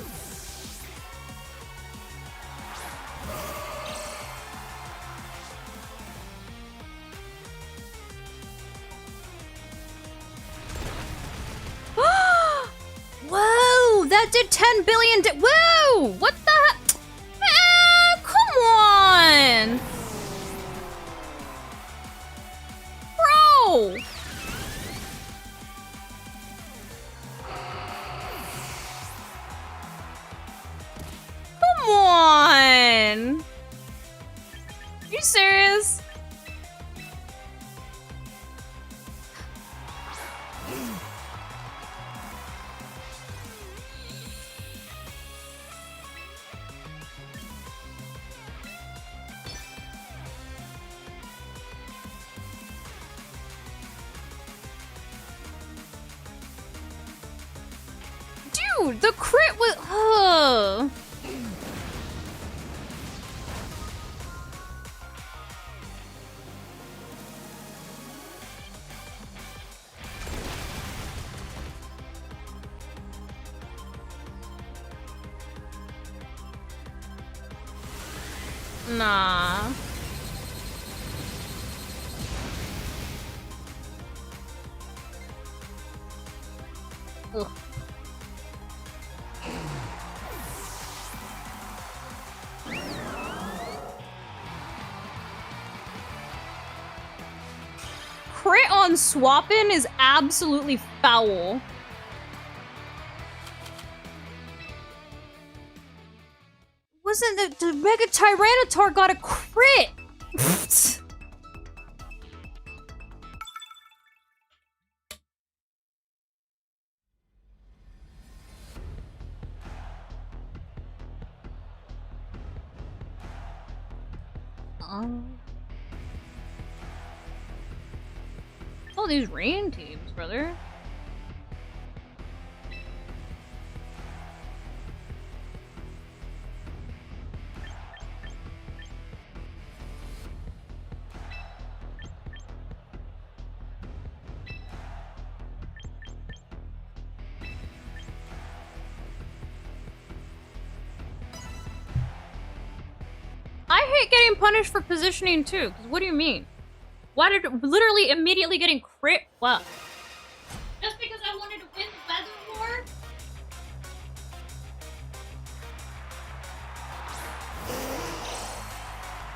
Whoa! That did 10 billion. Whoa! What the heck? Come on! Bro! Come on! Are you serious? Dude, the crit was... Nah. Ugh. Crit on swapping is absolutely foul. Wasn't the Mega Tyranitar got a crit? Oh, these rain teams, brother. I hate getting punished for positioning too, because what do you mean? Why did it literally immediately getting crit? What? Just because I wanted to win the weather war?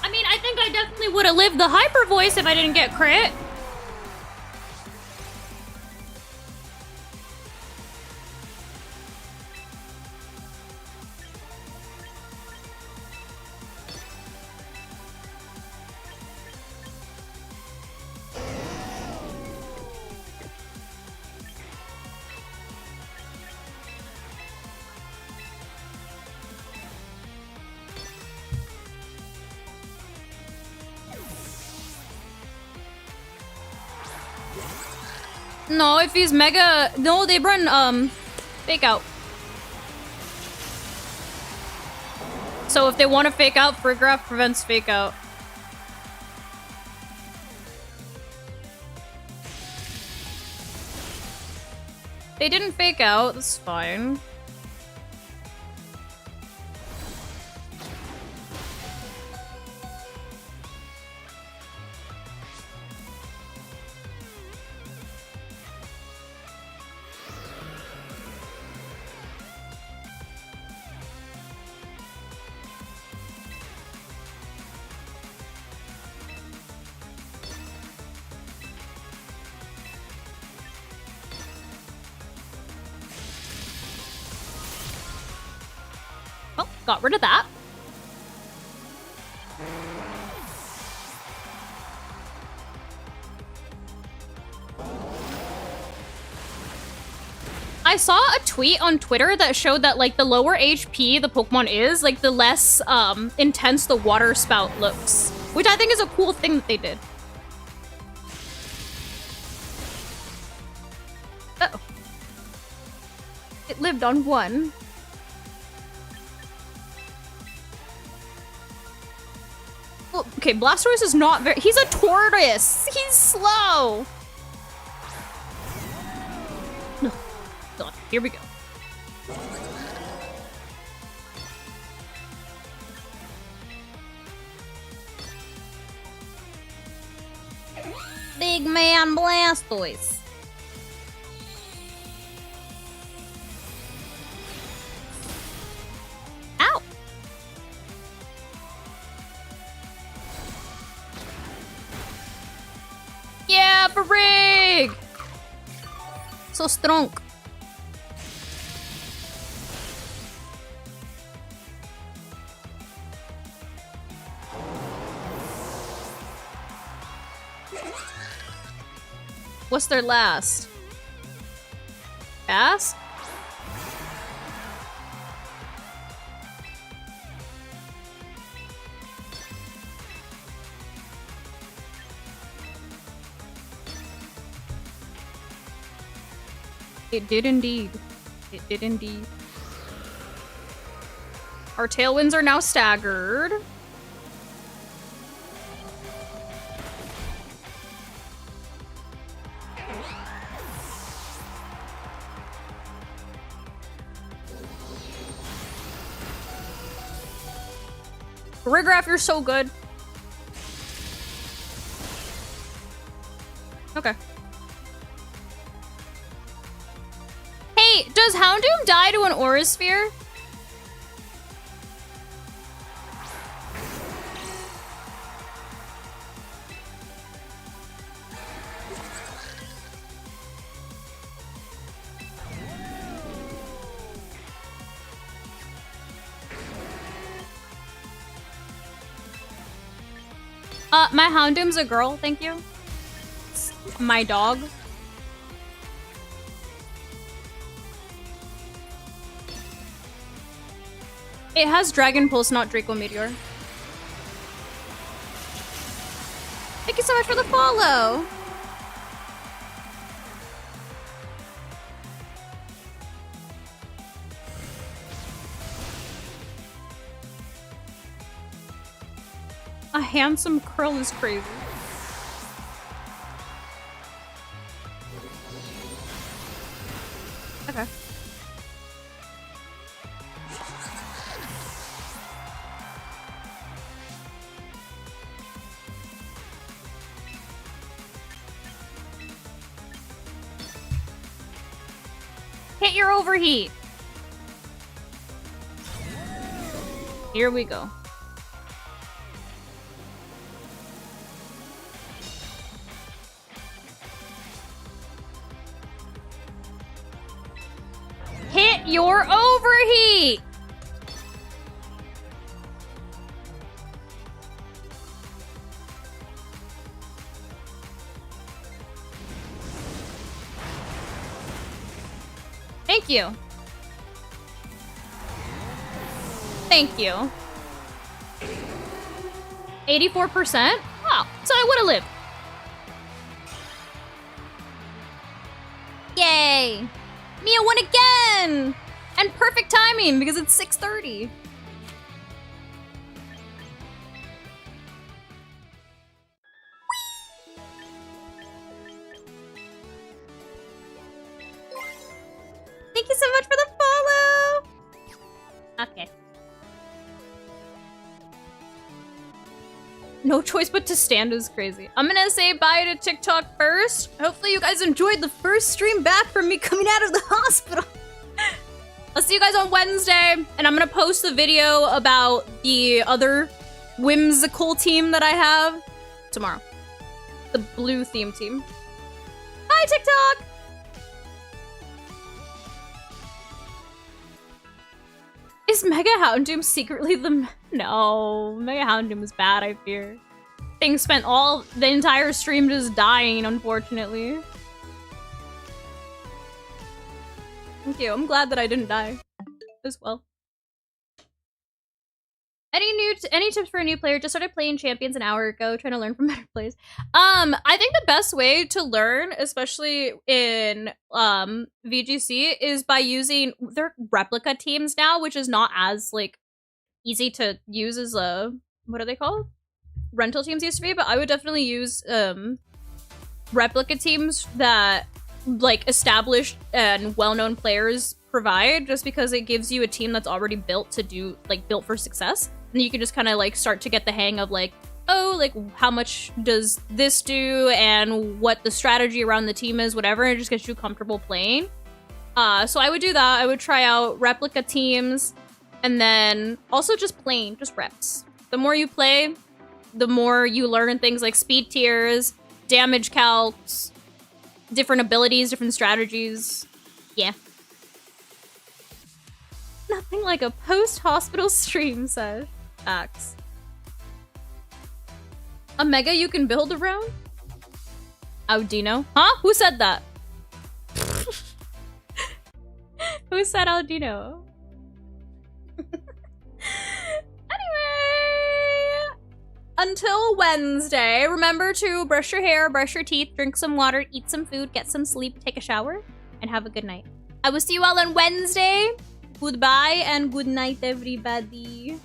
I mean, I think I definitely would have lived the hyper voice if I didn't get crit. No, if he's mega... No, they run, fake out. So if they want to fake out, Friggraph prevents fake out. They didn't fake out, that's fine. Got rid of that. I saw a tweet on Twitter that showed that, like, the lower HP the Pokemon is, like, the less intense the water spout looks. Which I think is a cool thing that they did. Uh-oh. It lived on one. Well, okay, Blastoise is not very... He's a tortoise! He's slow! No. God, here we go. Big man Blastoise. Ow! Yeah, Brig! So strong. What's their last? Ass? It did indeed. It did indeed. Our tailwinds are now staggered. Rigraph, you're so good. Okay. Hey, does Houndoom die to an Aura Sphere? My Houndoom's a girl, thank you. It's my dog. It has Dragon Pulse, not Draco Meteor. Thank you so much for the follow. A handsome curl is crazy. Okay. Hit your overheat. Here we go. Hit your overheat! Thank you. Thank you. 84%? Wow, so I would've lived. Yay! Mia won again! And perfect timing because it's 6:30. Thank you so much for the follow! Okay. No choice but to stand is crazy. I'm gonna say bye to TikTok first. Hopefully you guys enjoyed the first stream back from me coming out of the hospital. I'll see you guys on Wednesday, and I'm gonna post the video about the other whimsical team that I have tomorrow. The blue theme team. Bye, TikTok! Is Mega Houndoom secretly the... No, Mega Houndoom is bad, I fear. Thing spent the entire stream just dying, unfortunately. Thank you, I'm glad that I didn't die as well. Any tips for a new player? Just started playing Champions an hour ago, trying to learn from better plays. I think the best way to learn, especially in VGC, is by using their replica teams now, which is not as like easy to use as what are they called? Rental teams used to be, but I would definitely use replica teams that like established and well-known players provide, just because it gives you a team that's already built to do like built for success. And you can just kind of like start to get the hang of like, oh, like how much does this do and what the strategy around the team is, whatever, and it just gets you comfortable playing. So I would do that. I would try out replica teams, and then also just playing, just reps. The more you play, the more you learn things like speed tiers, damage calcs, different abilities, different strategies. Yeah. Nothing like a post-hospital stream, says Axe. A mega you can build around? Audino? Huh? Who said that? Who said Audino? Anyway, until Wednesday, remember to brush your hair, brush your teeth, drink some water, eat some food, get some sleep, take a shower, and have a good night. I will see you all on Wednesday. Goodbye and good night, everybody.